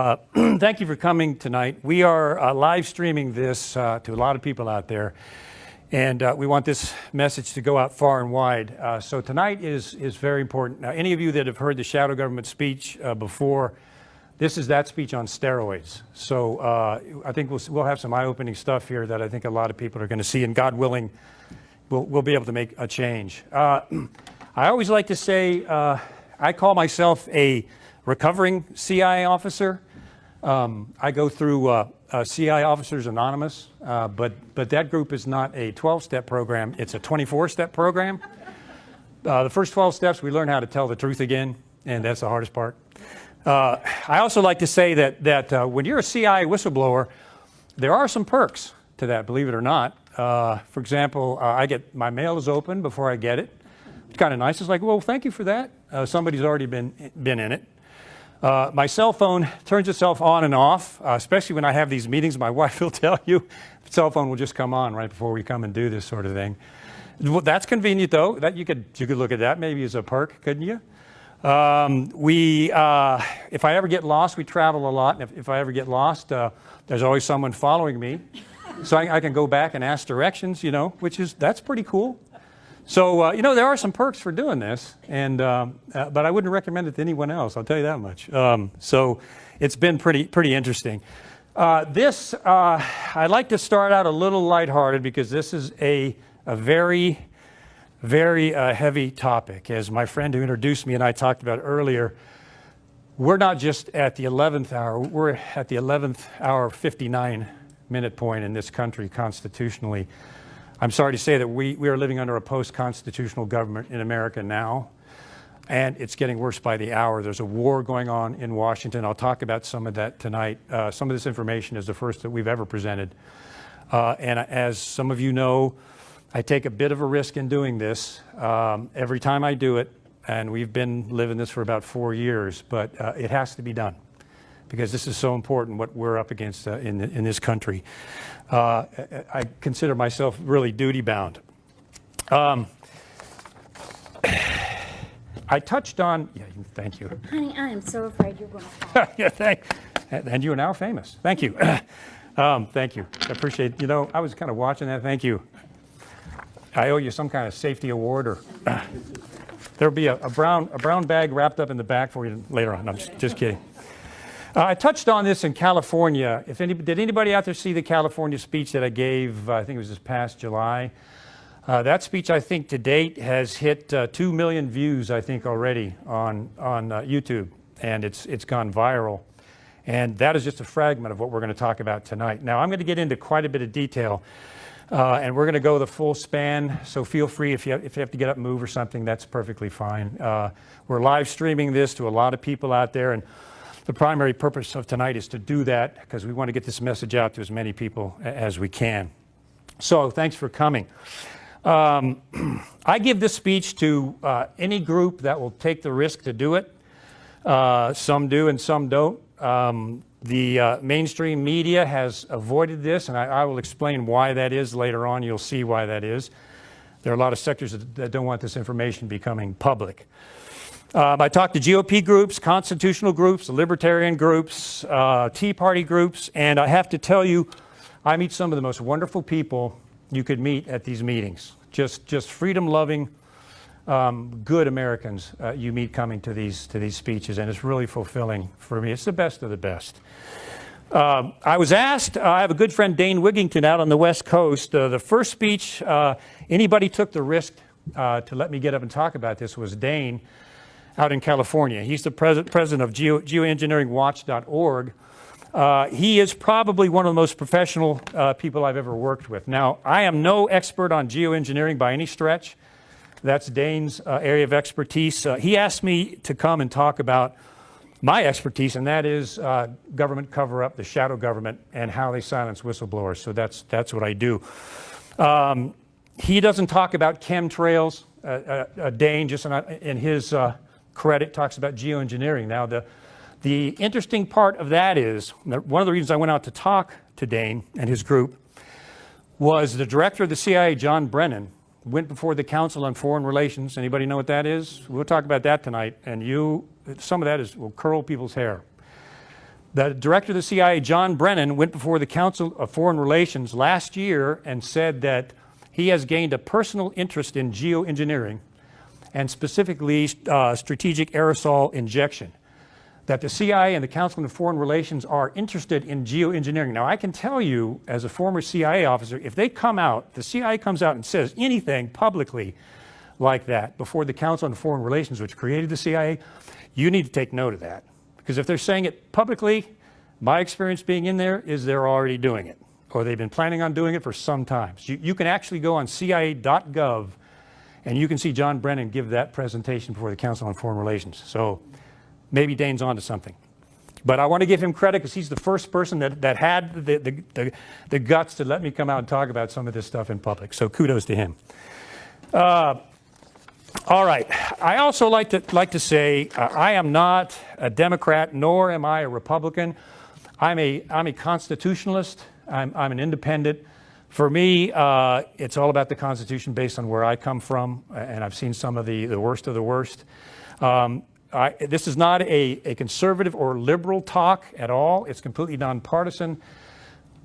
Thank you for coming tonight. We are live streaming this to a lot of people out there, and we want this message to go out far and wide. So tonight is very important. Now, any of you that have heard the shadow government speech before, this is that speech on steroids. So I think we'll have some eye-opening stuff here that I think a lot of people are going to see, and God willing, we'll be able to make a change. I always like to say I call myself a recovering CI officer. I go through CI Officers Anonymous, but that group is not a 12-step program. It's a 24-step program. The first 12 steps, we learn how to tell the truth again, and that's the hardest part. I also like to say that when you're a CI whistleblower, there are some perks to that, believe it or not. For example, I get my mail is open before I get it. It's kind of nice. It's like, well, thank you for that. Somebody's already been in it. My cell phone turns itself on and off, especially when I have these meetings. My wife will tell you, the cell phone will just come on right before we come and do this sort of thing. Well, that's convenient, though. That you could look at that maybe as a perk, couldn't you? If I ever get lost, we travel a lot. And if I ever get lost, there's always someone following me, so I can go back and ask directions. That's pretty cool. So, there are some perks for doing this, but I wouldn't recommend it to anyone else, I'll tell you that much. So it's been pretty interesting. I'd like to start out a little lighthearted because this is a very, very heavy topic. As my friend who introduced me and I talked about earlier, we're not just at the 11th hour, we're at the 11th hour 59-minute point in this country constitutionally. I'm sorry to say that we are living under a post-constitutional government in America now, and it's getting worse by the hour. There's a war going on in Washington. I'll talk about some of that tonight. Some of this information is the first that we've ever presented. And as some of you know, I take a bit of a risk in doing this every time I do it, and we've been living this for about 4 years, but it has to be done because this is so important what we're up against in this country. I consider myself really duty-bound. I touched on, thank you. Honey, I am so afraid you're going to fall. Yeah, and you are now famous. Thank you. Thank you. I appreciate, I was kind of watching that. Thank you. I owe you some kind of safety award, or there'll be a brown bag wrapped up in the back for you later on. I'm just kidding. I touched on this in California. Did anybody out there see the California speech that I gave? I think it was this past July. That speech, I think, to date has hit 2 million views, I think, already on YouTube, and it's gone viral. And that is just a fragment of what we're going to talk about tonight. Now, I'm going to get into quite a bit of detail, and we're going to go the full span. So feel free if you have to get up and move or something, that's perfectly fine. We're live streaming this to a lot of people out there, and the primary purpose of tonight is to do that because we want to get this message out to as many people as we can. So thanks for coming. I give this speech to any group that will take the risk to do it. Some do and some don't. The mainstream media has avoided this, and I will explain why that is later on. You'll see why that is. There are a lot of sectors that don't want this information becoming public. I talked to GOP groups, constitutional groups, libertarian groups, Tea Party groups, and I have to tell you, I meet some of the most wonderful people you could meet at these meetings. Just freedom-loving, good Americans you meet coming to these speeches, and it's really fulfilling for me. It's the best of the best. I was asked, I have a good friend, Dane Wigington, out on the West Coast. The first speech anybody took the risk to let me get up and talk about this was Dane, out in California. He's the president of geoengineeringwatch.org. He is probably one of the most professional people I've ever worked with. Now, I am no expert on geoengineering by any stretch. That's Dane's area of expertise. He asked me to come and talk about my expertise, and that is government cover-up, the shadow government, and how they silence whistleblowers. So that's what I do. He doesn't talk about chemtrails. Dane, just in his credit, talks about geoengineering. Now, the interesting part of that is, one of the reasons I went out to talk to Dane and his group was the director of the CIA, John Brennan, went before the Council on Foreign Relations. Anybody know what that is? We'll talk about that tonight, and some of that will curl people's hair. The director of the CIA, John Brennan, went before the Council of Foreign Relations last year and said that he has gained a personal interest in geoengineering and specifically strategic aerosol injection. That the CIA and the Council of Foreign Relations are interested in geoengineering. Now, I can tell you, as a former CIA officer, if they come out, the CIA comes out and says anything publicly like that before the Council on Foreign Relations, which created the CIA, you need to take note of that. Because if they're saying it publicly, my experience being in there is they're already doing it, or they've been planning on doing it for some time. So you can actually go on CIA.gov and you can see John Brennan give that presentation before the Council on Foreign Relations. So maybe Dane's onto something. But I want to give him credit because he's the first person that had the guts to let me come out and talk about some of this stuff in public. So kudos to him. All right. I also like to say I am not a Democrat, nor am I a Republican. I'm a constitutionalist. I'm an independent. For me, it's all about the Constitution based on where I come from, and I've seen some of the worst of the worst. This is not a conservative or liberal talk at all. It's completely nonpartisan.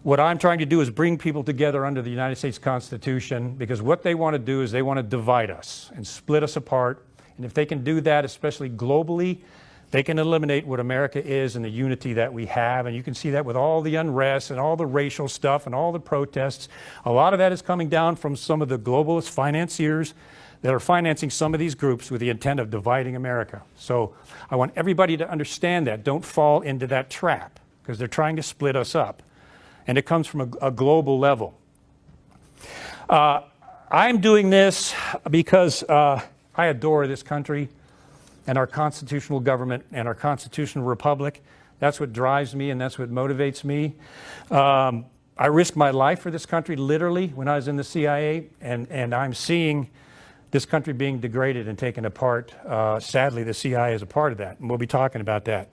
What I'm trying to do is bring people together under the United States Constitution, because what they want to do is they want to divide us and split us apart. And if they can do that, especially globally, they can eliminate what America is and the unity that we have. And you can see that with all the unrest and all the racial stuff and all the protests. A lot of that is coming down from some of the globalist financiers that are financing some of these groups with the intent of dividing America. So I want everybody to understand that. Don't fall into that trap, because they're trying to split us up. And it comes from a global level. I'm doing this because I adore this country and our constitutional government and our constitutional republic. That's what drives me and that's what motivates me. I risked my life for this country, literally, when I was in the CIA, and I'm seeing this country being degraded and taken apart. Sadly, the CIA is a part of that, and we'll be talking about that.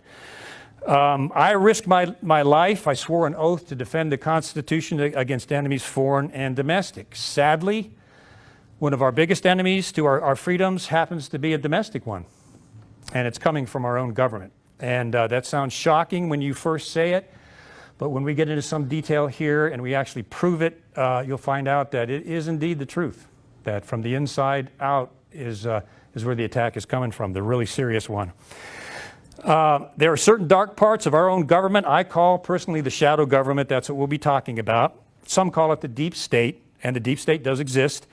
I risked my life. I swore an oath to defend the Constitution against enemies, foreign and domestic. Sadly, one of our biggest enemies to our freedoms happens to be a domestic one, and it's coming from our own government. And that sounds shocking when you first say it, but when we get into some detail here and we actually prove it, you'll find out that it is indeed the truth, that from the inside out is where the attack is coming from, the really serious one. There are certain dark parts of our own government I call personally the shadow government. That's what we'll be talking about. Some call it the deep state, and the deep state does exist.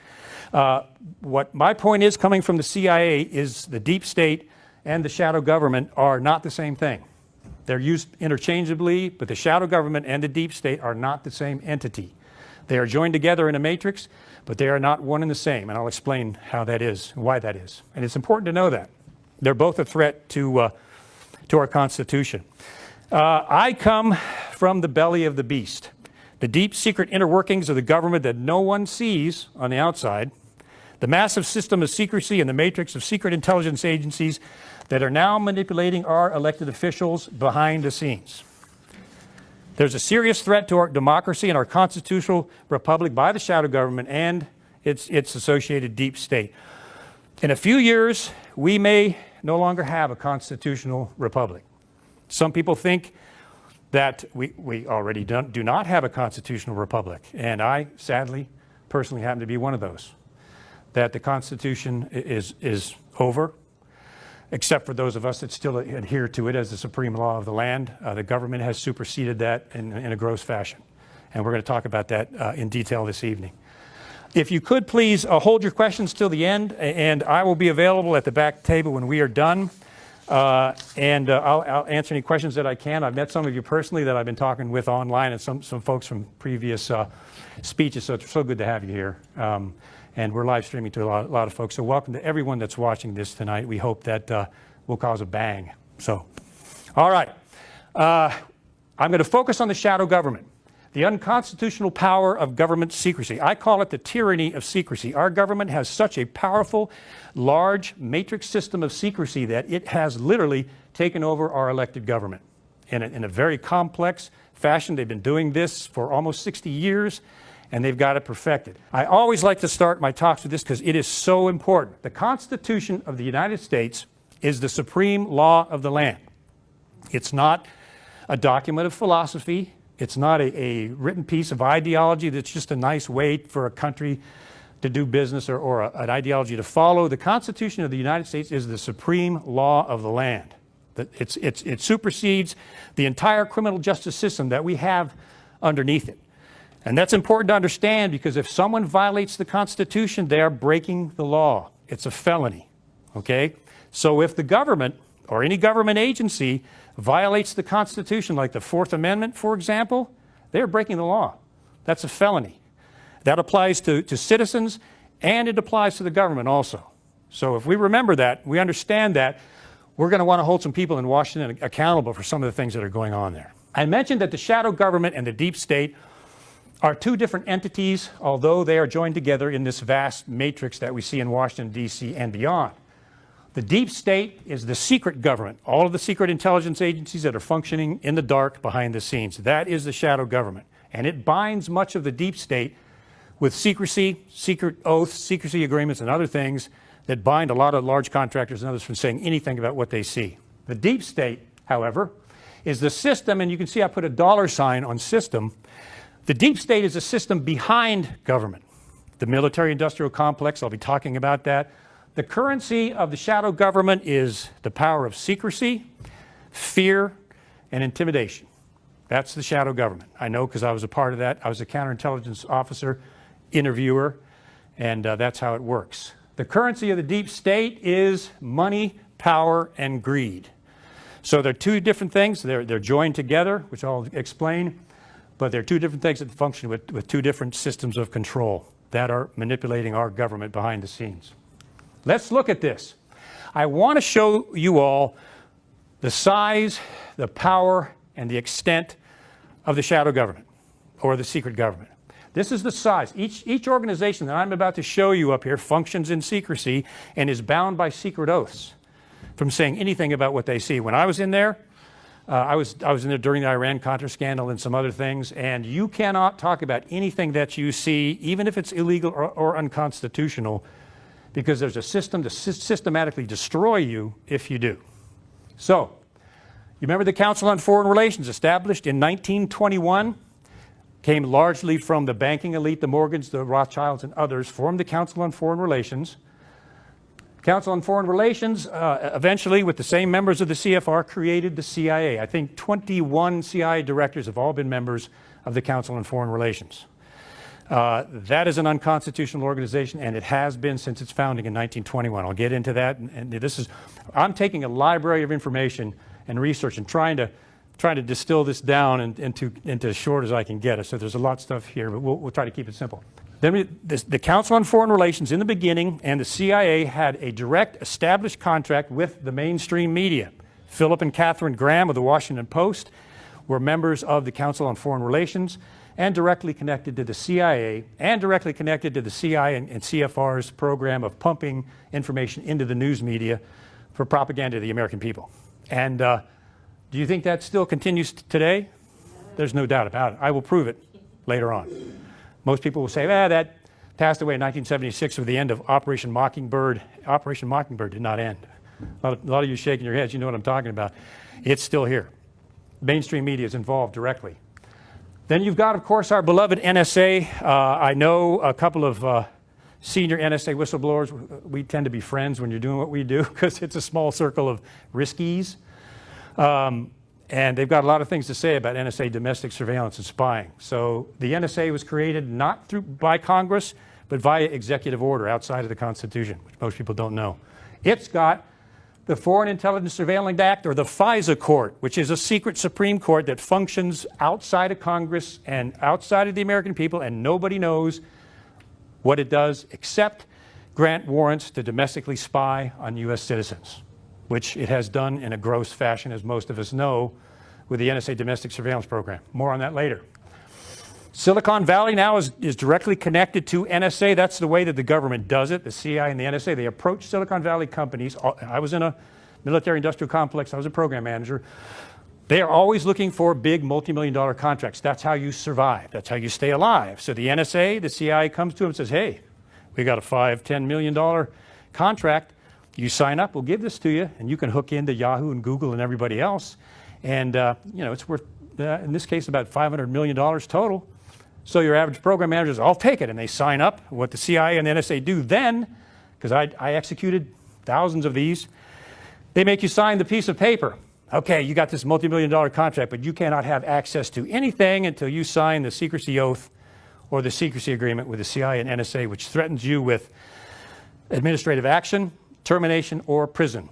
What my point is, coming from the CIA, is the deep state and the shadow government are not the same thing. They're used interchangeably, but the shadow government and the deep state are not the same entity. They are joined together in a matrix, but they are not one and the same, and I'll explain how that is, why that is. And it's important to know that. They're both a threat to our Constitution. I come from the belly of the beast, the deep secret inner workings of the government that no one sees on the outside, the massive system of secrecy and the matrix of secret intelligence agencies that are now manipulating our elected officials behind the scenes. There's a serious threat to our democracy and our constitutional republic by the shadow government and its associated deep state. In a few years, we may no longer have a constitutional republic. Some people think that we already do not have a constitutional republic, and I, sadly, personally happen to be one of those, that the Constitution is over, except for those of us that still adhere to it as the supreme law of the land. The government has superseded that in a gross fashion, and we're going to talk about that in detail this evening. If you could please hold your questions till the end, and I will be available at the back table when we are done. I'll answer any questions that I can. I've met some of you personally that I've been talking with online, and some folks from previous speeches, so it's so good to have you here. And we're live streaming to a lot of folks. So welcome to everyone that's watching this tonight. We hope that will cause a bang. So, all right. I'm going to focus on the shadow government. The unconstitutional power of government secrecy. I call it the tyranny of secrecy. Our government has such a powerful, large matrix system of secrecy that it has literally taken over our elected government in a very complex fashion. They've been doing this for almost 60 years, and they've got it perfected. I always like to start my talks with this because it is so important. The Constitution of the United States is the supreme law of the land. It's not a document of philosophy. It's not a written piece of ideology that's just a nice way for a country to do business or an ideology to follow. The Constitution of the United States is the supreme law of the land. It supersedes the entire criminal justice system that we have underneath it. And that's important to understand, because if someone violates the Constitution, they are breaking the law. It's a felony, okay? So if the government or any government agency violates the Constitution, like the Fourth Amendment, for example, they're breaking the law. That's a felony. That applies to citizens, and it applies to the government also. So if we remember that, we understand that, we're going to want to hold some people in Washington accountable for some of the things that are going on there. I mentioned that the shadow government and the deep state are two different entities, although they are joined together in this vast matrix that we see in Washington, D.C. and beyond. The deep state is the secret government, all of the secret intelligence agencies that are functioning in the dark behind the scenes. That is the shadow government. And it binds much of the deep state with secrecy, secret oaths, secrecy agreements, and other things that bind a lot of large contractors and others from saying anything about what they see. The deep state, however, is the system, and you can see I put a $ on system. The deep state is a system behind government. The military-industrial complex, I'll be talking about that. The currency of the shadow government is the power of secrecy, fear, and intimidation. That's the shadow government. I know, because I was a part of that. I was a counterintelligence officer, interviewer, and that's how it works. The currency of the deep state is money, power, and greed. So they're two different things. They're joined together, which I'll explain, but they're two different things that function with two different systems of control that are manipulating our government behind the scenes. Let's look at this. I want to show you all the size, the power, and the extent of the shadow government, or the secret government. This is the size. Each organization that I'm about to show you up here functions in secrecy and is bound by secret oaths from saying anything about what they see. When I was in there, I was in there during the Iran-Contra scandal and some other things, and you cannot talk about anything that you see, even if it's illegal or unconstitutional, because there's a system to systematically destroy you if you do. So, you remember the Council on Foreign Relations, established in 1921, came largely from the banking elite, the Morgans, the Rothschilds, and others, formed the Council on Foreign Relations. Council on Foreign Relations, eventually, with the same members of the CFR, created the CIA. I think 21 CIA directors have all been members of the Council on Foreign Relations. That is an unconstitutional organization, and it has been since its founding in 1921. I'll get into that. And this is, I'm taking a library of information and research and trying to distill this down into as short as I can get it. So there's a lot of stuff here, but we'll try to keep it simple. Then the Council on Foreign Relations in the beginning and the CIA had a direct established contract with the mainstream media. Philip and Catherine Graham of the Washington Post were members of the Council on Foreign Relations and directly connected to the CIA and directly connected to the CIA and CFR's program of pumping information into the news media for propaganda of the American people. And do you think that still continues today? There's no doubt about it. I will prove it later on. Most people will say, that passed away in 1976 with the end of Operation Mockingbird. Operation Mockingbird did not end. A lot of you shaking your heads, you know what I'm talking about. It's still here. Mainstream media is involved directly. Then you've got, of course, our beloved NSA. I know a couple of senior NSA whistleblowers. We tend to be friends when you're doing what we do because it's a small circle of riskies. And they've got a lot of things to say about NSA domestic surveillance and spying. So the NSA was created not by Congress, but via executive order outside of the Constitution, which most people don't know. It's got the Foreign Intelligence Surveillance Act, or the FISA Court, which is a secret Supreme Court that functions outside of Congress and outside of the American people, and nobody knows what it does except grant warrants to domestically spy on U.S. citizens, which it has done in a gross fashion, as most of us know, with the NSA domestic surveillance program. More on that later. Silicon Valley now is directly connected to NSA. That's the way that the government does it, the CIA and the NSA. They approach Silicon Valley companies. I was in a military-industrial complex. I was a program manager. They are always looking for big multi-million-dollar contracts. That's how you survive. That's how you stay alive. So the NSA, the CIA comes to them and says, hey, we got a $5-10 million contract. You sign up, we'll give this to you, and you can hook into Yahoo and Google and everybody else, And, it's worth, in this case, about $500 million total. So your average program manager says, I'll take it. And they sign up. What the CIA and the NSA do then, because I executed thousands of these, they make you sign the piece of paper. Okay, you got this multi-million-dollar contract, but you cannot have access to anything until you sign the secrecy oath or the secrecy agreement with the CIA and NSA, which threatens you with administrative action, termination, or prison.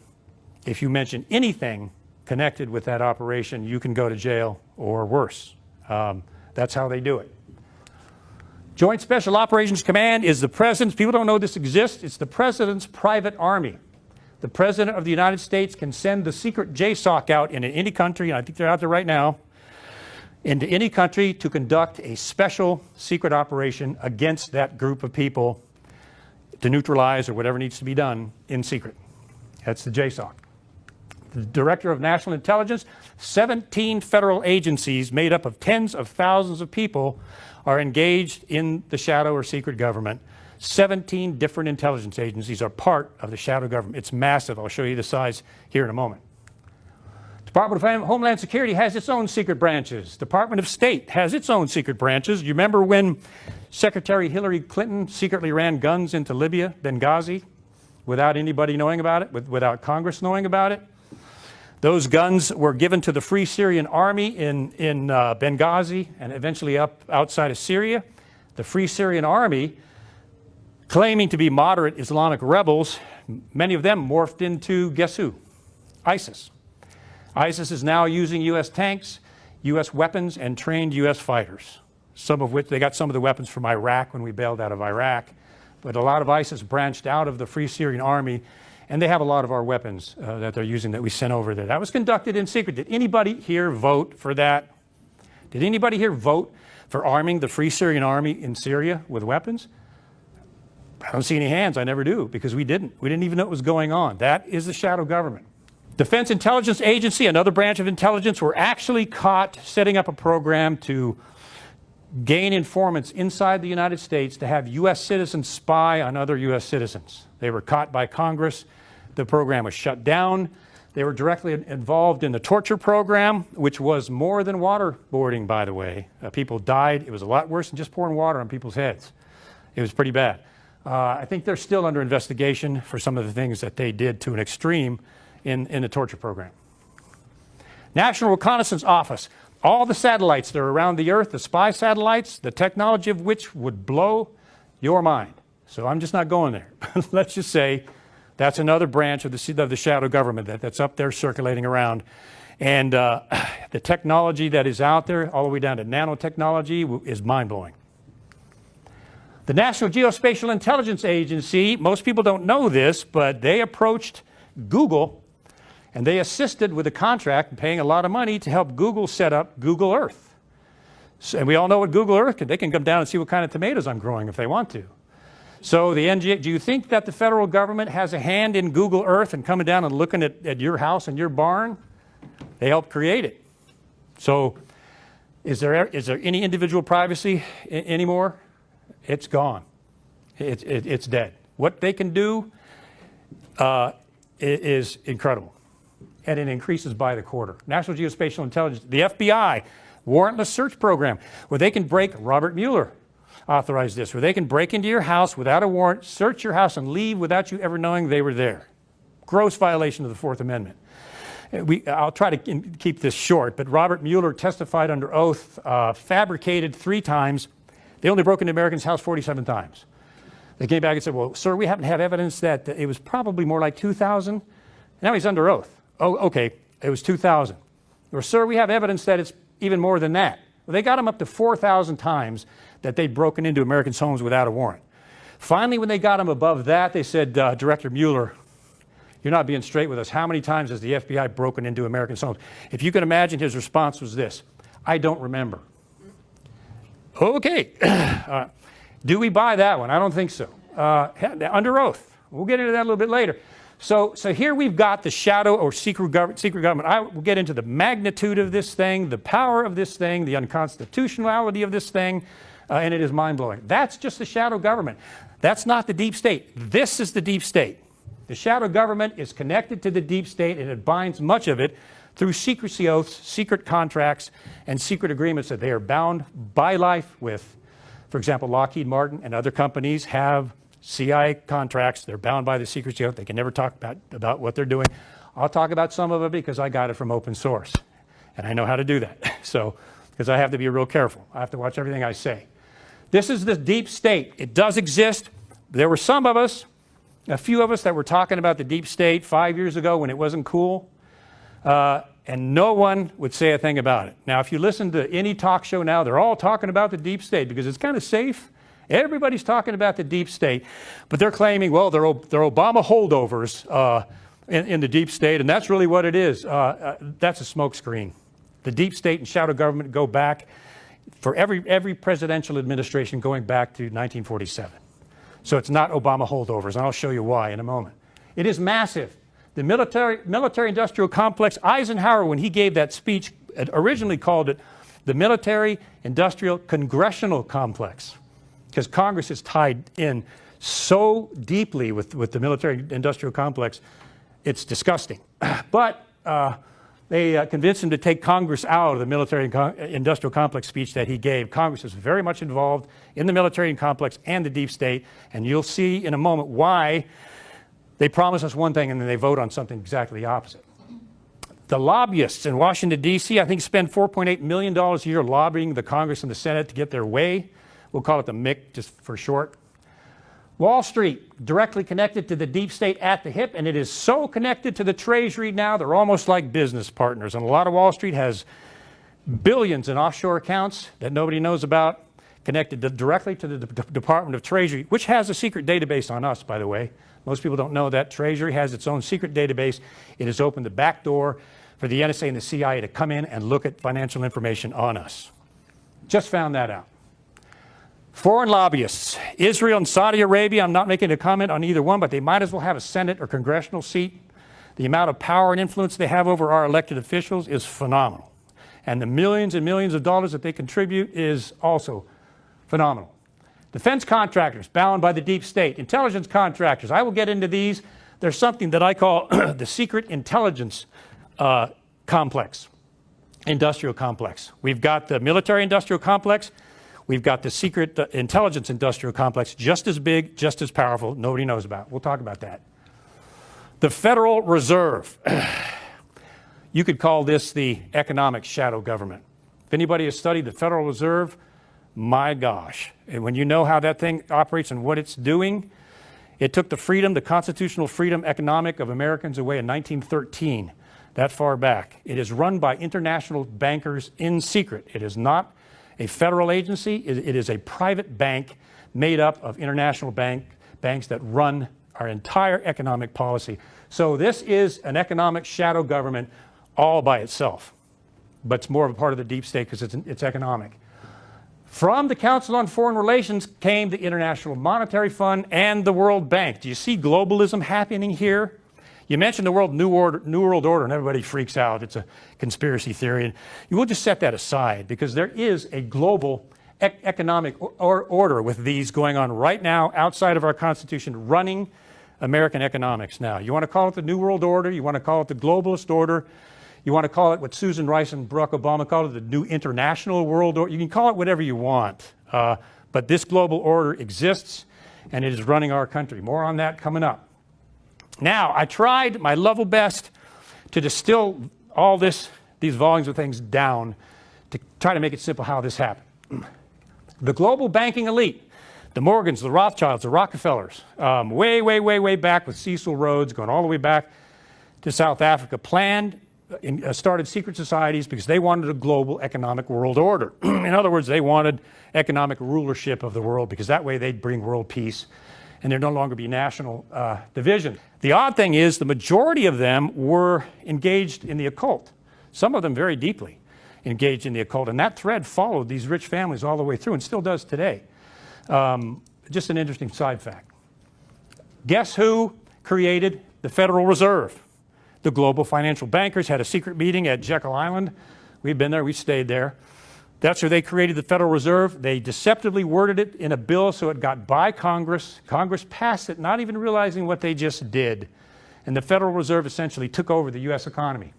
If you mention anything connected with that operation, you can go to jail or worse. That's how they do it. Joint Special Operations Command is the President's, people don't know this exists, it's the President's private army. The President of the United States can send the secret JSOC out into any country, and I think they're out there right now, into any country to conduct a special secret operation against that group of people to neutralize or whatever needs to be done in secret. That's the JSOC. The Director of National Intelligence, 17 federal agencies made up of tens of thousands of people are engaged in the shadow or secret government. 17 different intelligence agencies are part of the shadow government. It's massive. I'll show you the size here in a moment. Department of Homeland Security has its own secret branches. Department of State has its own secret branches. You remember when Secretary Hillary Clinton secretly ran guns into Libya, Benghazi, without anybody knowing about it, without Congress knowing about it? Those guns were given to the Free Syrian Army in Benghazi and eventually up outside of Syria. The Free Syrian Army, claiming to be moderate Islamic rebels, many of them morphed into, guess who? ISIS. ISIS is now using U.S. tanks, U.S. weapons, and trained U.S. fighters, some of which, they got some of the weapons from Iraq when we bailed out of Iraq, but a lot of ISIS branched out of the Free Syrian Army, and they have a lot of our weapons that they're using that we sent over there. That was conducted in secret. Did anybody here vote for that? Did anybody here vote for arming the Free Syrian Army in Syria with weapons? I don't see any hands. I never do, because we didn't. We didn't even know what was going on. That is the shadow government. Defense Intelligence Agency, another branch of intelligence, were actually caught setting up a program to gain informants inside the United States to have U.S. citizens spy on other U.S. citizens. They were caught by Congress. The program was shut down. They were directly involved in the torture program, which was more than waterboarding, by the way. People died. It was a lot worse than just pouring water on people's heads. It was pretty bad. I think they're still under investigation for some of the things that they did to an extreme in the torture program. National Reconnaissance Office. All the satellites that are around the Earth, the spy satellites, the technology of which would blow your mind. So I'm just not going there. Let's just say that's another branch of the shadow government that's up there circulating around. And the technology that is out there, all the way down to nanotechnology, is mind-blowing. The National Geospatial Intelligence Agency, most people don't know this, but they approached Google and they assisted with a contract and paying a lot of money to help Google set up Google Earth. So, and we all know what Google Earth can. They can come down and see what kind of tomatoes I'm growing if they want to. So the NGA, do you think that the federal government has a hand in Google Earth and coming down and looking at your house and your barn? They helped create it. So is there any individual privacy anymore? It's gone. It's dead. What they can do is incredible. And it increases by the quarter. National Geospatial Intelligence, the FBI, warrantless search program, where they can break, Robert Mueller authorized this, where they can break into your house without a warrant, search your house, and leave without you ever knowing they were there. Gross violation of the Fourth Amendment. I'll try to keep this short, but Robert Mueller testified under oath, fabricated 3 times. They only broke into Americans' house 47 times. They came back and said, well, sir, we happen to have evidence that it was probably more like 2,000. Now he's under oath. Oh, okay, it was 2,000. Or, sir, we have evidence that it's even more than that. Well, they got him up to 4,000 times that they'd broken into Americans' homes without a warrant. Finally, when they got him above that, they said, Director Mueller, you're not being straight with us. How many times has the FBI broken into Americans' homes? If you can imagine, his response was this: I don't remember. Okay. Do we buy that one? I don't think so. Under oath. We'll get into that a little bit later. So here we've got the shadow or secret government. I will get into the magnitude of this thing, the power of this thing, the unconstitutionality of this thing, and it is mind-blowing. That's just the shadow government. That's not the deep state. This is the deep state. The shadow government is connected to the deep state, and it binds much of it through secrecy oaths, secret contracts, and secret agreements that they are bound by life with. For example, Lockheed Martin and other companies have CIA contracts. They're bound by the secrecy oath. They can never talk about what they're doing. I'll talk about some of it because I got it from open source, and I know how to do that. So, because I have to be real careful. I have to watch everything I say. This is the deep state. It does exist. There were some of us, a few of us, that were talking about the deep state 5 years ago when it wasn't cool, and no one would say a thing about it. Now, if you listen to any talk show now, they're all talking about the deep state because it's kind of safe. Everybody's talking about the deep state, but they're claiming, well, they're Obama holdovers in the deep state, and that's really what it is. That's a smokescreen. The deep state and shadow government go back for every presidential administration going back to 1947. So it's not Obama holdovers, and I'll show you why in a moment. It is massive. The military-industrial complex, Eisenhower, when he gave that speech, originally called it the military-industrial congressional complex, because Congress is tied in so deeply with the military-industrial complex, it's disgusting. But they convinced him to take Congress out of the military-industrial complex speech that he gave. Congress is very much involved in the military complex and the deep state, and you'll see in a moment why they promise us one thing and then they vote on something exactly opposite. The lobbyists in Washington, D.C., I think spend $4.8 million a year lobbying the Congress and the Senate to get their way. We'll call it the MIC just for short. Wall Street, directly connected to the deep state at the hip, and it is so connected to the Treasury now, they're almost like business partners. And a lot of Wall Street has billions in offshore accounts that nobody knows about, connected directly to the Department of Treasury, which has a secret database on us, by the way. Most people don't know that. Treasury has its own secret database. It has opened the back door for the NSA and the CIA to come in and look at financial information on us. Just found that out. Foreign lobbyists, Israel and Saudi Arabia, I'm not making a comment on either one, but they might as well have a Senate or congressional seat. The amount of power and influence they have over our elected officials is phenomenal. And the millions and millions of dollars that they contribute is also phenomenal. Defense contractors bound by the deep state, intelligence contractors, I will get into these. There's something that I call the secret intelligence complex, industrial complex. We've got the military industrial complex. We've got the secret intelligence industrial complex, just as big, just as powerful, nobody knows about. We'll talk about that. The Federal Reserve. You could call this the economic shadow government. If anybody has studied the Federal Reserve, my gosh. And when you know how that thing operates and what it's doing, it took the freedom, the constitutional freedom economic of Americans away in 1913, that far back. It is run by international bankers in secret. It is not a federal agency. It is a private bank made up of international banks that run our entire economic policy. So this is an economic shadow government all by itself, but it's more of a part of the deep state because it's economic. From the Council on Foreign Relations came the International Monetary Fund and the World Bank. Do you see globalism happening here? You mentioned the New World Order, and everybody freaks out. It's a conspiracy theory. And you will just set that aside because there is a global economic order with these going on right now outside of our Constitution, running American economics now. You want to call it the New World Order. You want to call it the globalist order. You want to call it what Susan Rice and Barack Obama called it, the new international world order. You can call it whatever you want. But this global order exists, and it is running our country. More on that coming up. Now, I tried my level best to distill all these volumes of things down to try to make it simple how this happened. The global banking elite, the Morgans, the Rothschilds, the Rockefellers, way back with Cecil Rhodes, going all the way back to South Africa, started secret societies because they wanted a global economic world order. In other words, they wanted economic rulership of the world because that way they'd bring world peace and there'd no longer be national division. The odd thing is the majority of them were engaged in the occult, some of them very deeply engaged in the occult, and that thread followed these rich families all the way through and still does today. Just an interesting side fact. Guess who created the Federal Reserve? The global financial bankers had a secret meeting at Jekyll Island. We've been there, we stayed there. That's where they created the Federal Reserve. They deceptively worded it in a bill so it got by Congress. Congress passed it, not even realizing what they just did. And the Federal Reserve essentially took over the U.S. economy.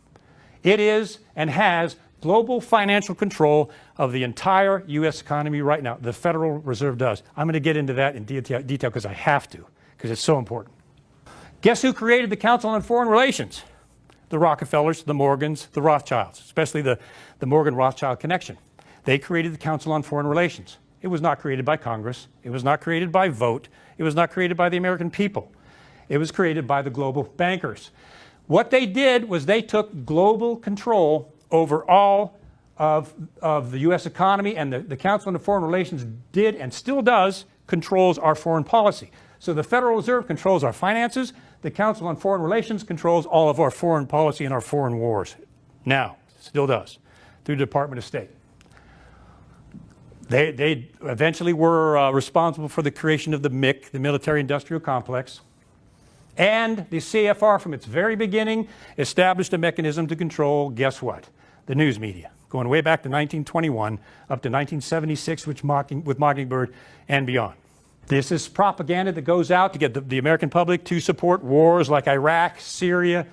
It is and has global financial control of the entire U.S. economy right now. The Federal Reserve does. I'm going to get into that in detail because I have to, because it's so important. Guess who created the Council on Foreign Relations? The Rockefellers, the Morgans, the Rothschilds, especially the Morgan-Rothschild connection. They created the Council on Foreign Relations. It was not created by Congress. It was not created by vote. It was not created by the American people. It was created by the global bankers. What they did was they took global control over all of the U.S. economy, and the Council on Foreign Relations did and still does controls our foreign policy. So the Federal Reserve controls our finances. The Council on Foreign Relations controls all of our foreign policy and our foreign wars. Now, still does, through the Department of State. They eventually were responsible for the creation of the MIC, the Military Industrial Complex. And the CFR, from its very beginning, established a mechanism to control, guess what? The news media, going way back to 1921 up to 1976 with Mockingbird and beyond. This is propaganda that goes out to get the American public to support wars like Iraq, Syria,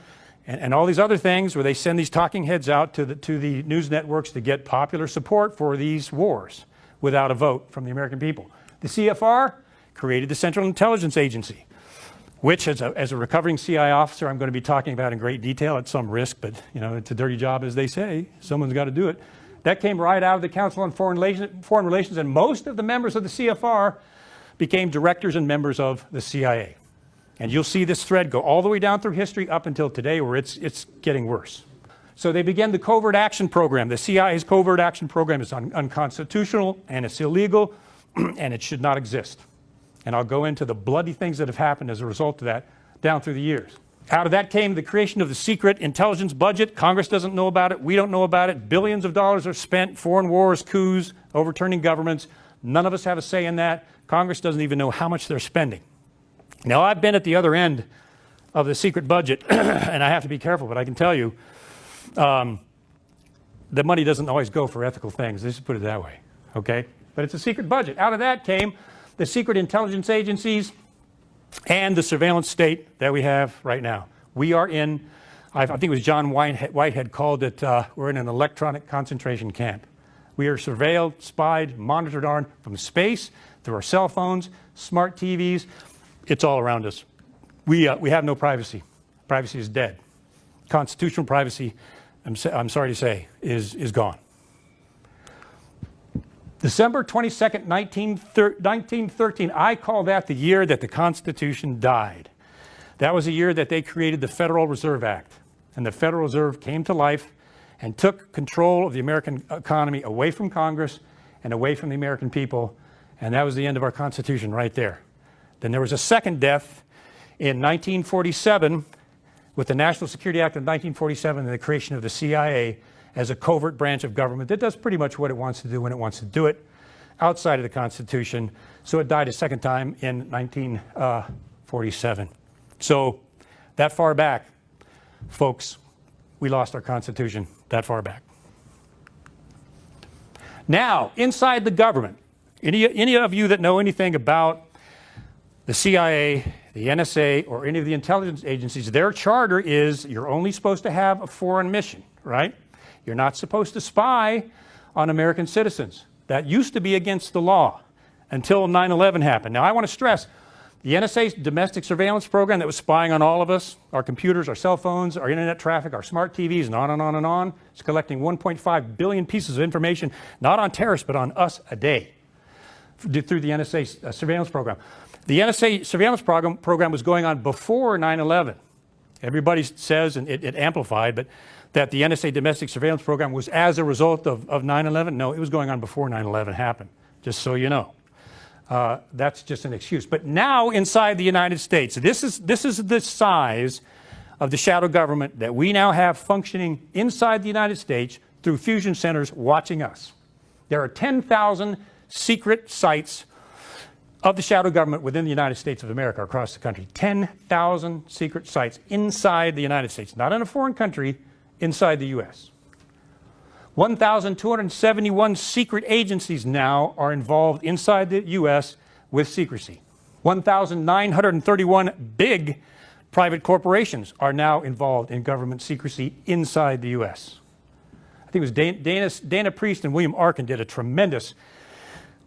and all these other things, where they send these talking heads out to the news networks to get popular support for these wars without a vote from the American people. The CFR created the Central Intelligence Agency, which, as a recovering CIA officer, I'm going to be talking about in great detail at some risk, but it's a dirty job, as they say. Someone's got to do it. That came right out of the Council on Foreign Relations, and most of the members of the CFR became directors and members of the CIA. And you'll see this thread go all the way down through history up until today, where it's getting worse. So they began the Covert Action Program. The CIA's Covert Action Program is unconstitutional, and it's illegal, and it should not exist. And I'll go into the bloody things that have happened as a result of that down through the years. Out of that came the creation of the secret intelligence budget. Congress doesn't know about it. We don't know about it. Billions of dollars are spent, foreign wars, coups, overturning governments. None of us have a say in that. Congress doesn't even know how much they're spending. Now, I've been at the other end of the secret budget, and I have to be careful, but I can tell you, the money doesn't always go for ethical things. Let's just put it that way, okay? But it's a secret budget. Out of that came the secret intelligence agencies and the surveillance state that we have right now. We are in, I think it was John Whitehead called it, we're in an electronic concentration camp. We are surveilled, spied, monitored on from space, through our cell phones, smart TVs. It's all around us. We have no privacy. Privacy is dead. Constitutional privacy, I'm sorry to say, is gone. December 22nd, 1913, I call that the year that the Constitution died. That was the year that they created the Federal Reserve Act. And the Federal Reserve came to life and took control of the American economy away from Congress and away from the American people. And that was the end of our Constitution right there. Then there was a second death in 1947 with the National Security Act of 1947 and the creation of the CIA as a covert branch of government that does pretty much what it wants to do when it wants to do it outside of the Constitution. So it died a second time in 1947. So that far back, folks, we lost our Constitution that far back. Now, inside the government, any of you that know anything about the CIA, the NSA, or any of the intelligence agencies, their charter is you're only supposed to have a foreign mission, right? You're not supposed to spy on American citizens. That used to be against the law until 9/11 happened. Now, I want to stress, the NSA's domestic surveillance program that was spying on all of us, our computers, our cell phones, our internet traffic, our smart TVs, and on and on and on, it's collecting 1.5 billion pieces of information, not on terrorists, but on us a day through the NSA surveillance program. The NSA surveillance program was going on before 9/11. Everybody says, and it amplified, but that the NSA domestic surveillance program was as a result of 9/11. No, it was going on before 9/11 happened, just so you know. That's just an excuse. But now inside the United States, this is the size of the shadow government that we now have functioning inside the United States through fusion centers watching us. There are 10,000 secret sites of the shadow government within the United States of America across the country. 10,000 secret sites inside the United States, not in a foreign country, inside the U.S. 1,271 secret agencies now are involved inside the U.S. with secrecy. 1,931 big private corporations are now involved in government secrecy inside the U.S. I think it was Dana Priest and William Arkin did a tremendous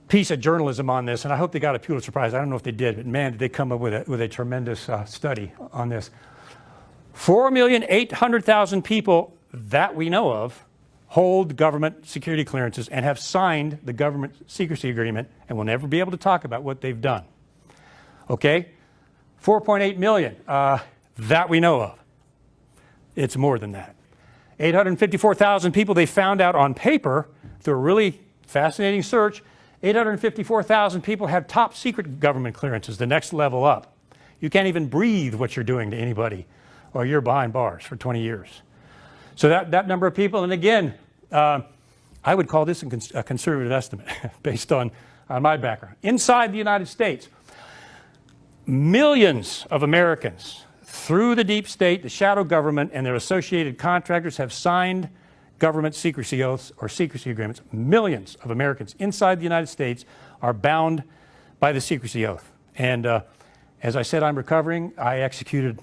piece of journalism on this, and I hope they got a Pulitzer Prize. I don't know if they did, but man, did they come up with a tremendous study on this. 4,800,000 people that we know of hold government security clearances and have signed the government secrecy agreement and will never be able to talk about what they've done. Okay? 4.8 million that we know of. It's more than that. 854,000 people they found out on paper through a really fascinating search. 854,000 people have top secret government clearances, the next level up. You can't even breathe what you're doing to anybody, or you're behind bars for 20 years. So that number of people, and again, I would call this a conservative estimate based on my background. Inside the United States, millions of Americans, through the deep state, the shadow government, and their associated contractors have signed government secrecy oaths or secrecy agreements. Millions of Americans inside the United States are bound by the secrecy oath. And as I said, I'm recovering. I executed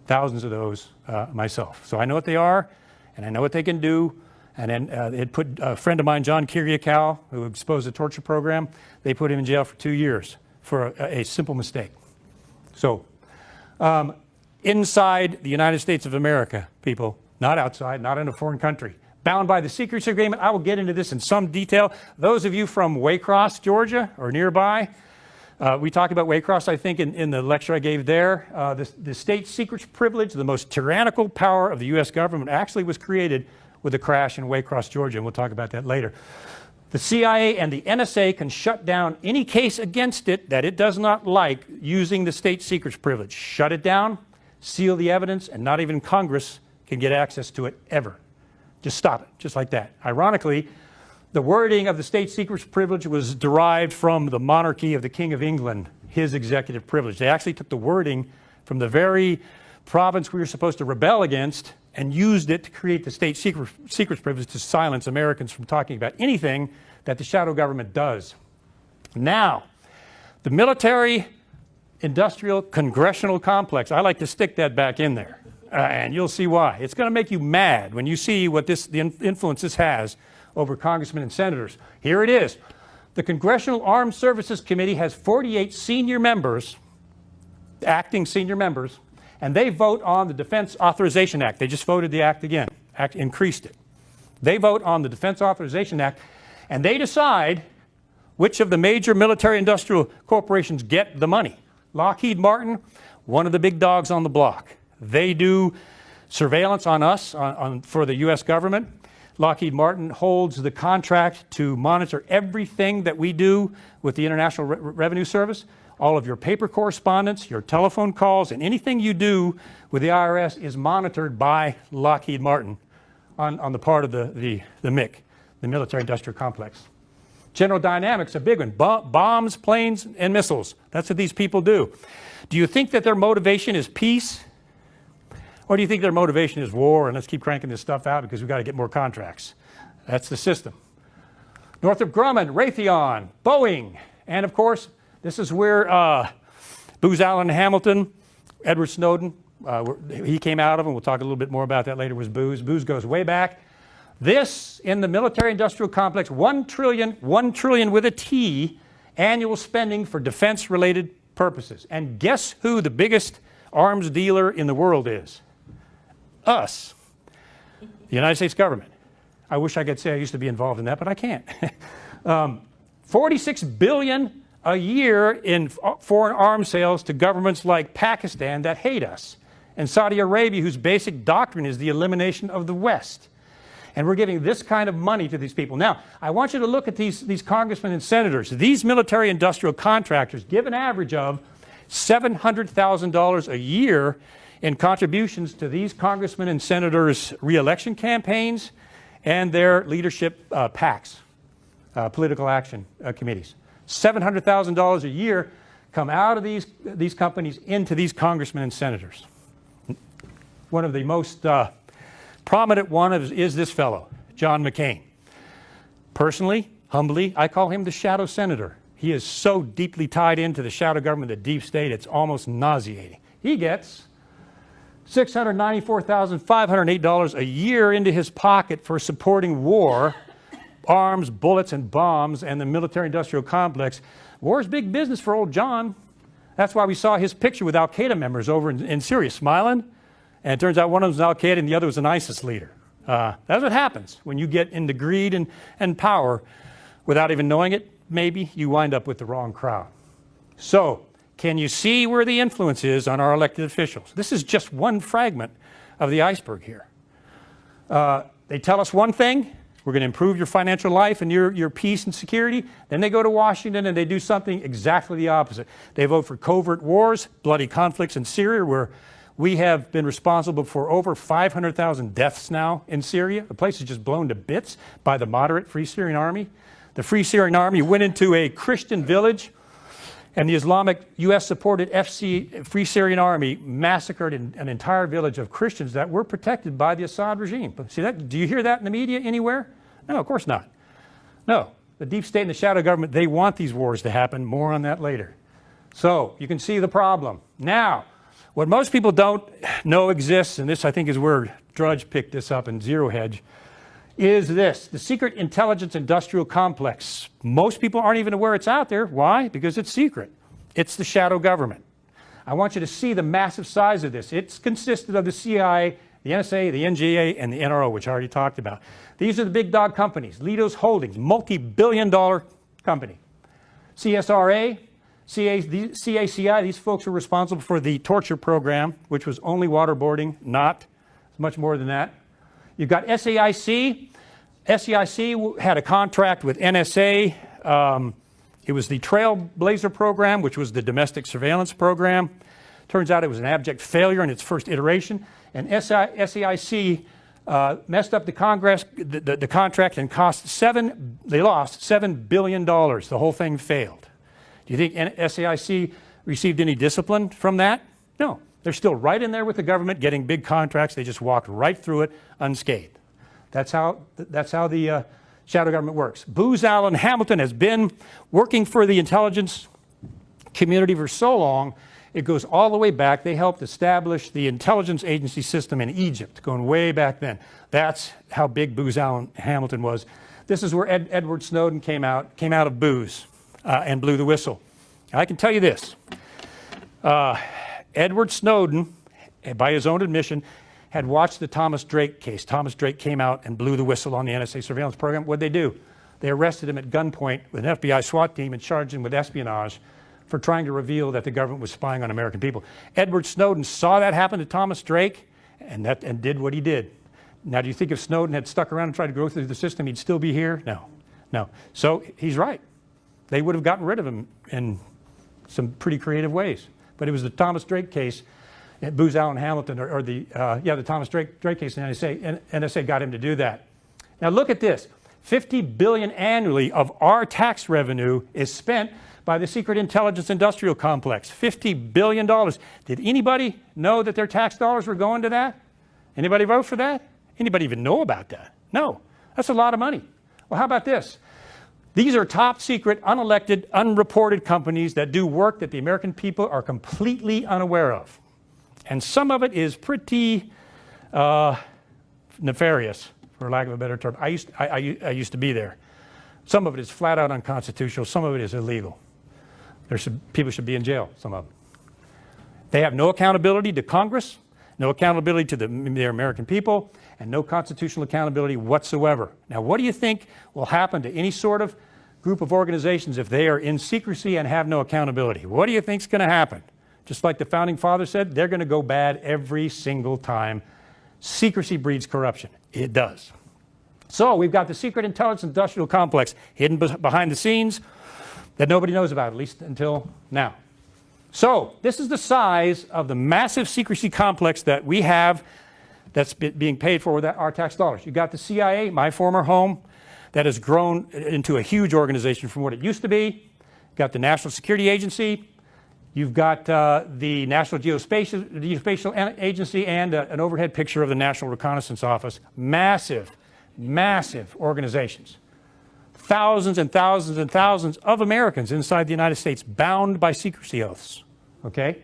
thousands of those myself. So I know what they are, and I know what they can do. And then it put a friend of mine, John Kiriakou, who exposed the torture program, they put him in jail for 2 years for a simple mistake. So inside the United States of America, people, not outside, not in a foreign country, bound by the secrecy agreement. I will get into this in some detail. Those of you from Waycross, Georgia, or nearby, we talked about Waycross, I think, in the lecture I gave there. The state secrets privilege, the most tyrannical power of the U.S. government, actually was created with a crash in Waycross, Georgia, and we'll talk about that later. The CIA and the NSA can shut down any case against it that it does not like using the state secrets privilege. Shut it down, seal the evidence, and not even Congress can get access to it ever. Just stop it, just like that. Ironically, the wording of the state secrets privilege was derived from the monarchy of the King of England, his executive privilege. They actually took the wording from the very province we were supposed to rebel against and used it to create the state secrets privilege to silence Americans from talking about anything that the shadow government does. Now, the military industrial congressional complex, I like to stick that back in there. And you'll see why. It's going to make you mad when you see what the influence this has over congressmen and senators. Here it is. The Congressional Armed Services Committee has 48 senior members, acting senior members, and they vote on the Defense Authorization Act. They just voted the act again, increased it. They vote on the Defense Authorization Act, and they decide which of the major military industrial corporations get the money. Lockheed Martin, one of the big dogs on the block. They do surveillance on us, for the U.S. government. Lockheed Martin holds the contract to monitor everything that we do with the International Revenue Service. All of your paper correspondence, your telephone calls, and anything you do with the IRS is monitored by Lockheed Martin on the part of the MIC, the Military Industrial Complex. General Dynamics, a big one. Bombs, planes, and missiles. That's what these people do. Do you think that their motivation is peace? Or do you think their motivation is war and let's keep cranking this stuff out because we've got to get more contracts? That's the system. Northrop Grumman, Raytheon, Boeing, and of course, this is where Booz Allen Hamilton, Edward Snowden, he came out of, and we'll talk a little bit more about that later, was Booz. Booz goes way back. This, in the military-industrial complex, $1 trillion with a T, annual spending for defense-related purposes. And guess who the biggest arms dealer in the world is? Us, the United States government. I wish I could say I used to be involved in that, but I can't. $46 billion a year in foreign arms sales to governments like Pakistan that hate us, and Saudi Arabia, whose basic doctrine is the elimination of the West. And we're giving this kind of money to these people. Now, I want you to look at these congressmen and senators. These military-industrial contractors give an average of $700,000 a year in contributions to these congressmen and senators' re-election campaigns and their leadership PACs, political action committees. $700,000 a year come out of these companies into these congressmen and senators. One of the most prominent one is this fellow, John McCain. Personally, humbly, I call him the shadow senator. He is so deeply tied into the shadow government, the deep state, it's almost nauseating. He gets $694,508 a year into his pocket for supporting war, arms, bullets, and bombs, and the military-industrial complex. War is big business for old John. That's why we saw his picture with al-Qaeda members over in Syria, smiling. And it turns out one of them was al-Qaeda and the other was an ISIS leader. That's what happens when you get into greed and power without even knowing it. Maybe you wind up with the wrong crowd. So, can you see where the influence is on our elected officials? This is just one fragment of the iceberg here. They tell us one thing, we're going to improve your financial life and your peace and security. Then they go to Washington and they do something exactly the opposite. They vote for covert wars, bloody conflicts in Syria, where we have been responsible for over 500,000 deaths now in Syria. The place is just blown to bits by the moderate Free Syrian Army. The Free Syrian Army went into a Christian village, and the Islamic U.S.-supported Free Syrian Army massacred an entire village of Christians that were protected by the Assad regime. See that? Do you hear that in the media anywhere? No, of course not. No. The deep state and the shadow government, they want these wars to happen. More on that later. So, you can see the problem. Now, what most people don't know exists, and this I think is where Drudge picked this up in Zero Hedge, is this, the secret intelligence industrial complex. Most people aren't even aware it's out there. Why? Because it's secret. It's the shadow government. I want you to see the massive size of this. It's consisted of the CIA, the NSA, the NGA, and the NRO, which I already talked about. These are the big dog companies. Leidos Holdings, multi-billion-dollar company. CSRA, CACI, these folks are responsible for the torture program, which was only waterboarding, not much more than that. You've got SAIC. SAIC had a contract with NSA. It was the Trailblazer program, which was the domestic surveillance program. Turns out it was an abject failure in its first iteration. And SAIC messed up the contract and they lost $7 billion. The whole thing failed. Do you think SAIC received any discipline from that? No. They're still right in there with the government getting big contracts. They just walked right through it unscathed. That's how the shadow government works. Booz Allen Hamilton has been working for the intelligence community for so long, it goes all the way back. They helped establish the intelligence agency system in Egypt, going way back then. That's how big Booz Allen Hamilton was. This is where Edward Snowden came out of Booz and blew the whistle. I can tell you this. Edward Snowden, by his own admission, had watched the Thomas Drake case. Thomas Drake came out and blew the whistle on the NSA surveillance program. What'd they do? They arrested him at gunpoint with an FBI SWAT team and charged him with espionage for trying to reveal that the government was spying on American people. Edward Snowden saw that happen to Thomas Drake and did what he did. Now, do you think if Snowden had stuck around and tried to go through the system, he'd still be here? No. So he's right. They would have gotten rid of him in some pretty creative ways. But it was the Thomas Drake case, Booz Allen Hamilton, the Thomas Drake case in NSA got him to do that. Now look at this. $50 billion annually of our tax revenue is spent by the secret intelligence industrial complex. $50 billion. Did anybody know that their tax dollars were going to that? Anybody vote for that? Anybody even know about that? No. That's a lot of money. Well, how about this? These are top secret, unelected, unreported companies that do work that the American people are completely unaware of. And some of it is pretty nefarious, for lack of a better term. I used to be there. Some of it is flat out unconstitutional. Some of it is illegal. People should be in jail, some of them. They have no accountability to Congress, no accountability to their American people, and no constitutional accountability whatsoever. Now, what do you think will happen to any sort of group of organizations if they are in secrecy and have no accountability? What do you think is going to happen? Just like the Founding Fathers said, they're going to go bad every single time. Secrecy breeds corruption. It does. So we've got the secret intelligence industrial complex hidden behind the scenes that nobody knows about, at least until now. So this is the size of the massive secrecy complex that we have that's being paid for with our tax dollars. You've got the CIA, my former home, that has grown into a huge organization from what it used to be. You've got the National Security Agency. You've got the National Geospatial Agency and an overhead picture of the National Reconnaissance Office. Massive, massive organizations. Thousands and thousands and thousands of Americans inside the United States bound by secrecy oaths. Okay?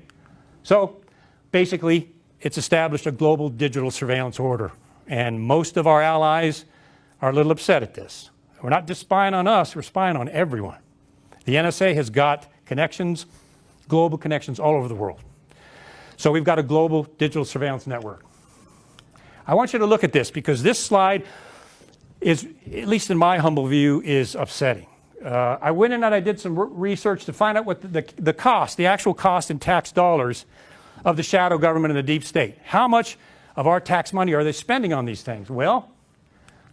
So, basically, it's established a global digital surveillance order. And most of our allies are a little upset at this. We're not just spying on us, we're spying on everyone. The NSA has got connections, global connections all over the world. So we've got a global digital surveillance network. I want you to look at this because this slide is, at least in my humble view, is upsetting. I went in and I did some research to find out what the cost, the actual cost in tax dollars of the shadow government and the deep state. How much of our tax money are they spending on these things? Well,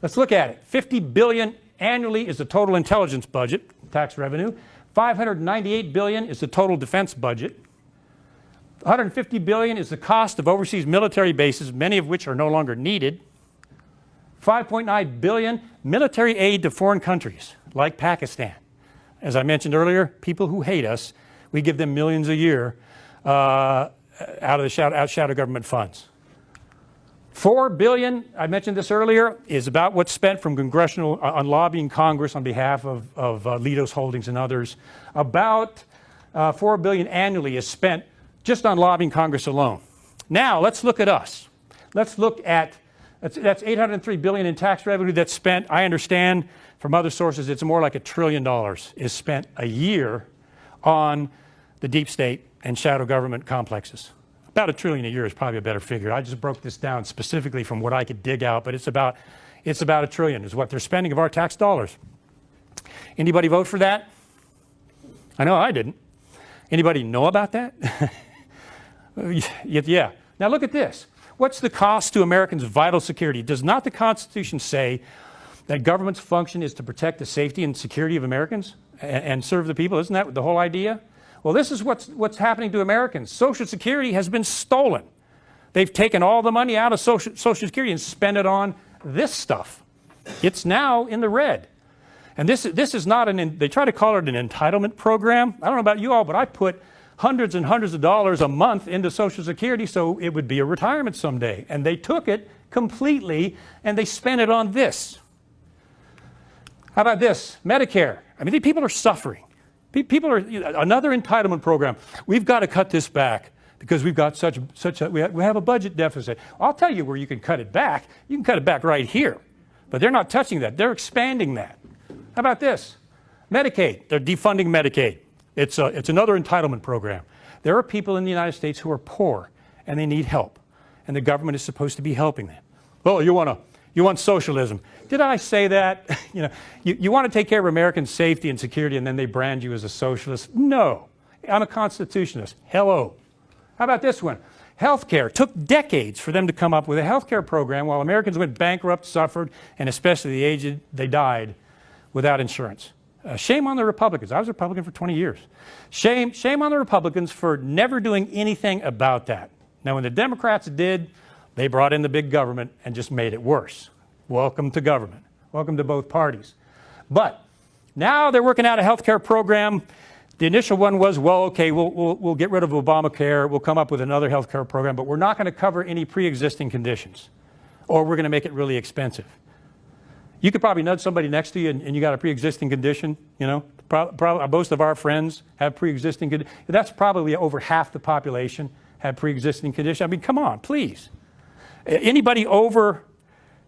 let's look at it. $50 billion annually is the total intelligence budget, tax revenue. $598 billion is the total defense budget. $150 billion is the cost of overseas military bases, many of which are no longer needed. $5.9 billion military aid to foreign countries like Pakistan. As I mentioned earlier, people who hate us, we give them millions a year out of the shadow government funds. $4 billion, I mentioned this earlier, is about what's spent from congressional on lobbying Congress on behalf of Lidos Holdings and others. About $4 billion annually is spent just on lobbying Congress alone. Now let's look at us. Let's look at that's $803 billion in tax revenue that's spent. I understand from other sources it's more like $1 trillion is spent a year on the deep state and shadow government complexes. About $1 trillion a year is probably a better figure. I just broke this down specifically from what I could dig out, but it's about $1 trillion is what they're spending of our tax dollars. Anybody vote for that? I know I didn't. Anybody know about that? Yeah. Now look at this. What's the cost to Americans' vital security? Does not the Constitution say that government's function is to protect the safety and security of Americans and serve the people? Isn't that the whole idea? Well, this is what's happening to Americans. Social Security has been stolen. They've taken all the money out of Social Security and spent it on this stuff. It's now in the red. And this is not they try to call it an entitlement program. I don't know about you all, but I put hundreds and hundreds of dollars a month into Social Security so it would be a retirement someday. And they took it completely and they spent it on this. How about this? Medicare. I mean, people are suffering. People are, another entitlement program. We've got to cut this back because we've got we have a budget deficit. I'll tell you where you can cut it back. You can cut it back right here. But they're not touching that. They're expanding that. How about this? Medicaid. They're defunding Medicaid. It's another entitlement program. There are people in the United States who are poor and they need help. And the government is supposed to be helping them. Oh, you want socialism. Did I say that? You want to take care of American safety and security and then they brand you as a socialist? No. I'm a constitutionalist. Hello. How about this one? Healthcare. Took decades for them to come up with a healthcare program while Americans went bankrupt, suffered, and especially the aged, they died without insurance. Shame on the Republicans. I was a Republican for 20 years. Shame on the Republicans for never doing anything about that. Now, when the Democrats did, they brought in the big government and just made it worse. Welcome to government. Welcome to both parties. But now they're working out a health care program. The initial one was, well, okay, we'll get rid of Obamacare. We'll come up with another health care program, but we're not going to cover any pre-existing conditions, or we're going to make it really expensive. You could probably nudge somebody next to you and you got a pre-existing condition, Probably most of our friends have pre-existing conditions. That's probably over half the population have pre-existing conditions. I mean, come on, please. Anybody over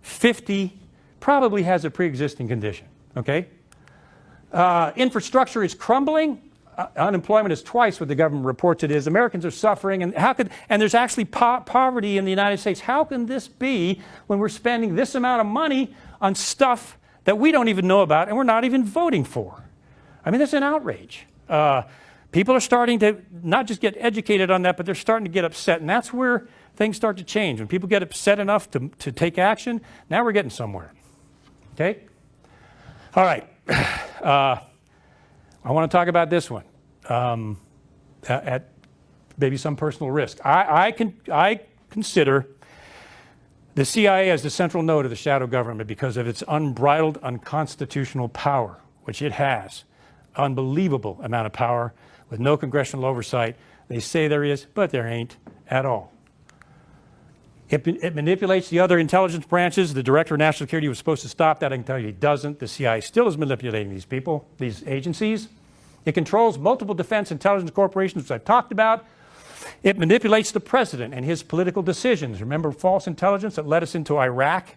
50 probably has a pre-existing condition, okay? Infrastructure is crumbling. Unemployment is twice what the government reports it is. Americans are suffering, and there's actually poverty in the United States. How can this be when we're spending this amount of money on stuff that we don't even know about and we're not even voting for? I mean, that's an outrage. People are starting to not just get educated on that, but they're starting to get upset, and that's where things start to change. When people get upset enough to take action, now we're getting somewhere. Okay? All right. I want to talk about this one at maybe some personal risk. I consider the CIA as the central node of the shadow government because of its unbridled, unconstitutional power, which it has. Unbelievable amount of power with no congressional oversight. They say there is, but there ain't at all. It manipulates the other intelligence branches. The Director of National Security was supposed to stop that. I can tell you he doesn't. The CIA still is manipulating these people, these agencies. It controls multiple defense intelligence corporations, which I've talked about. It manipulates the president and his political decisions. Remember false intelligence that led us into Iraq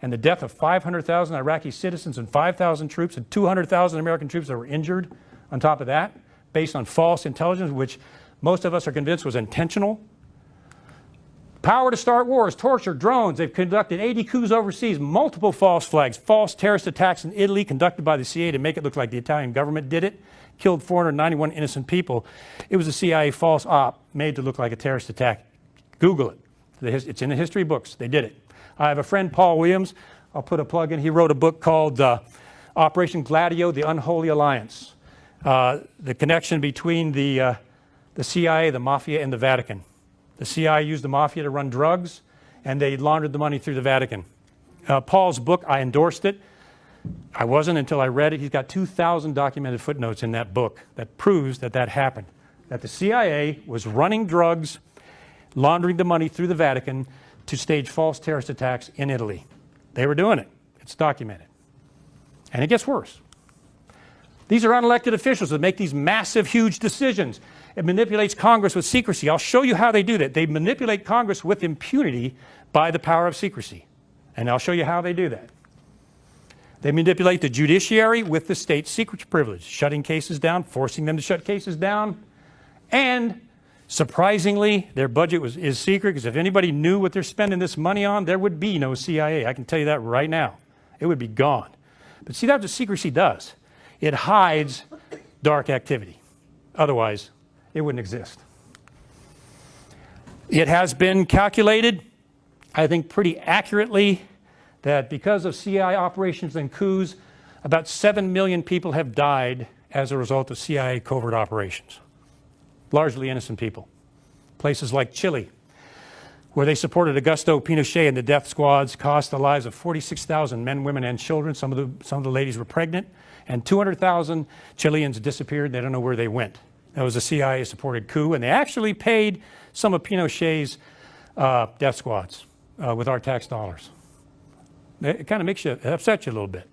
and the death of 500,000 Iraqi citizens and 5,000 troops and 200,000 American troops that were injured on top of that, based on false intelligence, which most of us are convinced was intentional. Power to start wars, torture, drones. They've conducted 80 coups overseas, multiple false flags, false terrorist attacks in Italy conducted by the CIA to make it look like the Italian government did it, killed 491 innocent people. It was a CIA false op made to look like a terrorist attack. Google it. It's in the history books. They did it. I have a friend, Paul Williams. I'll put a plug in. He wrote a book called Operation Gladio, The Unholy Alliance. The connection between the CIA, the Mafia, and the Vatican. The CIA used the Mafia to run drugs, and they laundered the money through the Vatican. Paul's book, I endorsed it. I wasn't until I read it. He's got 2,000 documented footnotes in that book that proves that that happened. That the CIA was running drugs, laundering the money through the Vatican to stage false terrorist attacks in Italy. They were doing it. It's documented. And it gets worse. These are unelected officials that make these massive, huge decisions. It manipulates Congress with secrecy. I'll show you how they do that. They manipulate Congress with impunity by the power of secrecy. And I'll show you how they do that. They manipulate the judiciary with the state secrets privilege, shutting cases down, forcing them to shut cases down. And surprisingly, their budget is secret, because if anybody knew what they're spending this money on, there would be no CIA. I can tell you that right now. It would be gone. But see, that's what secrecy does. It hides dark activity. Otherwise, it wouldn't exist. It has been calculated, I think pretty accurately, that because of CIA operations and coups, about 7 million people have died as a result of CIA covert operations. Largely innocent people. Places like Chile, where they supported Augusto Pinochet and the death squads, cost the lives of 46,000 men, women, and children. Some of the ladies were pregnant. And 200,000 Chileans disappeared. They don't know where they went. That was a CIA-supported coup, and they actually paid some of Pinochet's death squads with our tax dollars. It kind of makes you, it upsets you a little bit.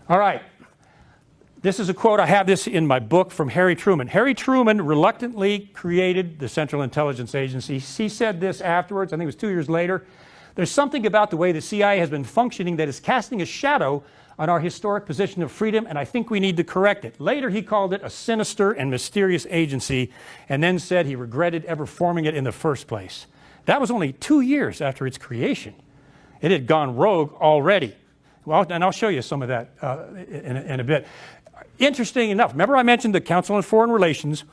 All right. This is a quote. I have this in my book from Harry Truman. Harry Truman reluctantly created the Central Intelligence Agency. He said this afterwards, I think it was 2 years later. There's something about the way the CIA has been functioning that is casting a shadow on our historic position of freedom, and I think we need to correct it. Later, he called it a sinister and mysterious agency, and then said he regretted ever forming it in the first place. That was only 2 years after its creation. It had gone rogue already. Well, and I'll show you some of that in a bit. Interesting enough, remember I mentioned the Council on Foreign Relations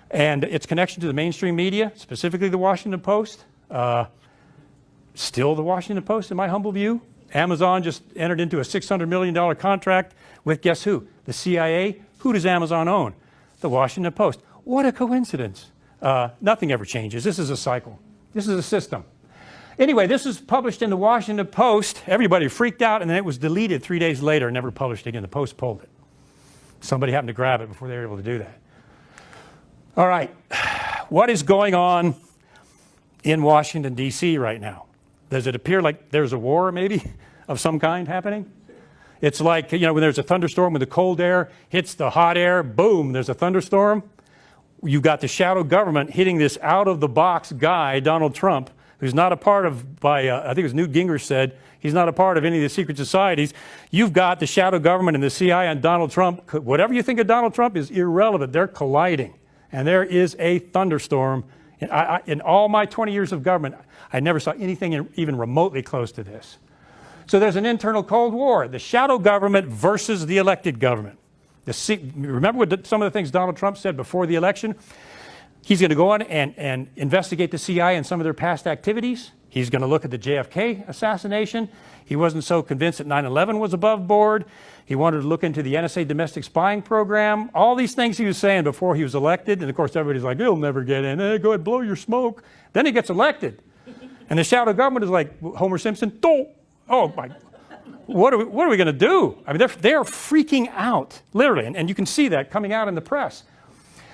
and its connection to the mainstream media, specifically the Washington Post? Still the Washington Post, in my humble view. Amazon just entered into a $600 million contract with, guess who? The CIA. Who does Amazon own? The Washington Post. What a coincidence. Nothing ever changes. This is a cycle. This is a system. Anyway, this was published in the Washington Post. Everybody freaked out, and then it was deleted 3 days later and never published again. The Post pulled it. Somebody happened to grab it before they were able to do that. All right. What is going on in Washington, D.C. right now? Does it appear like there's a war, maybe, of some kind happening? It's like, you know, when there's a thunderstorm, when the cold air hits the hot air, boom, there's a thunderstorm. You've got the shadow government hitting this out-of-the-box guy, Donald Trump, who's not a part of, I think it was Newt Gingrich said, he's not a part of any of the secret societies. You've got the shadow government and the CIA and Donald Trump. Whatever you think of Donald Trump is irrelevant. They're colliding. And there is a thunderstorm. In all my 20 years of government, I never saw anything even remotely close to this. So there's an internal Cold War, the shadow government versus the elected government. Remember some of the things Donald Trump said before the election? He's going to go on and investigate the CIA and some of their past activities. He's going to look at the JFK assassination. He wasn't so convinced that 9/11 was above board. He wanted to look into the NSA domestic spying program. All these things he was saying before he was elected. And of course, everybody's like, he'll never get in. Go ahead, blow your smoke. Then he gets elected. And the shadow government is like Homer Simpson. Oh my, what are we going to do? I mean, they're freaking out, literally. And you can see that coming out in the press.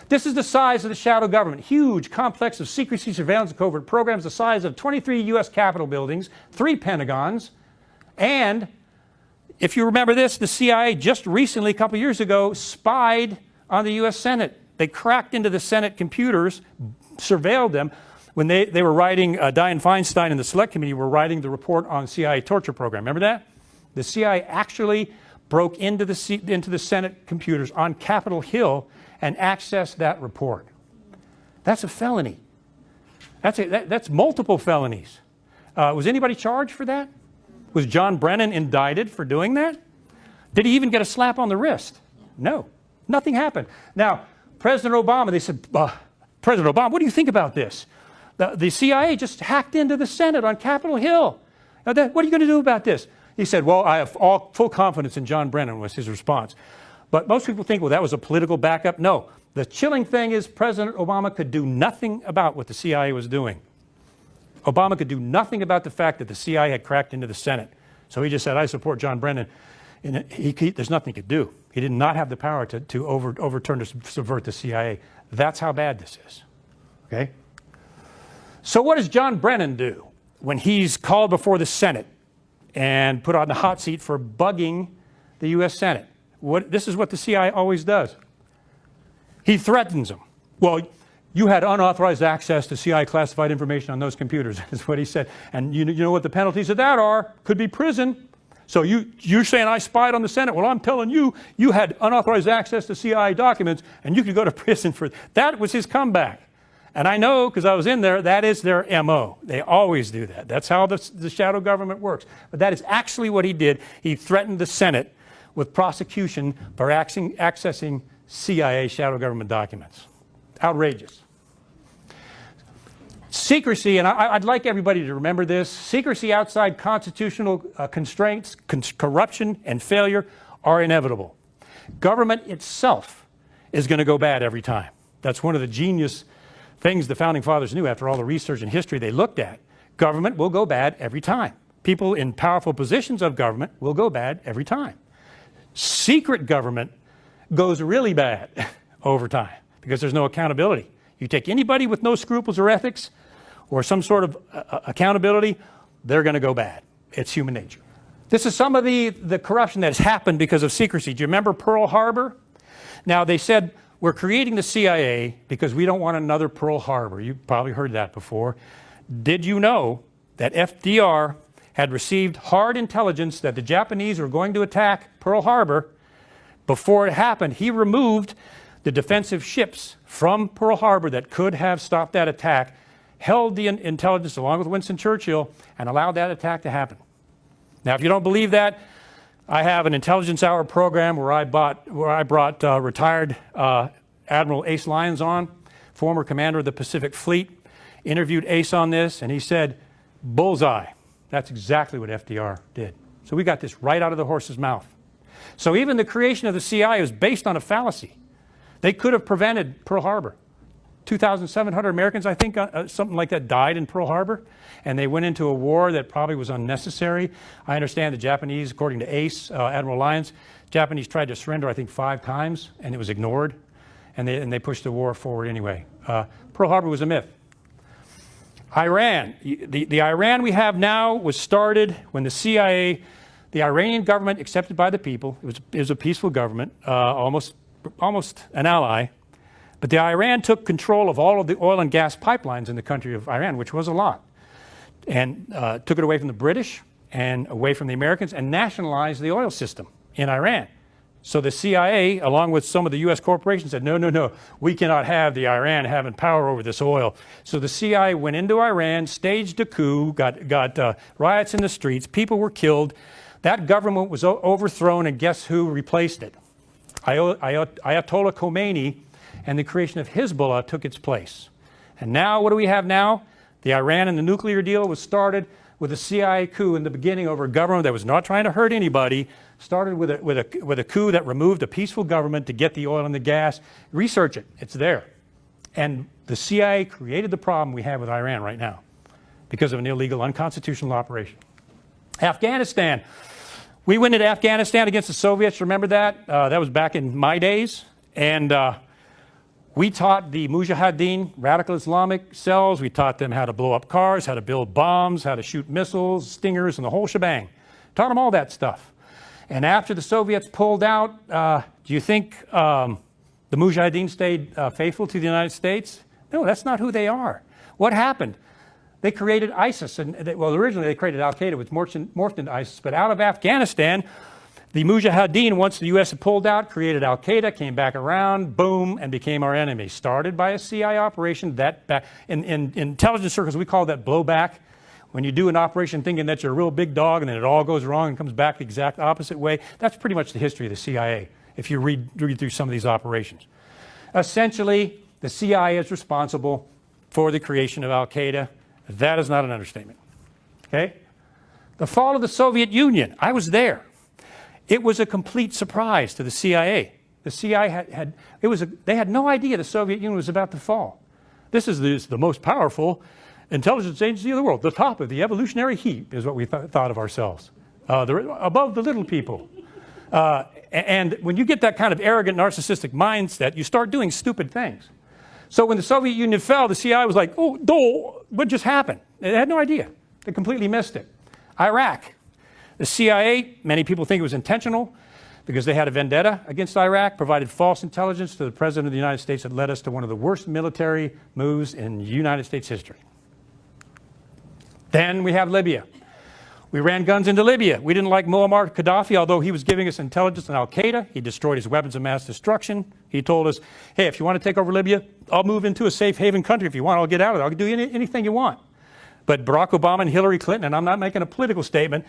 This is the size of the shadow government. Huge complex of secrecy, surveillance, and covert programs the size of 23 U.S. Capitol buildings, 3 Pentagons. And if you remember this, the CIA just recently, a couple years ago, spied on the U.S. Senate. They cracked into the Senate computers, surveilled them when they were writing, Dianne Feinstein and the Select Committee were writing the report on CIA torture program. Remember that? The CIA actually broke into the Senate computers on Capitol Hill and accessed that report. That's a felony. That's multiple felonies. Was anybody charged for that? Was John Brennan indicted for doing that? Did he even get a slap on the wrist? No. Nothing happened. Now, President Obama, they said, President Obama, what do you think about this? The CIA just hacked into the Senate on Capitol Hill. Now what are you going to do about this? He said, well, I have full confidence in John Brennan, was his response. But most people think, well, that was a political backup. No. The chilling thing is President Obama could do nothing about what the CIA was doing. Obama could do nothing about the fact that the CIA had cracked into the Senate. So he just said, I support John Brennan. And there's nothing he could do. He did not have the power to overturn or subvert the CIA. That's how bad this is. Okay? So what does John Brennan do when he's called before the Senate and put on the hot seat for bugging the U.S. Senate? This is what the CIA always does. He threatens them. Well, you had unauthorized access to CIA classified information on those computers, is what he said. And you know what the penalties of that are? Could be prison. So you're saying I spied on the Senate. Well, I'm telling you, you had unauthorized access to CIA documents, and you could go to prison for that. Was his comeback. And I know, because I was in there, that is their MO. They always do that. That's how the shadow government works. But that is actually what he did. He threatened the Senate with prosecution for accessing CIA shadow government documents. Outrageous. Secrecy, and I'd like everybody to remember this, secrecy outside constitutional constraints, corruption, and failure are inevitable. Government itself is going to go bad every time. That's one of the genius things the Founding Fathers knew after all the research and history they looked at. Government will go bad every time. People in powerful positions of government will go bad every time. Secret government goes really bad over time because there's no accountability. You take anybody with no scruples or ethics or some sort of accountability, they're going to go bad. It's human nature. This is some of the corruption that has happened because of secrecy. Do you remember Pearl Harbor? Now, they said, we're creating the CIA because we don't want another Pearl Harbor. You've probably heard that before. Did you know that FDR had received hard intelligence that the Japanese were going to attack Pearl Harbor? Before it happened, he removed the defensive ships from Pearl Harbor that could have stopped that attack, held the intelligence along with Winston Churchill, and allowed that attack to happen. Now, if you don't believe that, I have an intelligence hour program where I brought retired Admiral Ace Lyons on, former commander of the Pacific Fleet, interviewed Ace on this, and he said, bullseye. That's exactly what FDR did. So we got this right out of the horse's mouth. So even the creation of the CIA was based on a fallacy. They could have prevented Pearl Harbor. 2,700 Americans, I think, something like that, died in Pearl Harbor, and they went into a war that probably was unnecessary. I understand the Japanese, according to Ace, Admiral Lyons, Japanese tried to surrender, I think, 5 times, and it was ignored, and they pushed the war forward anyway. Pearl Harbor was a myth. Iran, the Iran we have now was started when the CIA, the Iranian government accepted by the people, it was a peaceful government, almost an ally, but the Iran took control of all of the oil and gas pipelines in the country of Iran, which was a lot, and took it away from the British and away from the Americans and nationalized the oil system in Iran. So the CIA, along with some of the U.S. corporations, said, no, we cannot have the Iran having power over this oil. So the CIA went into Iran, staged a coup, got riots in the streets, people were killed. That government was overthrown, and guess who replaced it? Ayatollah Khomeini, and the creation of Hezbollah took its place. And now, what do we have now? The Iran and the nuclear deal was started with a CIA coup in the beginning over a government that was not trying to hurt anybody, started with a coup that removed a peaceful government to get the oil and the gas. Research it. It's there. And the CIA created the problem we have with Iran right now because of an illegal, unconstitutional operation. Afghanistan. We went into Afghanistan against the Soviets. Remember that? That was back in my days. And we taught the Mujahideen, radical Islamic cells, we taught them how to blow up cars, how to build bombs, how to shoot missiles, stingers, and the whole shebang. Taught them all that stuff. And after the Soviets pulled out, do you think the Mujahideen stayed faithful to the United States? No, that's not who they are. What happened? They created ISIS. Well, originally they created Al-Qaeda, which morphed into ISIS. But out of Afghanistan, the Mujahideen, once the U.S. had pulled out, created Al-Qaeda, came back around, boom, and became our enemy. Started by a CIA operation. In intelligence circles, we call that blowback. When you do an operation thinking that you're a real big dog and then it all goes wrong and comes back the exact opposite way, that's pretty much the history of the CIA, if you read through some of these operations. Essentially, the CIA is responsible for the creation of Al-Qaeda. That is not an understatement. Okay? The fall of the Soviet Union, I was there. It was a complete surprise to the CIA. The CIA they had no idea the Soviet Union was about to fall. This is the most powerful intelligence agency of the world. The top of the evolutionary heap is what we thought of ourselves. Above the little people. And when you get that kind of arrogant, narcissistic mindset, you start doing stupid things. So when the Soviet Union fell, the CIA was like, what just happened? They had no idea. They completely missed it. Iraq. The CIA, many people think it was intentional because they had a vendetta against Iraq, provided false intelligence to the President of the United States that led us to one of the worst military moves in United States history. Then we have Libya. We ran guns into Libya. We didn't like Muammar Gaddafi, although he was giving us intelligence on Al-Qaeda. He destroyed his weapons of mass destruction. He told us, hey, if you want to take over Libya, I'll move into a safe haven country. If you want, I'll get out of it. I'll do anything you want. But Barack Obama and Hillary Clinton, and I'm not making a political statement,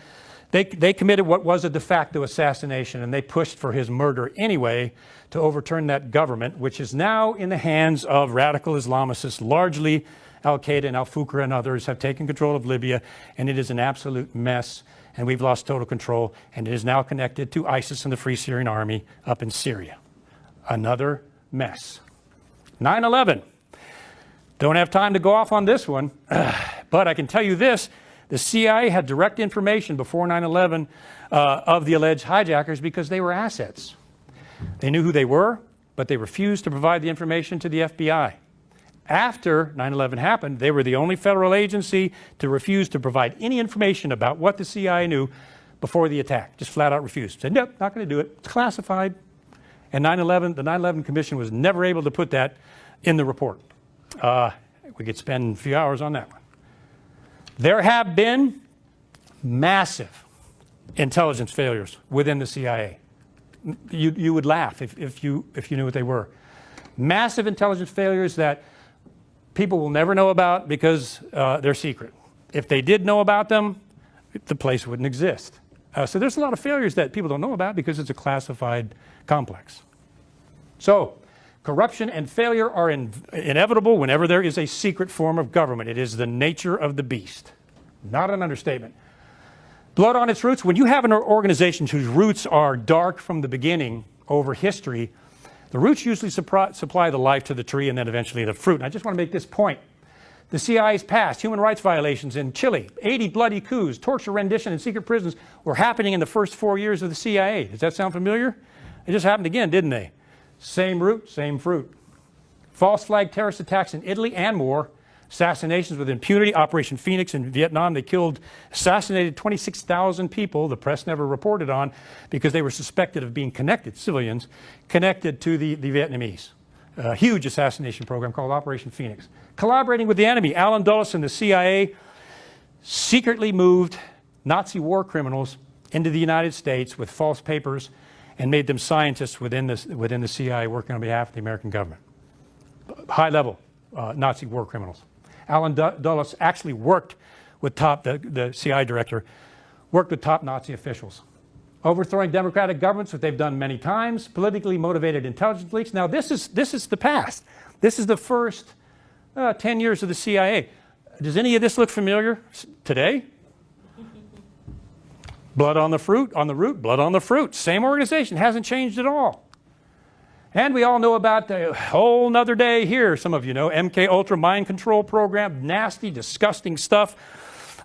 they committed what was a de facto assassination, and they pushed for his murder anyway to overturn that government, which is now in the hands of radical Islamicists, largely Al-Qaeda and Al-Fuqra and others have taken control of Libya, and it is an absolute mess, and we've lost total control, and it is now connected to ISIS and the Free Syrian Army up in Syria. Another mess. 9/11. Don't have time to go off on this one, but I can tell you this. The CIA had direct information before 9/11 of the alleged hijackers because they were assets. They knew who they were, but they refused to provide the information to the FBI. After 9/11 happened, they were the only federal agency to refuse to provide any information about what the CIA knew before the attack. Just flat out refused. Said, nope, not going to do it. It's classified. And the 9/11 Commission was never able to put that in the report. We could spend a few hours on that one. There have been massive intelligence failures within the CIA. You would laugh if you knew what they were. Massive intelligence failures that people will never know about because they're secret. If they did know about them, the place wouldn't exist. So there's a lot of failures that people don't know about because it's a classified complex. So corruption and failure are inevitable whenever there is a secret form of government. It is the nature of the beast. Not an understatement. Blood on its roots. When you have an organization whose roots are dark from the beginning over history, the roots usually supply the life to the tree and then eventually the fruit. And I just want to make this point. The CIA's past, human rights violations in Chile, 80 bloody coups, torture, rendition, and secret prisons were happening in the first 4 years of the CIA. Does that sound familiar? It just happened again, didn't they? Same root, same fruit. False flag terrorist attacks in Italy and more. Assassinations with impunity. Operation Phoenix in Vietnam. They assassinated 26,000 people the press never reported on because they were suspected of being civilians, connected to the Vietnamese. A huge assassination program called Operation Phoenix. Collaborating with the enemy, Allen Dulles and the CIA secretly moved Nazi war criminals into the United States with false papers and made them scientists within the CIA working on behalf of the American government. High-level Nazi war criminals. Allen Dulles actually worked with the CIA director, worked with top Nazi officials. Overthrowing democratic governments, which they've done many times. Politically motivated intelligence leaks. Now, this is the past. This is the first 10 years of the CIA. Does any of this look familiar today? Blood on the fruit, on the root, blood on the fruit. Same organization, hasn't changed at all. And we all know about the whole nother day here, some of you know, MK Ultra mind control program, nasty, disgusting stuff.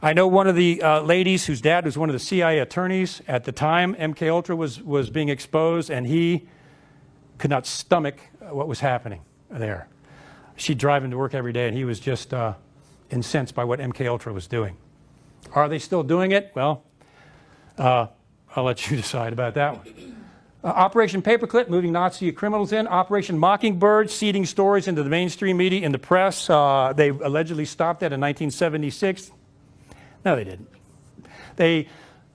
I know one of the ladies whose dad was one of the CIA attorneys at the time MK Ultra was being exposed, and he could not stomach what was happening there. She'd drive him to work every day, and he was just incensed by what MK Ultra was doing. Are they still doing it? Well, I'll let you decide about that one. Operation Paperclip, moving Nazi criminals in. Operation Mockingbird, seeding stories into the mainstream media, in the press. They allegedly stopped that in 1976. No, they didn't.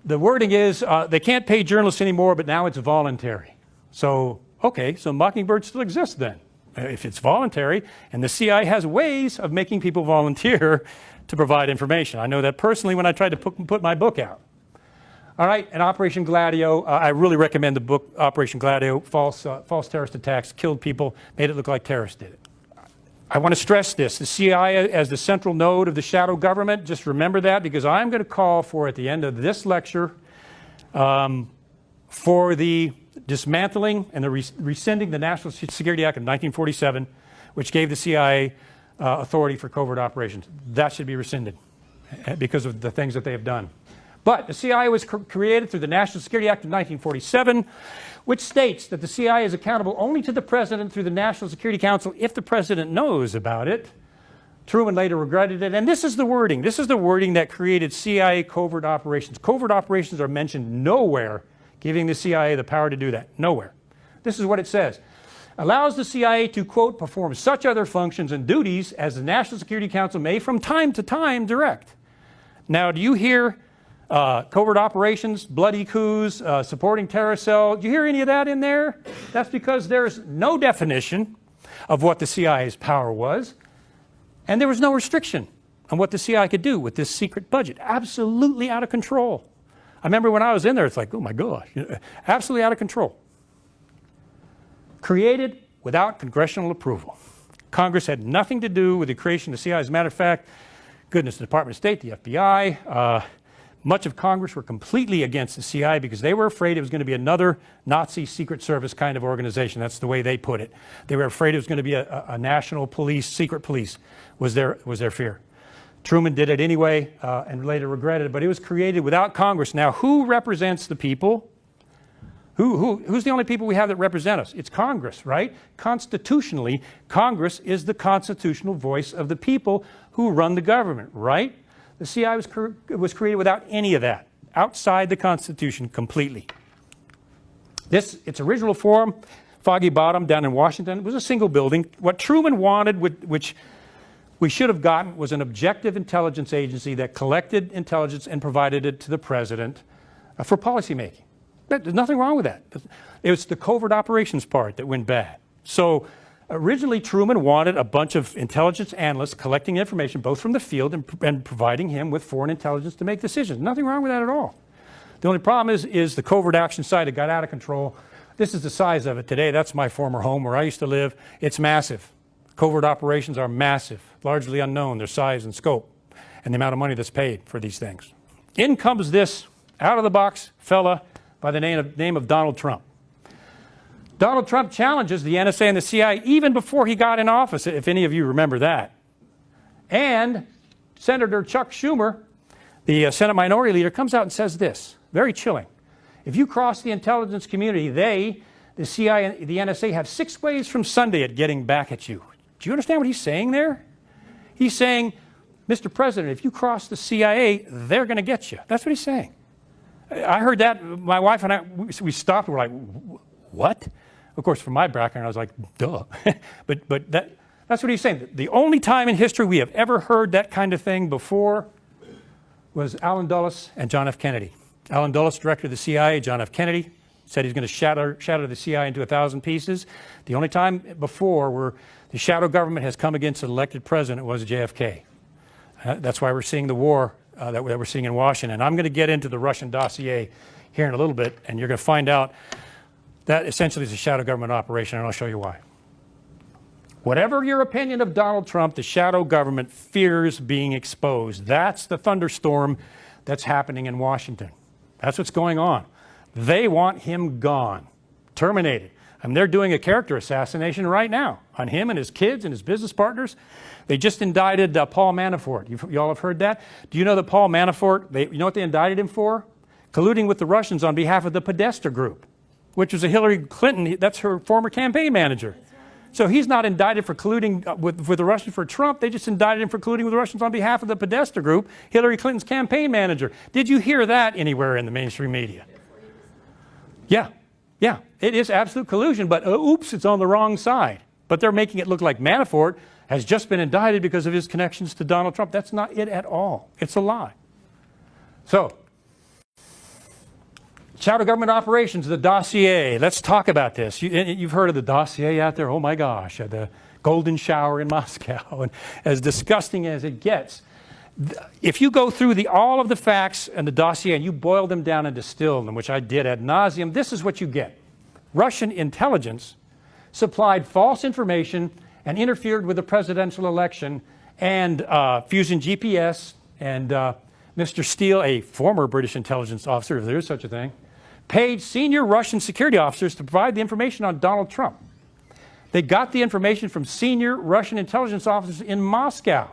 The wording is they can't pay journalists anymore, but now it's voluntary. So, okay, so Mockingbird still exists then. If it's voluntary, and the CIA has ways of making people volunteer to provide information. I know that personally when I tried to put my book out. All right, and Operation Gladio, I really recommend the book Operation Gladio. False terrorist attacks, killed people, made it look like terrorists did it. I want to stress this, the CIA as the central node of the shadow government, just remember that, because I'm going to call for, at the end of this lecture, for the dismantling and the rescinding the National Security Act of 1947, which gave the CIA authority for covert operations. That should be rescinded because of the things that they have done. But the CIA was created through the National Security Act of 1947, which states that the CIA is accountable only to the President through the National Security Council if the President knows about it. Truman later regretted it, and this is the wording. This is the wording that created CIA covert operations. Covert operations are mentioned nowhere, giving the CIA the power to do that. Nowhere. This is what it says. Allows the CIA to, quote, perform such other functions and duties as the National Security Council may from time to time direct. Now, do you hear covert operations, bloody coups, supporting terror cell? Do you hear any of that in there? That's because there's no definition of what the CIA's power was, and there was no restriction on what the CIA could do with this secret budget. Absolutely out of control. I remember when I was in there, it's like, oh my gosh, absolutely out of control. Created without congressional approval. Congress had nothing to do with the creation of the CIA. As a matter of fact, goodness, the Department of State, the FBI, much of Congress were completely against the CIA because they were afraid it was going to be another Nazi Secret Service kind of organization. That's the way they put it. They were afraid it was going to be a national police, secret police, was their fear. Truman did it anyway and later regretted it, but it was created without Congress. Now, who represents the people? Who's the only people we have that represent us? It's Congress, right? Constitutionally, Congress is the constitutional voice of the people who run the government, right? The CIA was created without any of that, outside the Constitution completely. Its original form, Foggy Bottom down in Washington, was a single building. What Truman wanted, which we should have gotten, was an objective intelligence agency that collected intelligence and provided it to the president for policymaking. There's nothing wrong with that. It was the covert operations part that went bad. So originally, Truman wanted a bunch of intelligence analysts collecting information, both from the field and providing him with foreign intelligence to make decisions. Nothing wrong with that at all. The only problem is the covert action side that got out of control. This is the size of it today. That's my former home where I used to live. It's massive. Covert operations are massive, largely unknown, their size and scope, and the amount of money that's paid for these things. In comes this out-of-the-box fella by the name of Donald Trump. Donald Trump challenges the NSA and the CIA even before he got in office, if any of you remember that. And Senator Chuck Schumer, the Senate Minority Leader, comes out and says this, very chilling. If you cross the intelligence community, the CIA and the NSA, have 6 ways from Sunday at getting back at you. Do you understand what he's saying there? He's saying, Mr. President, if you cross the CIA, they're going to get you. That's what he's saying. I heard that. My wife and I, we stopped. We're like, what? Of course, from my background, I was like, duh. but that's what he's saying. The only time in history we have ever heard that kind of thing before was Allen Dulles and John F. Kennedy. Allen Dulles, director of the CIA, John F. Kennedy, said he's going to shatter the CIA into 1,000 pieces. The only time before where the shadow government has come against an elected president was JFK. That's why we're seeing the war that we're seeing in Washington. I'm going to get into the Russian dossier here in a little bit, and you're going to find out that essentially is a shadow government operation, and I'll show you why. Whatever your opinion of Donald Trump, the shadow government fears being exposed. That's the thunderstorm that's happening in Washington. That's what's going on. They want him gone, terminated. And they're doing a character assassination right now on him and his kids and his business partners. They just indicted Paul Manafort. You all have heard that? Do you know that Paul Manafort, you know what they indicted him for? Colluding with the Russians on behalf of the Podesta Group, which was a Hillary Clinton, that's her former campaign manager. So he's not indicted for colluding with the Russians for Trump. They just indicted him for colluding with the Russians on behalf of the Podesta Group, Hillary Clinton's campaign manager. Did you hear that anywhere in the mainstream media? Yeah. it is absolute collusion, but oops, it's on the wrong side. But they're making it look like Manafort has just been indicted because of his connections to Donald Trump. That's not it at all. It's a lie. So, shadow government operations, the dossier. Let's talk about this. You've heard of the dossier out there. Oh my gosh, the golden shower in Moscow. And as disgusting as it gets, if you go through all of the facts and the dossier and you boil them down and distill them, which I did ad nauseum, this is what you get. Russian intelligence supplied false information and interfered with the presidential election, and Fusion GPS and Mr. Steele, a former British intelligence officer, if there is such a thing, paid senior Russian security officers to provide the information on Donald Trump. They got the information from senior Russian intelligence officers in Moscow.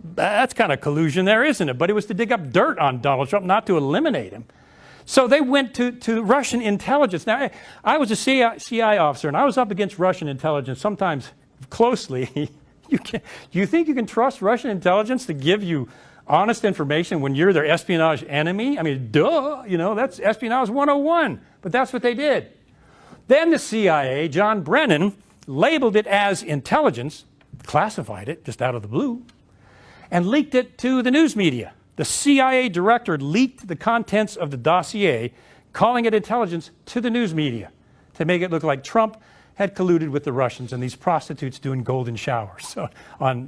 That's kind of collusion there, isn't it? But it was to dig up dirt on Donald Trump, not to eliminate him. So they went to Russian intelligence. Now, I was a CIA officer, and I was up against Russian intelligence sometimes closely. You think you can trust Russian intelligence to give you honest information when you're their espionage enemy? I mean, duh, that's espionage 101. But that's what they did. Then the CIA, John Brennan, labeled it as intelligence, classified it just out of the blue, and leaked it to the news media. The CIA director leaked the contents of the dossier, calling it intelligence, to the news media to make it look like Trump had colluded with the Russians and these prostitutes doing golden showers on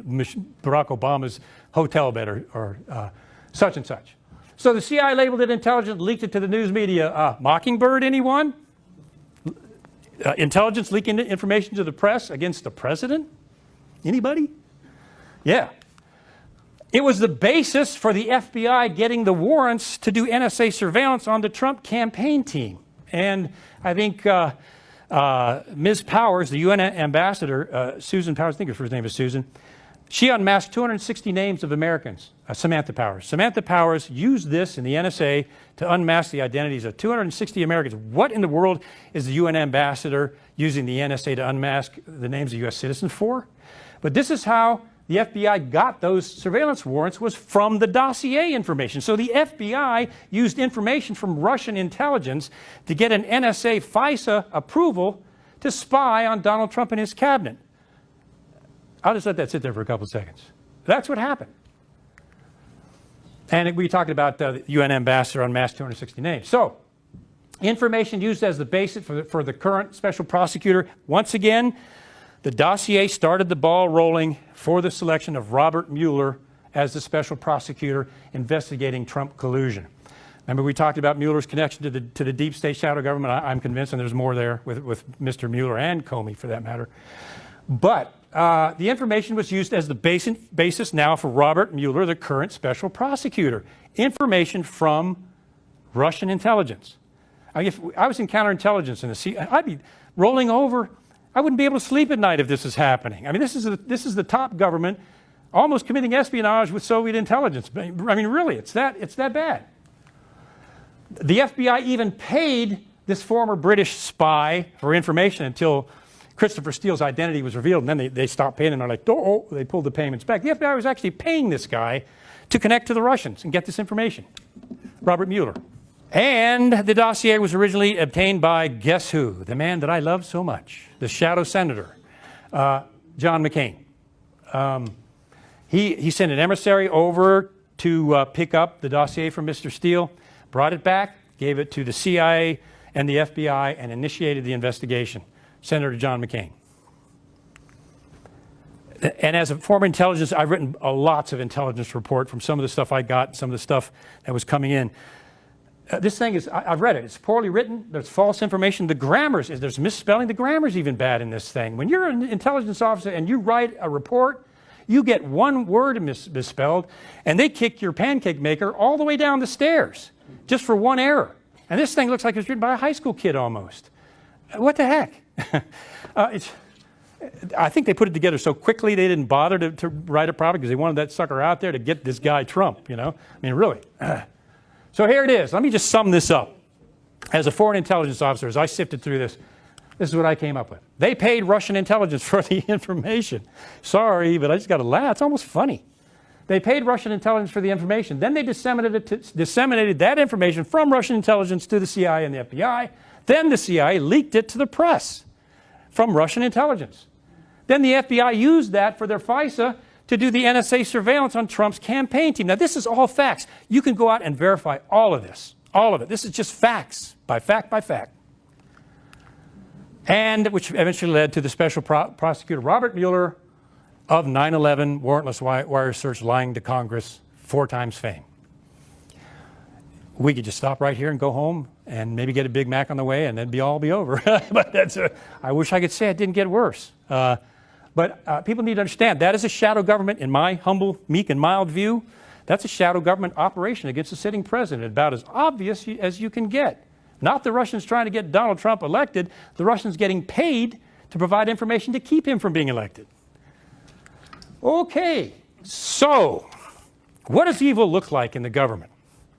Barack Obama's hotel bed or such and such. So the CIA labeled it intelligence, leaked it to the news media. Mockingbird, anyone? Intelligence leaking information to the press against the president? Anybody? Yeah. It was the basis for the FBI getting the warrants to do NSA surveillance on the Trump campaign team. And I think Ms. Powers, the UN ambassador, Susan Powers, I think her first name is Susan, she unmasked 260 names of Americans, Samantha Powers. Samantha Powers used this in the NSA to unmask the identities of 260 Americans. What in the world is the UN ambassador using the NSA to unmask the names of U.S. citizens for? But this is how the FBI got those surveillance warrants, was from the dossier information. So the FBI used information from Russian intelligence to get an NSA FISA approval to spy on Donald Trump and his cabinet. I'll just let that sit there for a couple of seconds. That's what happened. And we talked about the UN ambassador unmasked 260 names. So information used as the basis for the current special prosecutor. Once again, the dossier started the ball rolling for the selection of Robert Mueller as the special prosecutor investigating Trump collusion. Remember, we talked about Mueller's connection to the deep state shadow government. I'm convinced, and there's more there with Mr. Mueller and Comey, for that matter. But the information was used as the basis now for Robert Mueller, the current special prosecutor. Information from Russian intelligence. I mean, if I was in counterintelligence in the CIA, I'd be rolling over. I wouldn't be able to sleep at night if this is happening. I mean, this is the top government almost committing espionage with Soviet intelligence. I mean, really, it's that bad. The FBI even paid this former British spy for information until Christopher Steele's identity was revealed, and then they stopped paying, and they're like, oh, they pulled the payments back. The FBI was actually paying this guy to connect to the Russians and get this information, Robert Mueller. And the dossier was originally obtained by, guess who? The man that I love so much, the shadow senator, John McCain. He sent an emissary over to pick up the dossier from Mr. Steele, brought it back, gave it to the CIA and the FBI, and initiated the investigation. Senator John McCain. And as a former intelligence, I've written lots of intelligence report from some of the stuff I got, some of the stuff that was coming in. This thing is, I've read it. It's poorly written. There's false information. The grammar's, there's misspelling. The grammar's even bad in this thing. When you're an intelligence officer and you write a report, you get one word misspelled, and they kick your pancake maker all the way down the stairs just for one error. And this thing looks like it's written by a high school kid almost. What the heck? I think they put it together so quickly they didn't bother to write it properly because they wanted that sucker out there to get this guy Trump, I mean, really. So here it is. Let me just sum this up. As a foreign intelligence officer, as I sifted through this is what I came up with. They paid Russian intelligence for the information. Sorry, but I just got to laugh. It's almost funny. They paid Russian intelligence for the information. Then they disseminated that information from Russian intelligence to the CIA and the FBI. Then the CIA leaked it to the press from Russian intelligence. Then the FBI used that for their FISA to do the NSA surveillance on Trump's campaign team. Now, this is all facts. You can go out and verify all of this, all of it. This is just facts, by fact by fact. And which eventually led to the special prosecutor Robert Mueller of 9/11 warrantless wire search lying to Congress 4 times fame. We could just stop right here and go home and maybe get a Big Mac on the way and then all be over. But I wish I could say it didn't get worse. But people need to understand that is a shadow government, in my humble, meek, and mild view. That's a shadow government operation against the sitting president, about as obvious as you can get. Not the Russians trying to get Donald Trump elected, the Russians getting paid to provide information to keep him from being elected. Okay, so what does evil look like in the government?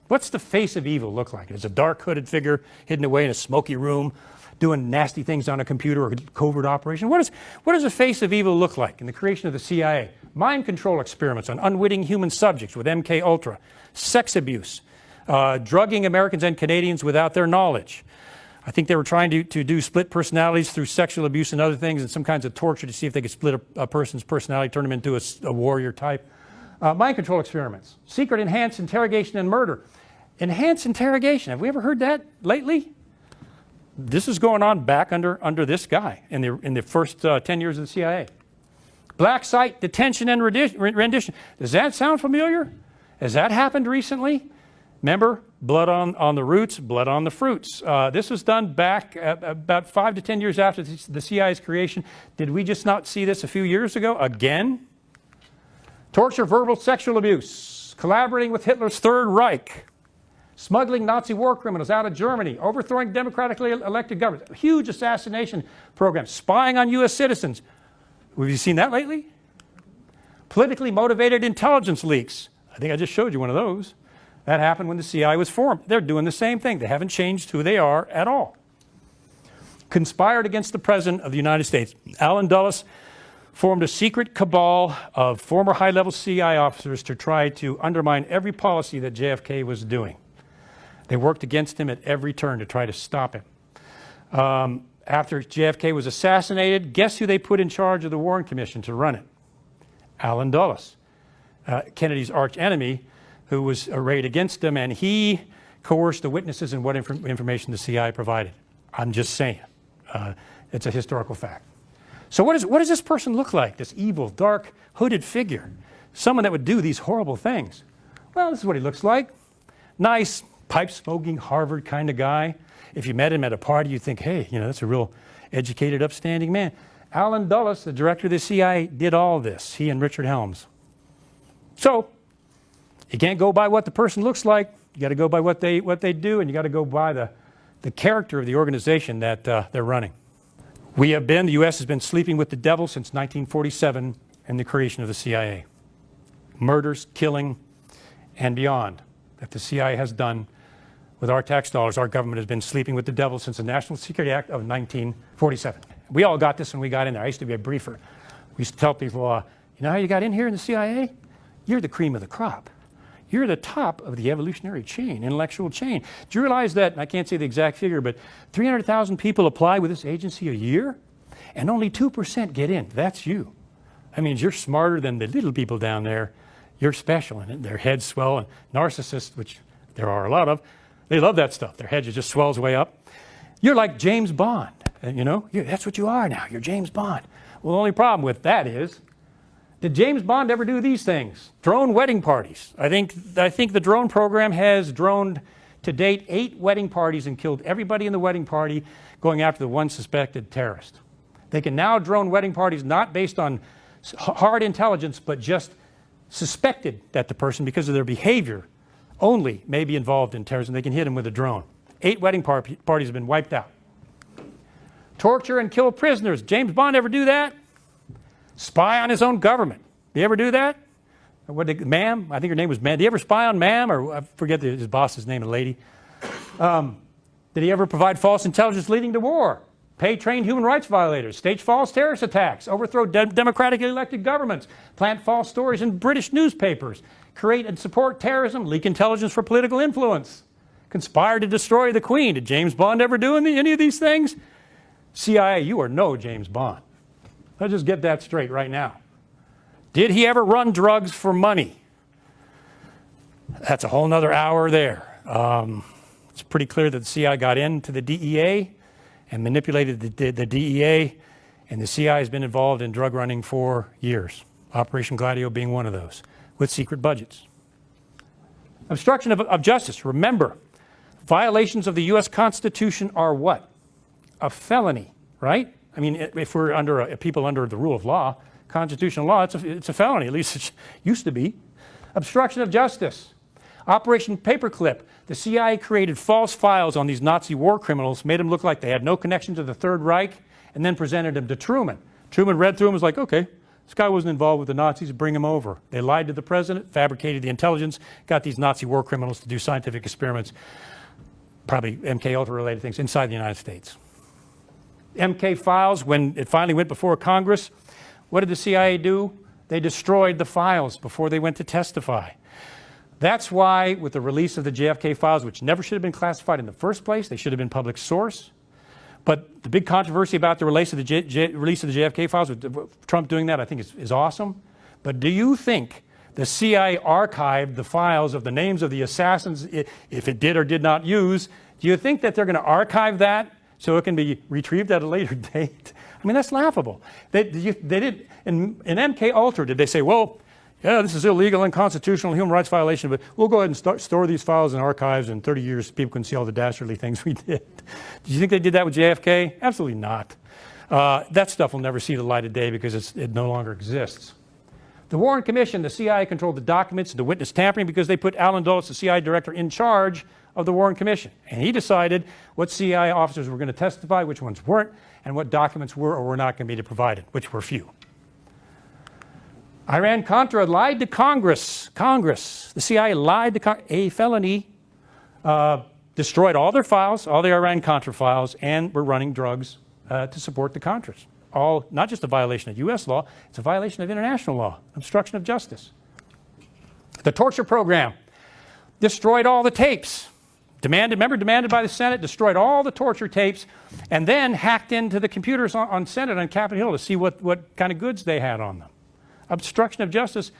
What's the face of evil look like? It's a dark hooded figure hidden away in a smoky room doing nasty things on a computer or a covert operation. What does the face of evil look like in the creation of the CIA? Mind control experiments on unwitting human subjects with MK Ultra, sex abuse, drugging Americans and Canadians without their knowledge. I think they were trying to do split personalities through sexual abuse and other things, and some kinds of torture to see if they could split a person's personality, turn him into a warrior type. Mind control experiments, secret enhanced interrogation and murder. Enhanced interrogation, have we ever heard that lately? This is going on back under this guy in the first 10 years of the CIA. Black site detention and rendition. Does that sound familiar? Has that happened recently? Remember, blood on the roots, blood on the fruits. This was done back about 5 to 10 years after the CIA's creation. Did we just not see this a few years ago? Again? Torture, verbal, sexual abuse. Collaborating with Hitler's Third Reich. Smuggling Nazi war criminals out of Germany. Overthrowing democratically elected governments. A huge assassination program. Spying on U.S. citizens. Have you seen that lately? Politically motivated intelligence leaks. I think I just showed you one of those. That happened when the CIA was formed. They're doing the same thing. They haven't changed who they are at all. Conspired against the President of the United States. Allen Dulles formed a secret cabal of former high-level CIA officers to try to undermine every policy that JFK was doing. They worked against him at every turn to try to stop him. After JFK was assassinated, guess who they put in charge of the Warren Commission to run it? Allen Dulles, Kennedy's arch enemy, who was arrayed against him, and he coerced the witnesses and what information the CIA provided. I'm just saying. It's a historical fact. So what does this person look like, this evil, dark, hooded figure? Someone that would do these horrible things. Well, this is what he looks like. Nice, pipe-smoking, Harvard kind of guy. If you met him at a party, you'd think, hey, that's a real educated, upstanding man. Allen Dulles, the director of the CIA, did all this, he and Richard Helms. So, you can't go by what the person looks like. You got to go by what they do, and you got to go by the character of the organization that they're running. The U.S. has been sleeping with the devil since 1947 and the creation of the CIA. Murders, killing, and beyond that the CIA has done with our tax dollars. Our government has been sleeping with the devil since the National Security Act of 1947. We all got this when we got in there. I used to be a briefer. We used to tell people, you know how you got in here in the CIA? You're the cream of the crop. You're the top of the evolutionary chain, intellectual chain. Do you realize that, and I can't say the exact figure, but 300,000 people apply with this agency a year, and only 2% get in? That's you. That means you're smarter than the little people down there. You're special, and their heads swell, and narcissists, which there are a lot of, they love that stuff. Their head just swells way up. You're like James Bond, and that's what you are now. You're James Bond. Well, the only problem with that is, did James Bond ever do these things? Drone wedding parties. I think the drone program has droned to date 8 wedding parties and killed everybody in the wedding party, going after the one suspected terrorist. They can now drone wedding parties not based on hard intelligence, but just suspected that the person, because of their behavior, only may be involved in terrorism. They can hit him with a drone. 8 wedding parties have been wiped out. Torture and kill prisoners. James Bond ever do that? Spy on his own government. Did he ever do that? Ma'am? I think her name was Ma'am. Did he ever spy on Ma'am? Or I forget his boss's name, a lady. Did he ever provide false intelligence leading to war? Pay trained human rights violators, stage false terrorist attacks, overthrow democratically elected governments, plant false stories in British newspapers, create and support terrorism, leak intelligence for political influence, conspired to destroy the Queen. Did James Bond ever do any of these things? CIA, you are no James Bond. Let's just get that straight right now. Did he ever run drugs for money? That's a whole nother hour there. It's pretty clear that the CIA got into the DEA and manipulated the DEA, and the CIA has been involved in drug running for years. Operation Gladio being one of those, with secret budgets. Obstruction of justice. Remember, violations of the U.S. Constitution are what? A felony, right? I mean, if we're under people under the rule of law, constitutional law, it's a felony. At least it used to be. Obstruction of justice. Operation Paperclip. The CIA created false files on these Nazi war criminals, made them look like they had no connection to the Third Reich, and then presented them to Truman. Truman read through them and was like, okay, this guy wasn't involved with the Nazis, bring him over. They lied to the president, fabricated the intelligence, got these Nazi war criminals to do scientific experiments, probably MK Ultra related things, inside the United States. MK files, when it finally went before Congress, what did the CIA do? They destroyed the files before they went to testify. That's why, with the release of the JFK files, which never should have been classified in the first place, they should have been public source. But the big controversy about the release of the JFK files, with Trump doing that, I think is awesome. But do you think the CIA archived the files of the names of the assassins, if it did or did not use? Do you think that they're going to archive that so it can be retrieved at a later date? I mean, that's laughable. They did in MK Ultra. Did they say, well, yeah, this is illegal, unconstitutional, human rights violation, but we'll go ahead and store these files in archives, and in 30 years people can see all the dastardly things we did? Do you think they did that with JFK? Absolutely not. That stuff will never see the light of day because it no longer exists. The Warren Commission, the CIA controlled the documents, the witness tampering, because they put Alan Dulles, the CIA director, in charge of the Warren Commission. And he decided what CIA officers were going to testify, which ones weren't, and what documents were or were not going to be provided, which were few. Iran-Contra lied to Congress. The CIA lied to Congress. A felony. Destroyed all their files, all the Iran-Contra files, and were running drugs to support the Contras. All, not just a violation of U.S. law, it's a violation of international law, obstruction of justice. The torture program destroyed all the tapes. Demanded by the Senate, destroyed all the torture tapes, and then hacked into the computers on Senate on Capitol Hill to see what kind of goods they had on them. Obstruction of justice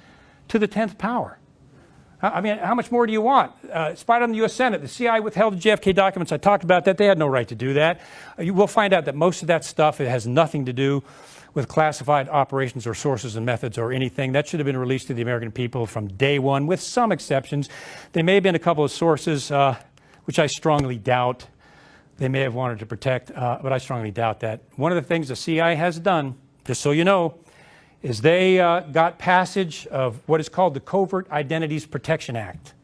to the 10th power. I mean, how much more do you want? Spied on the U.S. Senate. The CIA withheld the JFK documents. I talked about that. They had no right to do that. You will find out that most of that stuff, it has nothing to do with classified operations or sources and methods or anything. That should have been released to the American people from day one, with some exceptions. There may have been a couple of sources, which I strongly doubt they may have wanted to protect, but I strongly doubt that. One of the things the CIA has done, just so you know, is they got passage of what is called the Covert Identities Protection Act.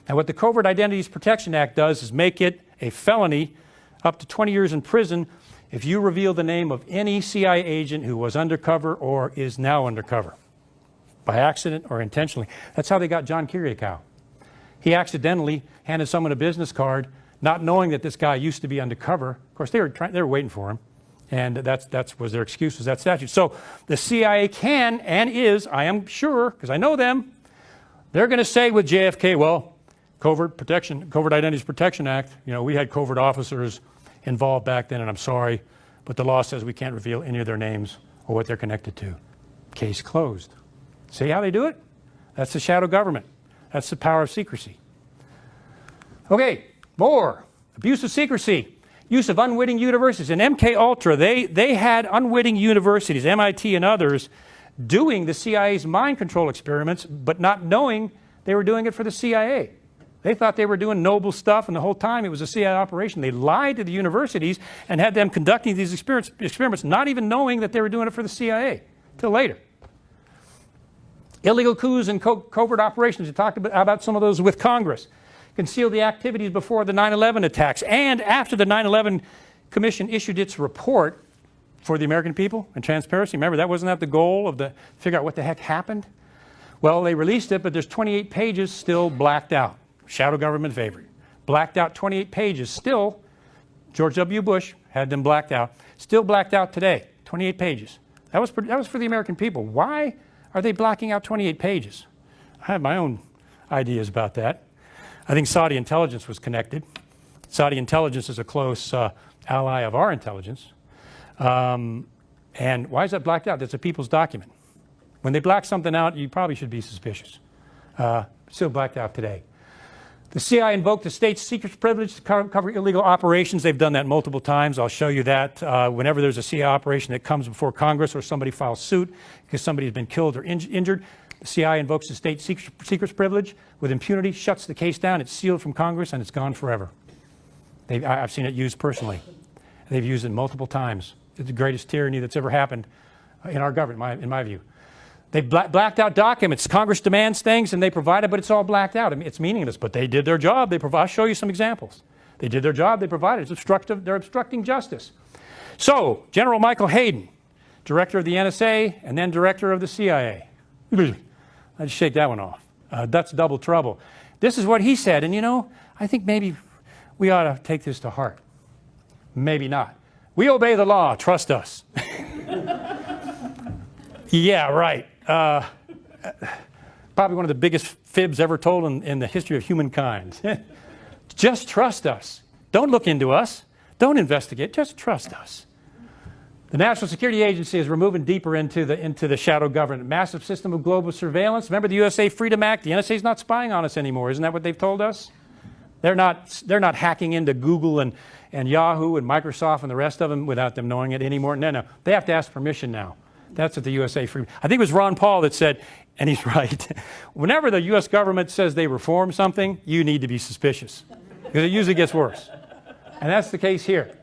And what the Covert Identities Protection Act does is make it a felony up to 20 years in prison if you reveal the name of any CIA agent who was undercover or is now undercover, by accident or intentionally. That's how they got John Kiriakou. He accidentally handed someone a business card, not knowing that this guy used to be undercover. Of course, they were waiting for him. And that was their excuse, was that statute. So the CIA can and is, I am sure, because I know them, they're going to say with JFK, well, Covert Identities Protection Act, we had covert officers involved back then, and I'm sorry, but the law says we can't reveal any of their names or what they're connected to. Case closed. See how they do it? That's the shadow government. That's the power of secrecy. Okay, more. Abuse of secrecy. Use of unwitting universities. In MK Ultra, they had unwitting universities, MIT and others, doing the CIA's mind control experiments, but not knowing they were doing it for the CIA. They thought they were doing noble stuff, and the whole time it was a CIA operation. They lied to the universities and had them conducting these experiments, not even knowing that they were doing it for the CIA, till later. Illegal coups and covert operations. We talked about some of those with Congress. Concealed the activities before the 9/11 attacks and after the 9/11 Commission issued its report for the American people and transparency. Remember, wasn't that the goal of figure out what the heck happened? Well, they released it, but there's 28 pages still blacked out. Shadow government favorite. Blacked out 28 pages. Still, George W. Bush had them blacked out. Still blacked out today. 28 pages. That was for the American people. Why are they blacking out 28 pages? I have my own ideas about that. I think Saudi intelligence was connected. Saudi intelligence is a close ally of our intelligence. And why is that blacked out? That's a people's document. When they black something out, you probably should be suspicious. Still blacked out today. The CIA invoked the state's secret privilege to cover illegal operations. They've done that multiple times. I'll show you that. Whenever there's a CIA operation that comes before Congress or somebody files suit because somebody's been killed or injured, the CIA invokes the state's secrets privilege with impunity, shuts the case down, it's sealed from Congress, and it's gone forever. I've seen it used personally. They've used it multiple times. It's the greatest tyranny that's ever happened in our government, in my view. They blacked out documents. Congress demands things, and they provide it, but it's all blacked out. I mean, it's meaningless, but they did their job. I'll show you some examples. They did their job. They provided. It's obstructive. They're obstructing justice. So, General Michael Hayden, director of the NSA, and then director of the CIA. I'd shake that one off. That's double trouble. This is what he said, and I think maybe we ought to take this to heart. Maybe not. We obey the law. Trust us. Yeah, right. Probably one of the biggest fibs ever told in the history of humankind. Just trust us. Don't look into us. Don't investigate. Just trust us. The National Security Agency is moving deeper into the shadow government. Massive system of global surveillance. Remember the USA Freedom Act? The NSA is not spying on us anymore. Isn't that what they've told us? They're not hacking into Google and Yahoo and Microsoft and the rest of them without them knowing it anymore. No. They have to ask permission now. That's what the USA Freedom. I think it was Ron Paul that said, and he's right, whenever the U.S. government says they reform something, you need to be suspicious because it usually gets worse. And that's the case here.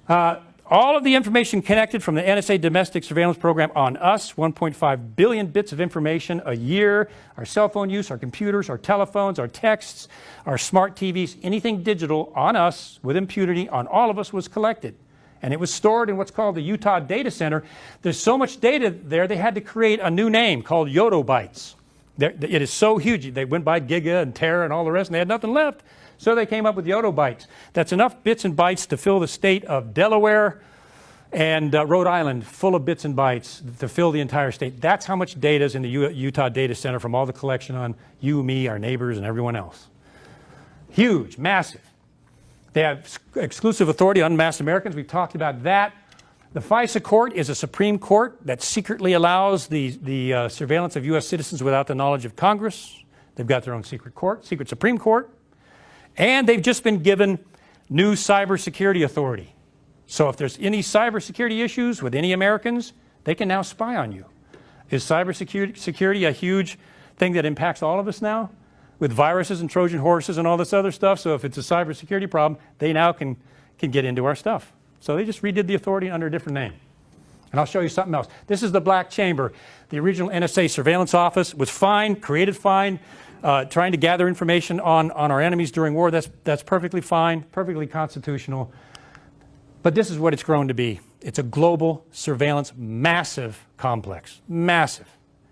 All of the information connected from the NSA domestic surveillance program on us, 1.5 billion bits of information a year, our cell phone use, our computers, our telephones, our texts, our smart TVs, anything digital on us with impunity on all of us was collected. And it was stored in what's called the Utah Data Center. There's so much data there, they had to create a new name called yottabytes. It is so huge. They went by Giga and Tera and all the rest, and they had nothing left. So they came up with yottabytes. That's enough bits and bytes to fill the state of Delaware and Rhode Island full of bits and bytes to fill the entire state. That's how much data is in the Utah Data Center from all the collection on you, me, our neighbors, and everyone else. Huge, massive. They have exclusive authority on unmasked Americans. We've talked about that. The FISA court is a Supreme Court that secretly allows the surveillance of U.S. citizens without the knowledge of Congress. They've got their own secret court, secret Supreme Court. And they've just been given new cybersecurity authority. So if there's any cybersecurity issues with any Americans, they can now spy on you. Is cybersecurity a huge thing that impacts all of us now? With viruses and Trojan horses and all this other stuff. So if it's a cybersecurity problem, they now can get into our stuff. So they just redid the authority under a different name. And I'll show you something else. This is the black chamber. The original NSA surveillance office was fine, created fine, trying to gather information on our enemies during war. That's perfectly fine, perfectly constitutional. But this is what it's grown to be. It's a global surveillance, massive complex, massive.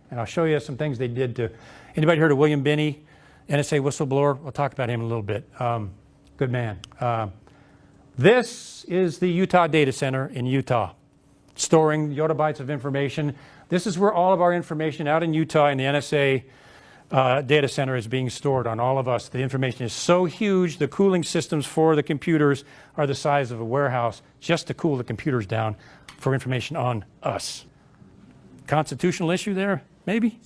And I'll show you some things they did to. Anybody heard of William Binney? NSA whistleblower. We'll talk about him in a little bit. Good man. This is the Utah Data Center in Utah, storing yottabytes of information. This is where all of our information out in Utah in the NSA data center is being stored on all of us. The information is so huge, the cooling systems for the computers are the size of a warehouse just to cool the computers down for information on us. Constitutional issue there? Maybe?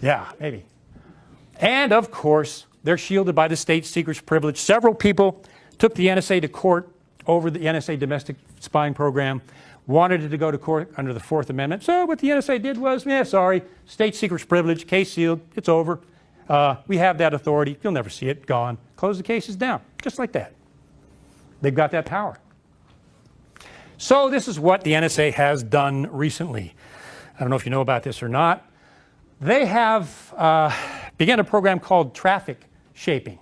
Yeah, maybe. And, of course, they're shielded by the state secrets privilege. Several people took the NSA to court over the NSA domestic spying program, wanted it to go to court under the Fourth Amendment. So what the NSA did was, sorry, state secrets privilege, case sealed, it's over. We have that authority. You'll never see it, gone. Close the cases down, just like that. They've got that power. So this is what the NSA has done recently. I don't know if you know about this or not. They have began a program called traffic shaping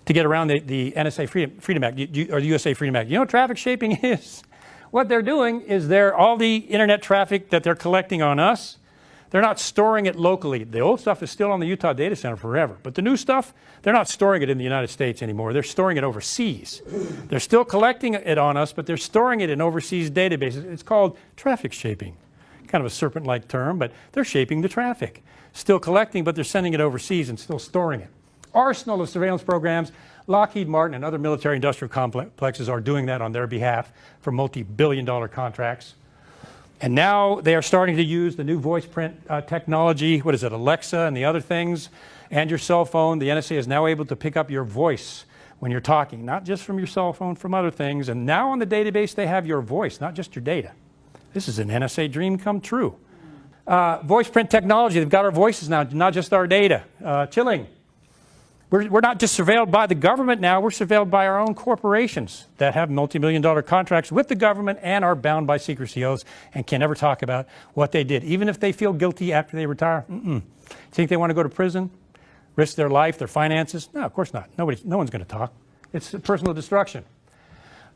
to get around the NSA Freedom Act, or the USA Freedom Act. You know what traffic shaping is? What they're doing is all the internet traffic that they're collecting on us, they're not storing it locally. The old stuff is still on the Utah Data Center forever. But the new stuff, they're not storing it in the United States anymore. They're storing it overseas. They're still collecting it on us, but they're storing it in overseas databases. It's called traffic shaping. Kind of a serpent-like term, but they're shaping the traffic. Still collecting, but they're sending it overseas and still storing it. arsenal of surveillance programs. Lockheed Martin and other military industrial complexes are doing that on their behalf for multi-billion-dollar contracts. And now they are starting to use the new voice print technology, what is it, Alexa and the other things, and your cell phone. The NSA is now able to pick up your voice when you're talking, not just from your cell phone, from other things. And now on the database, they have your voice, not just your data. This is an NSA dream come true. Voice print technology, they've got our voices now, not just our data. Chilling. We're not just surveilled by the government now, we're surveilled by our own corporations that have multi-million-dollar contracts with the government and are bound by secrecy oaths and can never talk about what they did, even if they feel guilty after they retire. Think they want to go to prison, risk their life, their finances? No, of course not. No one's going to talk. It's personal destruction.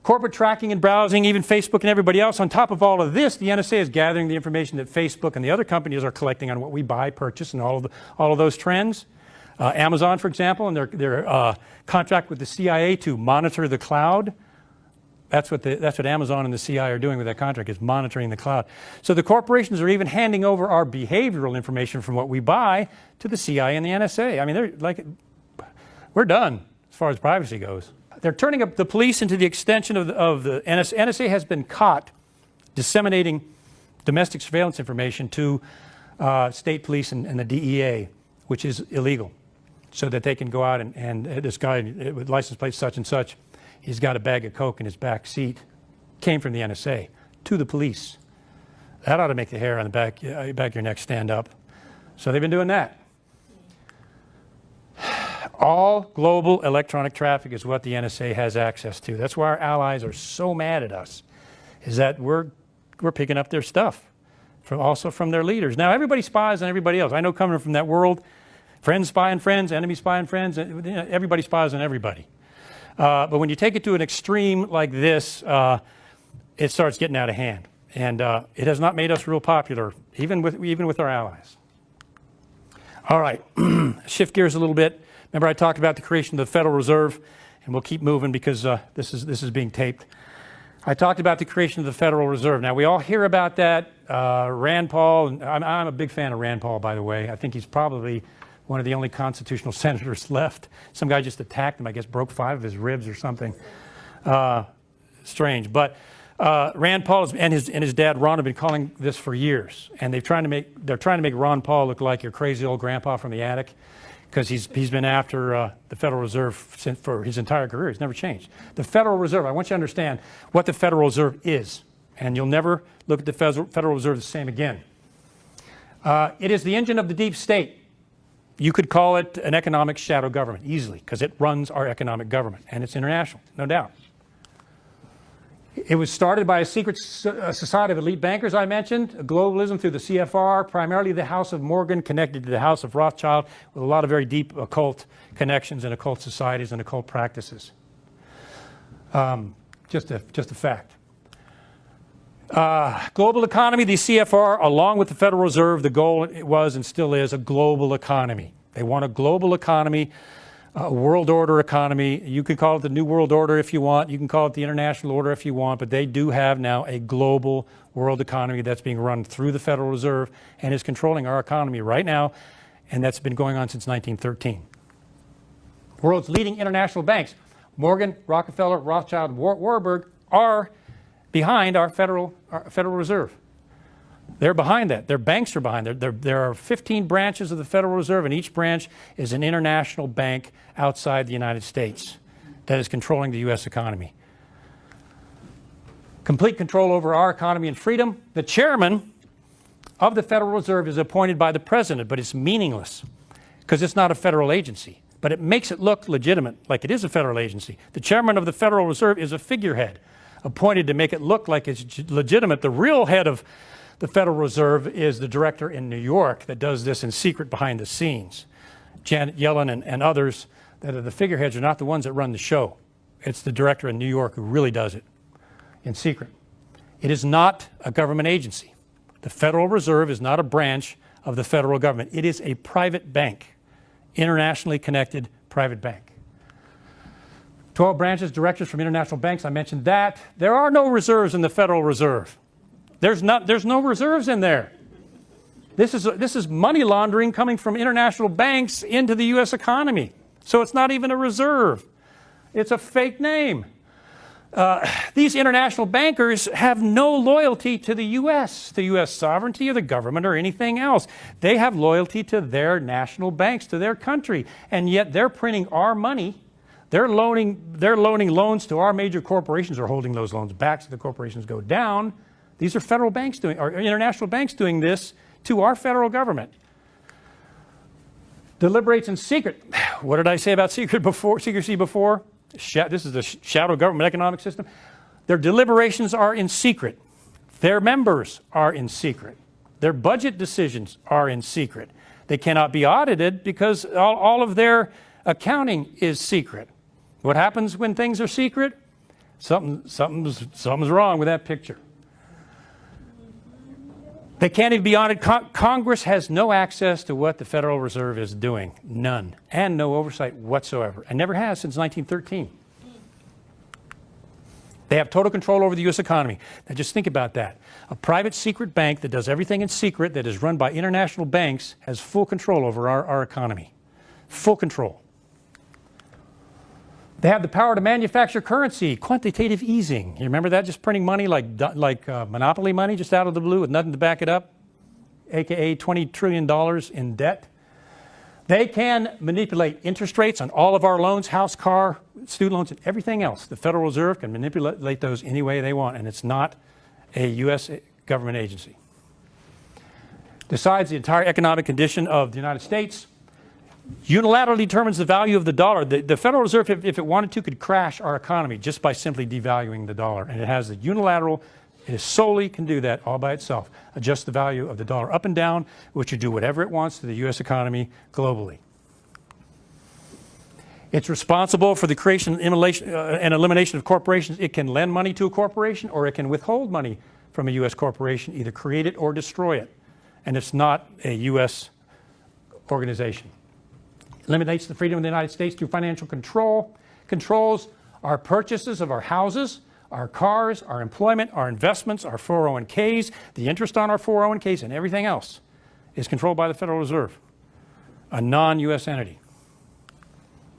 Corporate tracking and browsing, even Facebook and everybody else. On top of all of this, the NSA is gathering the information that Facebook and the other companies are collecting on what we buy, purchase, and all of those trends. Amazon, for example, and their contract with the CIA to monitor the cloud. That's what Amazon and the CIA are doing with that contract, is monitoring the cloud. So the corporations are even handing over our behavioral information from what we buy to the CIA and the NSA. I mean, they're like, we're done as far as privacy goes. They're turning up the police into the extension of the NSA. NSA has been caught disseminating domestic surveillance information to state police and the DEA, which is illegal, so that they can go out and this guy with license plate such and such, he's got a bag of coke in his back seat, came from the NSA to the police. That ought to make the hair on the back of your neck stand up. So they've been doing that. All global electronic traffic is what the NSA has access to. That's why our allies are so mad at us, is that we're picking up their stuff, also from their leaders. Now, everybody spies on everybody else. I know, coming from that world, friends spy on friends, enemies spy on friends, everybody spies on everybody. But when you take it to an extreme like this, it starts getting out of hand. And it has not made us real popular, even with our allies. All right, shift gears a little bit. Remember, I talked about the creation of the Federal Reserve, and we'll keep moving because this is being taped. I talked about the creation of the Federal Reserve. Now, we all hear about that. Rand Paul, I'm a big fan of Rand Paul, by the way. I think he's probably one of the only constitutional senators left. Some guy just attacked him, I guess broke 5 of his ribs or something. Strange. But Rand Paul and his dad Ron have been calling this for years, and they're trying to make Ron Paul look like your crazy old grandpa from the attic, because he's been after the Federal Reserve for his entire career. He's never changed. The Federal Reserve, I want you to understand what the Federal Reserve is, and you'll never look at the Federal Reserve the same again. It is the engine of the deep state. You could call it an economic shadow government easily, because it runs our economic government, and it's international, no doubt. It was started by a secret society of elite bankers, I mentioned, globalism through the CFR, primarily the House of Morgan, connected to the House of Rothschild, with a lot of very deep occult connections and occult societies and occult practices. Just a fact. Global economy, the CFR, along with the Federal Reserve, the goal was and still is a global economy. They want a global economy, a world order economy. You could call it the New World Order if you want. You can call it the International Order if you want, but they do have now a global world economy that's being run through the Federal Reserve and is controlling our economy right now, and that's been going on since 1913. World's leading international banks, Morgan, Rockefeller, Rothschild, Warburg, are behind our Federal Reserve. They're behind that. Their banks are behind that. There are 15 branches of the Federal Reserve, and each branch is an international bank outside the United States that is controlling the U.S. economy. Complete control over our economy and freedom. The chairman of the Federal Reserve is appointed by the president, but it's meaningless because it's not a federal agency. But it makes it look legitimate, like it is a federal agency. The chairman of the Federal Reserve is a figurehead appointed to make it look like it's legitimate. The real head of the Federal Reserve is the director in New York that does this in secret behind the scenes. Janet Yellen and others that are the figureheads are not the ones that run the show. It's the director in New York who really does it in secret. It is not a government agency. The Federal Reserve is not a branch of the federal government. It is a private bank, internationally connected private bank. 12 branches, directors from international banks, I mentioned that. There are no reserves in the Federal Reserve. There's no reserves in there. This is money laundering coming from international banks into the U.S. economy. So it's not even a reserve. It's a fake name. These international bankers have no loyalty to the U.S., to U.S. sovereignty or the government or anything else. They have loyalty to their national banks, to their country, and yet they're printing our money. They're loaning loans to our major corporations, or holding those loans back so the corporations go down. These are federal banks doing, or international banks doing this to our federal government. Deliberates in secret. What did I say about secrecy before? This is the shadow government economic system. Their deliberations are in secret. Their members are in secret. Their budget decisions are in secret. They cannot be audited because all of their accounting is secret. What happens when things are secret? Something's wrong with that picture. They can't even be audited. Congress has no access to what the Federal Reserve is doing. None. And no oversight whatsoever. And never has since 1913. They have total control over the U.S. economy. Now just think about that. A private secret bank that does everything in secret, that is run by international banks, has full control over our economy. Full control. They have the power to manufacture currency, quantitative easing. You remember that? Just printing money like monopoly money, just out of the blue with nothing to back it up, aka $20 trillion in debt. They can manipulate interest rates on all of our loans, house, car, student loans, and everything else. The Federal Reserve can manipulate those any way they want, and it's not a U.S. government agency. Decides the entire economic condition of the United States. Unilaterally determines the value of the dollar. The Federal Reserve, if it wanted to, could crash our economy just by simply devaluing the dollar. And it has the unilateral, it solely can do that all by itself. Adjust the value of the dollar up and down, which would do whatever it wants to the U.S. economy globally. It's responsible for the creation and elimination of corporations. It can lend money to a corporation, or it can withhold money from a U.S. corporation, either create it or destroy it. And it's not a U.S. organization. Eliminates the freedom of the United States through financial control. Controls our purchases of our houses, our cars, our employment, our investments, our 401ks, the interest on our 401ks, and everything else is controlled by the Federal Reserve, a non-U.S. entity.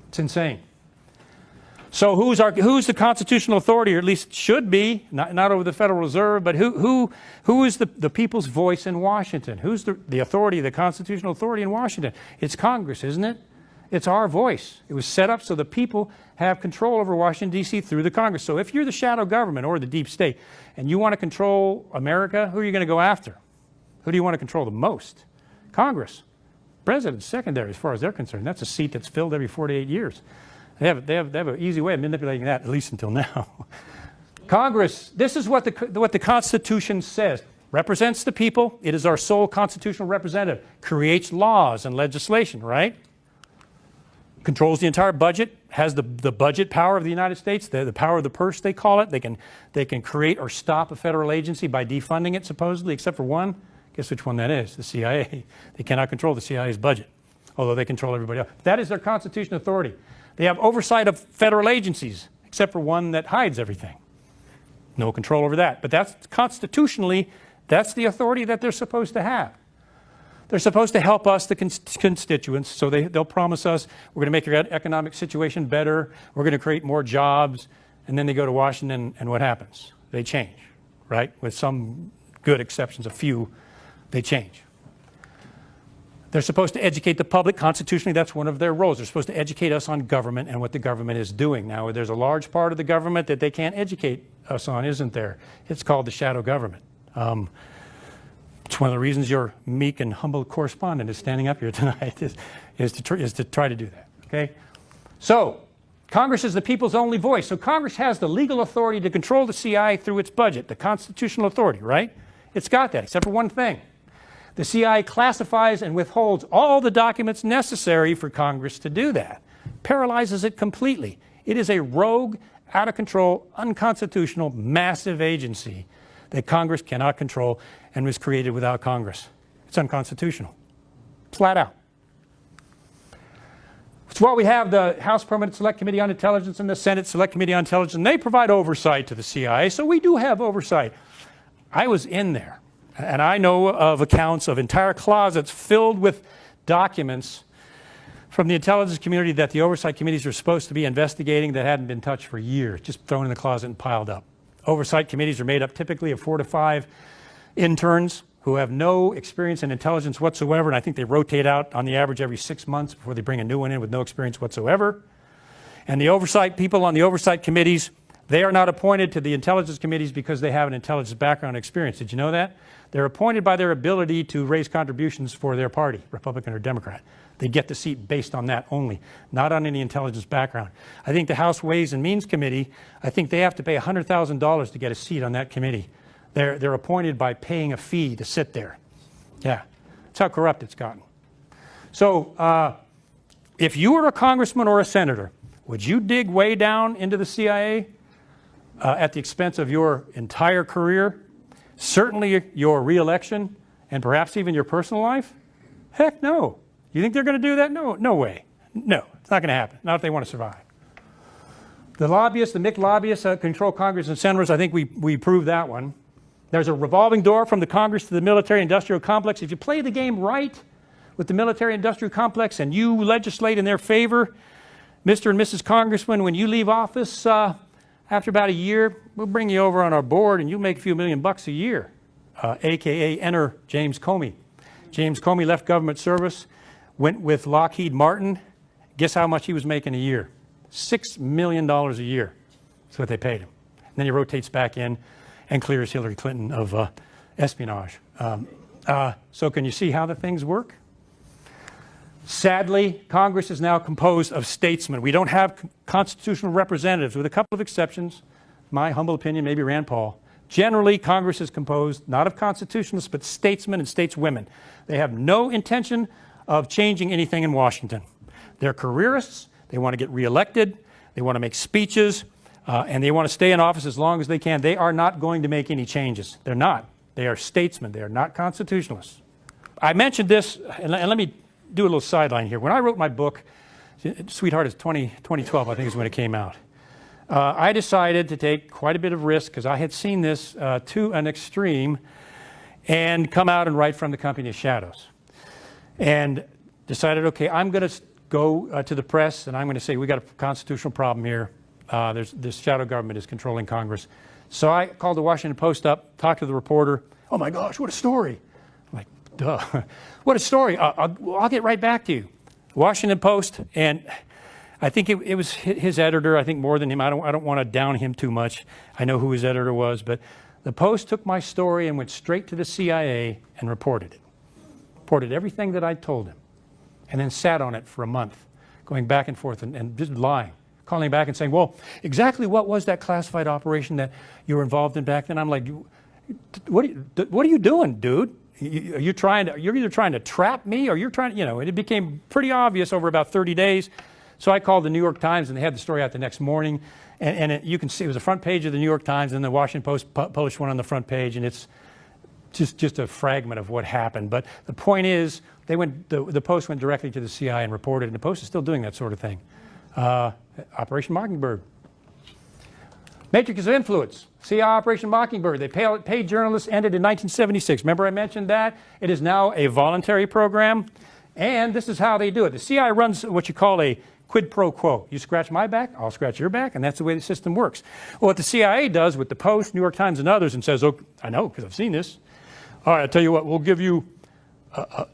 It's insane. So who's the constitutional authority, or at least should be, not over the Federal Reserve, but who is the people's voice in Washington? Who's the authority, the constitutional authority in Washington? It's Congress, isn't it? It's our voice. It was set up so the people have control over Washington, D.C. through the Congress. So if you're the shadow government or the deep state and you want to control America, who are you going to go after? Who do you want to control the most? Congress. President's secondary as far as they're concerned. That's a seat that's filled every 48 years. They have an easy way of manipulating that, at least until now. Congress, this is what the Constitution says. Represents the people. It is our sole constitutional representative. Creates laws and legislation, right? Controls the entire budget, has the budget power of the United States, the power of the purse, they call it. They can create or stop a federal agency by defunding it, supposedly, except for one. Guess which one that is? The CIA. They cannot control the CIA's budget, although they control everybody else. That is their constitutional authority. They have oversight of federal agencies, except for one that hides everything. No control over that. But that's constitutionally, that's the authority that they're supposed to have. They're supposed to help us, the constituents, so they'll promise us, we're going to make your economic situation better, we're going to create more jobs, and then they go to Washington, and what happens? They change, right? With some good exceptions, a few, they change. They're supposed to educate the public. Constitutionally, that's one of their roles. They're supposed to educate us on government and what the government is doing. Now, there's a large part of the government that they can't educate us on, isn't there? It's called the shadow government. It's one of the reasons your meek and humble correspondent is standing up here tonight is to try to do that, okay? So, Congress is the people's only voice. So Congress has the legal authority to control the CIA through its budget, the constitutional authority, right? It's got that, except for one thing. The CIA classifies and withholds all the documents necessary for Congress to do that. Paralyzes it completely. It is a rogue, out of control, unconstitutional, massive agency that Congress cannot control and was created without Congress. It's unconstitutional. Flat out. It's why we have the House Permanent Select Committee on Intelligence and the Senate Select Committee on Intelligence, and they provide oversight to the CIA, so we do have oversight. I was in there, and I know of accounts of entire closets filled with documents from the intelligence community that the oversight committees are supposed to be investigating that hadn't been touched for years, just thrown in the closet and piled up. Oversight committees are made up typically of 4 to 5 interns who have no experience in intelligence whatsoever, and I think they rotate out on the average every 6 months before they bring a new one in with no experience whatsoever. And the oversight people on the oversight committees, they are not appointed to the intelligence committees because they have an intelligence background experience. Did you know that? They're appointed by their ability to raise contributions for their party, Republican or Democrat. They get the seat based on that only, not on any intelligence background. I think the House Ways and Means Committee, I think they have to pay $100,000 to get a seat on that committee. They're appointed by paying a fee to sit there. Yeah, that's how corrupt it's gotten. So if you were a congressman or a senator, would you dig way down into the CIA at the expense of your entire career? Certainly your reelection and perhaps even your personal life? Heck no. You think they're going to do that? No, no way. No, it's not going to happen. Not if they want to survive. The lobbyists, the MIC lobbyists control Congress and senators. I think we proved that one. There's a revolving door from the Congress to the military-industrial complex. If you play the game right with the military-industrial complex and you legislate in their favor, Mr. and Mrs. Congressman, when you leave office after about a year, we'll bring you over on our board and you'll make a few $1,000,000 a year, a.k.a. enter James Comey. James Comey left government service, went with Lockheed Martin. Guess how much he was making a year? $6 million a year. That's what they paid him. And then he rotates back in and clears Hillary Clinton of espionage. So can you see how the things work? Sadly, Congress is now composed of statesmen. We don't have constitutional representatives, with a couple of exceptions. My humble opinion, maybe Rand Paul. Generally, Congress is composed not of constitutionalists, but statesmen and stateswomen. They have no intention of changing anything in Washington. They're careerists. They want to get reelected. They want to make speeches. And they want to stay in office as long as they can. They are not going to make any changes. They're not. They are statesmen. They are not constitutionalists. I mentioned this, and let me do a little sideline here. When I wrote my book, Sweetheart, is 2012, I think is when it came out. I decided to take quite a bit of risk because I had seen this to an extreme and come out and write from the company of shadows. And decided, okay, I'm going to go to the press and I'm going to say, we got a constitutional problem here. This shadow government is controlling Congress. So I called the Washington Post up, talked to the reporter. Oh my gosh, what a story. I'm like, duh. What a story. I'll get right back to you. Washington Post, and I think it was his editor, I think more than him. I don't want to down him too much. I know who his editor was, but the Post took my story and went straight to the CIA and reported it. Reported everything that I told him, and then sat on it for a month, going back and forth and just lying. Calling back and saying, well, exactly what was that classified operation that you were involved in back then? I'm like, what are you doing, dude? You're either trying to trap me or you're trying, and it became pretty obvious over about 30 days. So I called the New York Times and they had the story out the next morning. And you can see it was the front page of the New York Times, and the Washington Post published one on the front page, and it's just a fragment of what happened. But the point is, the Post went directly to the CIA and reported, and the Post is still doing that sort of thing. Operation Mockingbird. Matrix of influence. CIA Operation Mockingbird. They paid journalists, ended in 1976. Remember I mentioned that? It is now a voluntary program, and this is how they do it. The CIA runs what you call a quid pro quo. You scratch my back, I'll scratch your back, and that's the way the system works. Well, what the CIA does with the Post, New York Times, and others, and says, oh, I know because I've seen this. All right, I'll tell you what, we'll give you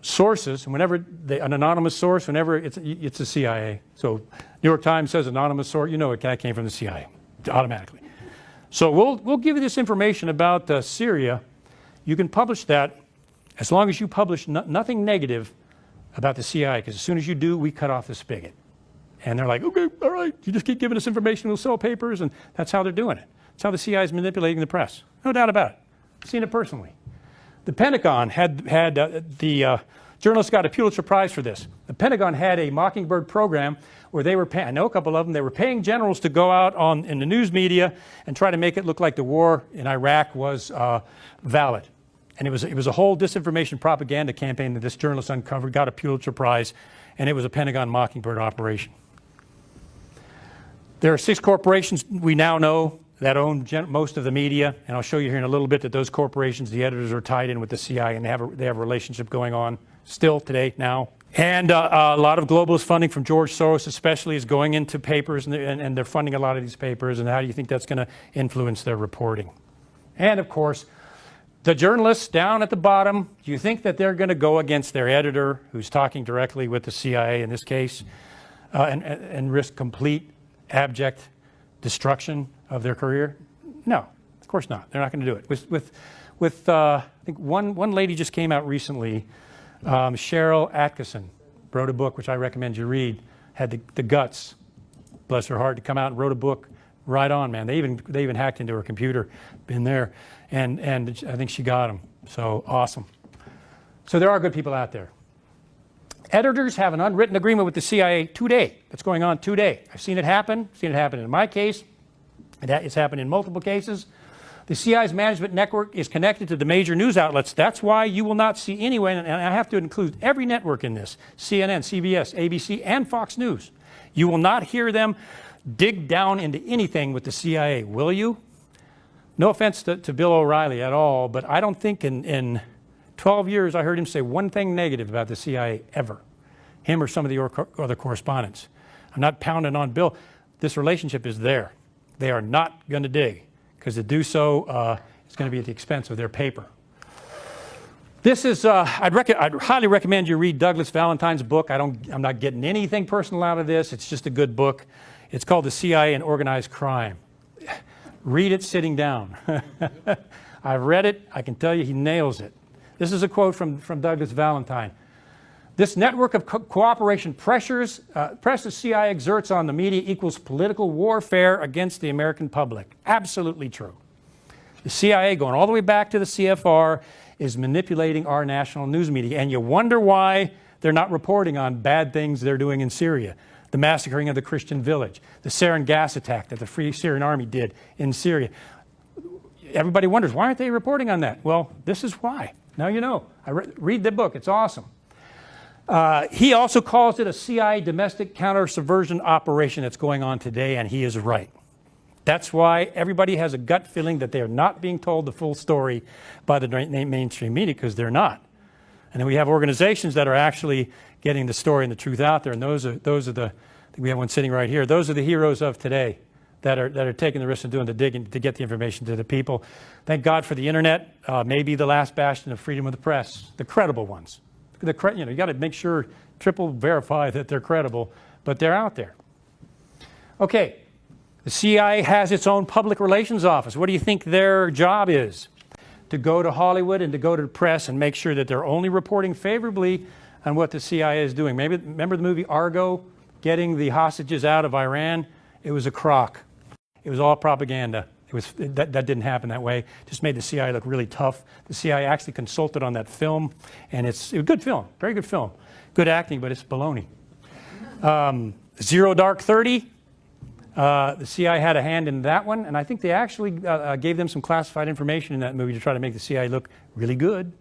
sources, and whenever an anonymous source, whenever it's the CIA. So New York Times says anonymous source, you know that came from the CIA automatically. So we'll give you this information about Syria. You can publish that as long as you publish nothing negative about the CIA, because as soon as you do, we cut off the spigot. And they're like, okay, all right, you just keep giving us information, we'll sell papers, and that's how they're doing it. That's how the CIA is manipulating the press. No doubt about it. I've seen it personally. The Pentagon had the journalists got a Pulitzer Prize for this. The Pentagon had a Mockingbird program where they were paying, I know a couple of them, they were paying generals to go out in the news media and try to make it look like the war in Iraq was valid. And it was a whole disinformation propaganda campaign that this journalist uncovered, got a Pulitzer Prize, and it was a Pentagon Mockingbird operation. There are 6 corporations we now know that own most of the media, and I'll show you here in a little bit that those corporations, the editors are tied in with the CIA, and they have a relationship going on still today, now, And a lot of globalist funding from George Soros especially is going into papers, and they're funding a lot of these papers, and how do you think that's going to influence their reporting? And of course, the journalists down at the bottom, do you think that they're going to go against their editor, who's talking directly with the CIA in this case, and risk complete, abject destruction of their career? No, of course not. They're not going to do it. With I think one lady just came out recently, Cheryl Atkinson, wrote a book which I recommend you read. Had the guts, bless her heart, to come out and wrote a book. Right on, man. They even hacked into her computer, been there, and I think she got them. So awesome. So there are good people out there. Editors have an unwritten agreement with the CIA today. That's going on today. I've seen it happen. I've seen it happen in my case. It's happened in multiple cases. The CIA's management network is connected to the major news outlets. That's why you will not see anyone, and I have to include every network in this, CNN, CBS, ABC, and Fox News. You will not hear them dig down into anything with the CIA, will you? No offense to Bill O'Reilly at all, but I don't think in 12 years I heard him say one thing negative about the CIA ever. Him or some of the other correspondents. I'm not pounding on Bill. This relationship is there. They are not going to dig, because to do so is going to be at the expense of their paper. This is, I'd highly recommend you read Douglas Valentine's book. I'm not getting anything personal out of this. It's just a good book. It's called The CIA and Organized Crime. Read it sitting down. I've read it. I can tell you he nails it. This is a quote from Douglas Valentine. This network of cooperation pressure the CIA exerts on the media equals political warfare against the American public. Absolutely true. The CIA, going all the way back to the CFR, is manipulating our national news media. And you wonder why they're not reporting on bad things they're doing in Syria. The massacring of the Christian village, the sarin gas attack that the Free Syrian Army did in Syria. Everybody wonders, why aren't they reporting on that? Well, this is why. Now you know. Read the book. It's awesome. He also calls it a CIA domestic counter-subversion operation that's going on today, and he is right. That's why everybody has a gut feeling that they are not being told the full story by the mainstream media, because they're not. And then we have organizations that are actually getting the story and the truth out there, and those are the, I think we have one sitting right here, those are the heroes of today that are taking the risk of doing the digging to get the information to the people. Thank God for the internet, maybe the last bastion of freedom of the press, the credible ones. You got to make sure, triple verify that they're credible, but they're out there. Okay, the CIA has its own public relations office. What do you think their job is? To go to Hollywood and to go to the press and make sure that they're only reporting favorably on what the CIA is doing. Maybe remember the movie Argo, getting the hostages out of Iran? It was a crock. It was all propaganda. That didn't happen that way. Just made the CIA look really tough. The CIA actually consulted on that film, and it's a good film, very good film. Good acting, but it's baloney. Zero Dark 30, the CIA had a hand in that one, and I think they actually gave them some classified information in that movie to try to make the CIA look really good.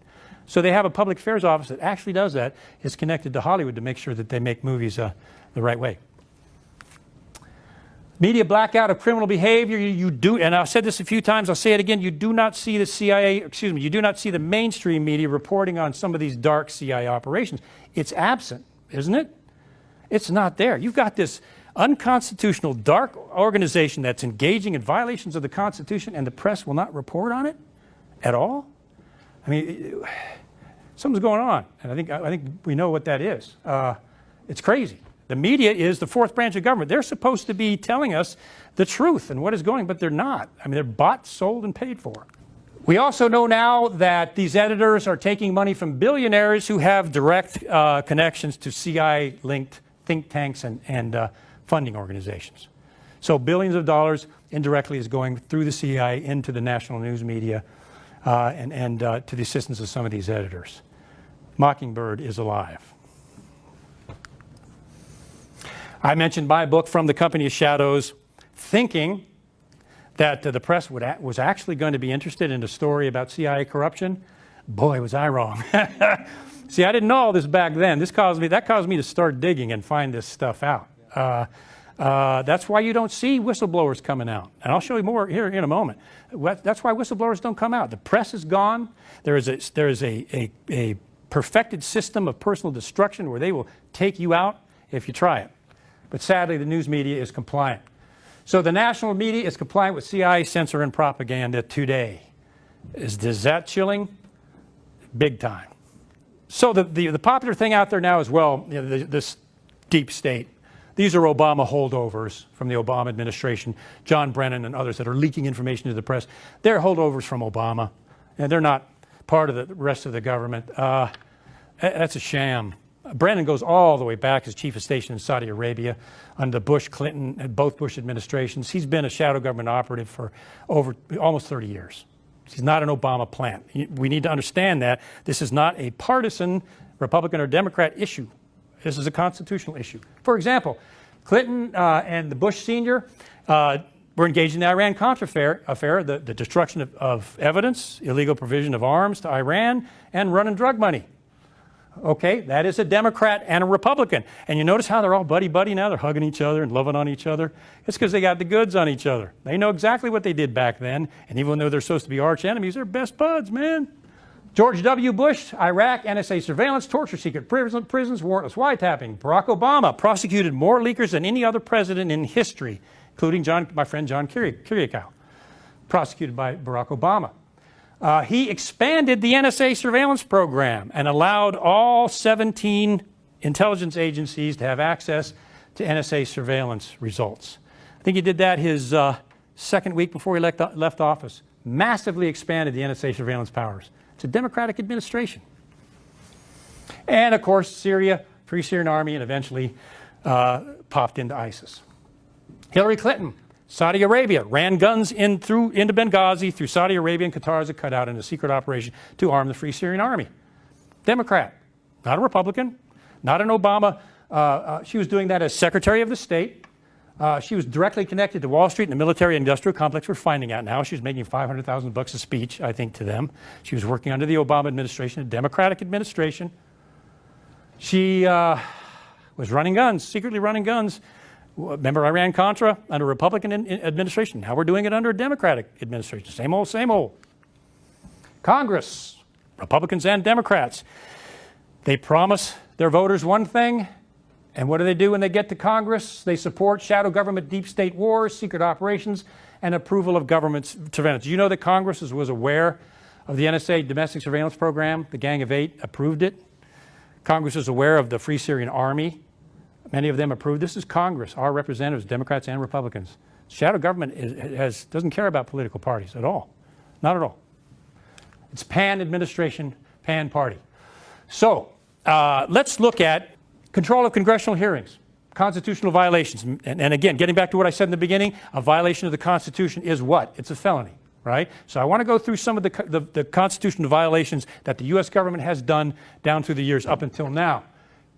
So they have a public affairs office that actually does that. It's connected to Hollywood to make sure that they make movies the right way. Media blackout of criminal behavior, you do, and I've said this a few times, I'll say it again, you do not see the CIA, you do not see the mainstream media reporting on some of these dark CIA operations. It's absent, isn't it? It's not there. You've got this unconstitutional, dark organization that's engaging in violations of the Constitution, and the press will not report on it at all? I mean, something's going on, and I think we know what that is. It's crazy. The media is the fourth branch of government. They're supposed to be telling us the truth and what is going, but they're not. I mean, they're bought, sold, and paid for. We also know now that these editors are taking money from billionaires who have direct connections to CIA-linked think tanks and funding organizations. So billions of dollars indirectly is going through the CIA into the national news media and to the assistance of some of these editors. Mockingbird is alive. I mentioned my book, From the Company of Shadows, thinking that the press was actually going to be interested in a story about CIA corruption. Boy, was I wrong. See, I didn't know all this back then. That caused me to start digging and find this stuff out. That's why you don't see whistleblowers coming out. And I'll show you more here in a moment. That's why whistleblowers don't come out. The press is gone. There is a perfected system of personal destruction where they will take you out if you try it. But sadly, the news media is compliant. So the national media is compliant with CIA censor and propaganda today. Is that chilling? Big time. So the popular thing out there now is, well, you know, this deep state. These are Obama holdovers from the Obama administration, John Brennan and others that are leaking information to the press. They're holdovers from Obama, and they're not part of the rest of the government. That's a sham. Brennan goes all the way back as chief of station in Saudi Arabia under Bush, Clinton, and both Bush administrations. He's been a shadow government operative for over almost 30 years. He's not an Obama plant. We need to understand that this is not a partisan Republican or Democrat issue. This is a constitutional issue. For example, Clinton and the Bush senior were engaged in the Iran-Contra affair, the destruction of evidence, illegal provision of arms to Iran, and running drug money. Okay, that is a Democrat and a Republican. And you notice how they're all buddy-buddy now? They're hugging each other and loving on each other. It's because they got the goods on each other. They know exactly what they did back then. And even though they're supposed to be arch enemies, they're best buds, man. George W. Bush, Iraq, NSA surveillance, torture, secret prisons, warrantless wiretapping. Barack Obama prosecuted more leakers than any other president in history, including my friend John Kiriakou, prosecuted by Barack Obama. He expanded the NSA surveillance program and allowed all 17 intelligence agencies to have access to NSA surveillance results. I think he did that his second week before he left office. Massively expanded the NSA surveillance powers. It's a Democratic administration. And of course, Syria, Free Syrian Army, and eventually popped into ISIS. Hillary Clinton, Saudi Arabia, ran guns into Benghazi through Saudi Arabia and Qatar as a cutout in a secret operation to arm the Free Syrian Army. Democrat, not a Republican, not an Obama. She was doing that as Secretary of the State. She was directly connected to Wall Street and the military-industrial complex we're finding out now. She was making $500,000 a speech, I think, to them. She was working under the Obama administration, a Democratic administration. She was running guns, secretly running guns. Remember Iran-Contra under a Republican administration. Now we're doing it under a Democratic administration. Same old, same old. Congress, Republicans and Democrats. They promise their voters one thing, and what do they do when they get to Congress? They support shadow government, deep state wars, secret operations, and approval of government surveillance. Do you know that Congress was aware of the NSA domestic surveillance program? The Gang of Eight approved it. Congress is aware of the Free Syrian Army. Many of them approved. This is Congress, our representatives, Democrats and Republicans. Shadow government doesn't care about political parties at all. Not at all. It's pan-administration, pan-party. So let's look at control of congressional hearings, constitutional violations. And again, getting back to what I said in the beginning, a violation of the Constitution is what? It's a felony, right? So I want to go through some of the constitutional violations that the U.S. government has done down through the years up until now.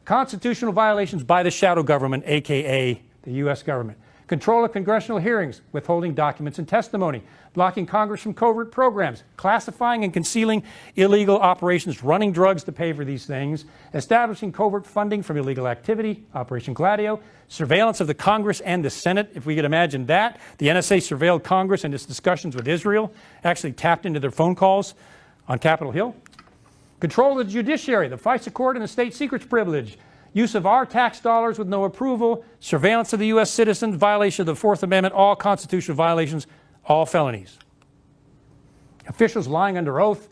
Constitutional violations by the shadow government, a.k.a. the U.S. government. Control of congressional hearings, withholding documents and testimony, blocking Congress from covert programs, classifying and concealing illegal operations, running drugs to pay for these things, establishing covert funding from illegal activity, Operation Gladio, surveillance of the Congress and the Senate, if we could imagine that. The NSA surveilled Congress and its discussions with Israel, actually tapped into their phone calls on Capitol Hill. Control of the judiciary, the FISA court and the state secrets privilege, use of our tax dollars with no approval, surveillance of the U.S. citizens, violation of the Fourth Amendment, all constitutional violations, all felonies. Officials lying under oath,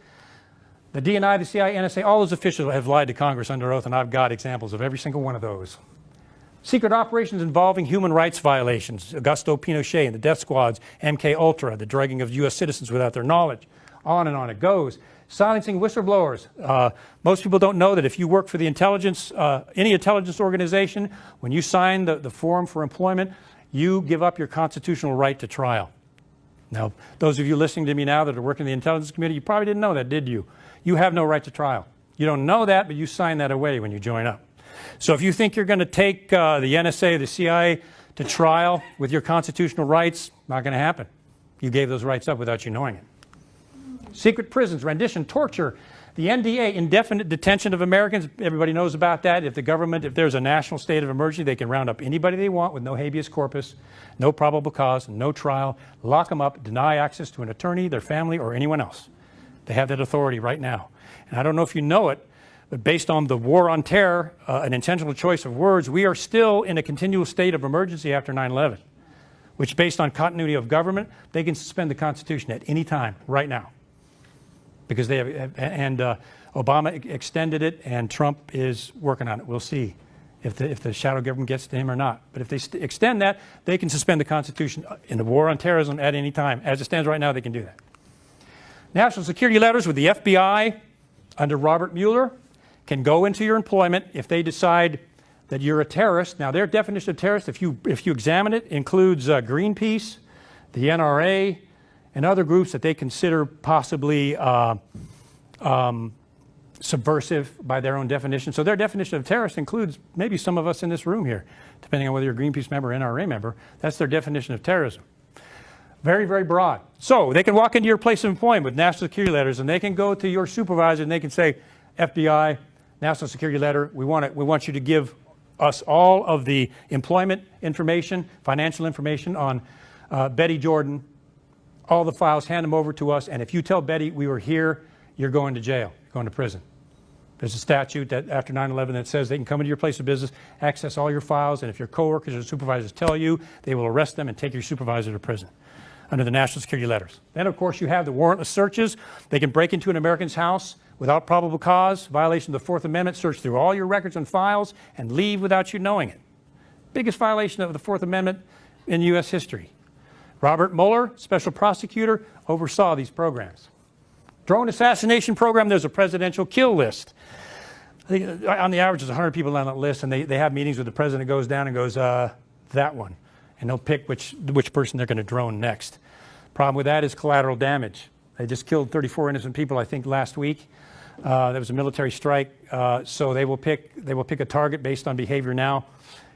the DNI, the CIA, NSA, all those officials have lied to Congress under oath, and I've got examples of every single one of those. Secret operations involving human rights violations, Augusto Pinochet and the death squads, MK Ultra, the drugging of U.S. citizens without their knowledge. On and on it goes. Silencing whistleblowers. Most people don't know that if you work for the intelligence, any intelligence organization, when you sign the form for employment, you give up your constitutional right to trial. Now, those of you listening to me now that are working in the intelligence community, you probably didn't know that, did you? You have no right to trial. You don't know that, but you sign that away when you join up. So if you think you're going to take the NSA, the CIA to trial with your constitutional rights, not going to happen. You gave those rights up without you knowing it. Secret prisons, rendition, torture, the NDA, indefinite detention of Americans. Everybody knows about that. If there's a national state of emergency, they can round up anybody they want with no habeas corpus, no probable cause, no trial, lock them up, deny access to an attorney, their family, or anyone else. They have that authority right now. And I don't know if you know it, But based on the war on terror, an intentional choice of words, we are still in a continual state of emergency after 9/11, which based on continuity of government, they can suspend the Constitution at any time, right now. Because they have, and Obama extended it, and Trump is working on it. We'll see if the shadow government gets to him or not. But if they extend that, they can suspend the Constitution in the war on terrorism at any time. As it stands right now, they can do that. National security letters with the FBI under Robert Mueller can go into your employment if they decide that you're a terrorist. Now, their definition of terrorist, if you examine it, includes Greenpeace, the NRA, and other groups that they consider possibly subversive by their own definition. So their definition of terrorist includes maybe some of us in this room here, depending on whether you're a Greenpeace member or NRA member. That's their definition of terrorism. Very, very broad. So they can walk into your place of employment with national security letters, and they can go to your supervisor and they can say, FBI, national security letter, we want you to give us all of the employment information, financial information on Betty Jordan, all the files, hand them over to us, and if you tell Betty we were here, you're going to jail, you're going to prison. There's a statute that after 9/11 that says they can come into your place of business, access all your files, and if your coworkers or supervisors tell you, they will arrest them and take your supervisor to prison under the national security letters. Then, of course, you have the warrantless searches. They can break into an American's house without probable cause, violation of the Fourth Amendment, search through all your records and files, and leave without you knowing it. Biggest violation of the Fourth Amendment in U.S. history. Robert Mueller, special prosecutor, oversaw these programs. Drone assassination program, there's a presidential kill list. I think on the average, there's 100 people on that list, and they have meetings with the president, goes down and goes, that one. And they'll pick which person they're going to drone next. Problem with that is collateral damage. They just killed 34 innocent people, I think, last week. There was a military strike, so they will pick a target based on behavior now,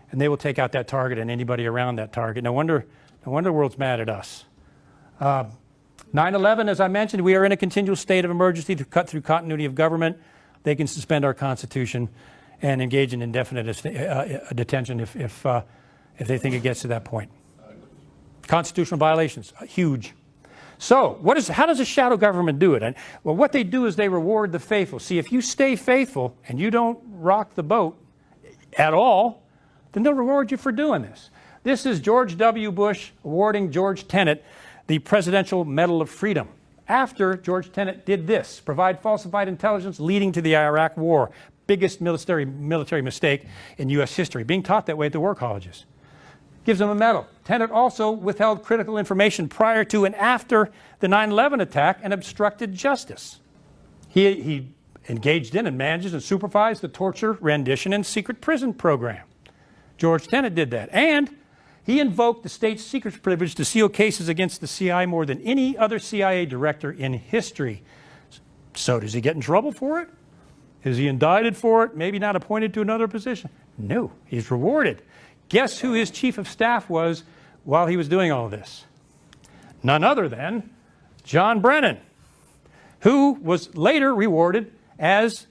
and they will take out that target and anybody around that target. No wonder the world's mad at us. 9/11, as I mentioned, we are in a continual state of emergency to cut through continuity of government. They can suspend our Constitution and engage in indefinite detention if they think it gets to that point. Constitutional violations, huge. So, how does a shadow government do it? And, well, what they do is they reward the faithful. See, if you stay faithful and you don't rock the boat at all, then they'll reward you for doing this. This is George W. Bush awarding George Tenet the Presidential Medal of Freedom after George Tenet did this, provide falsified intelligence leading to the Iraq War. Biggest military mistake in U.S. history, being taught that way at the war colleges. Gives him a medal. Tenet also withheld critical information prior to and after the 9/11 attack and obstructed justice. He engaged in and manages and supervised the torture, rendition, and secret prison program. George Tenet did that. And he invoked the state secrets privilege to seal cases against the CIA more than any other CIA director in history. So does he get in trouble for it? Is he indicted for it? Maybe not appointed to another position? No, he's rewarded. Guess who his chief of staff was while he was doing all of this? None other than John Brennan, who was later rewarded as,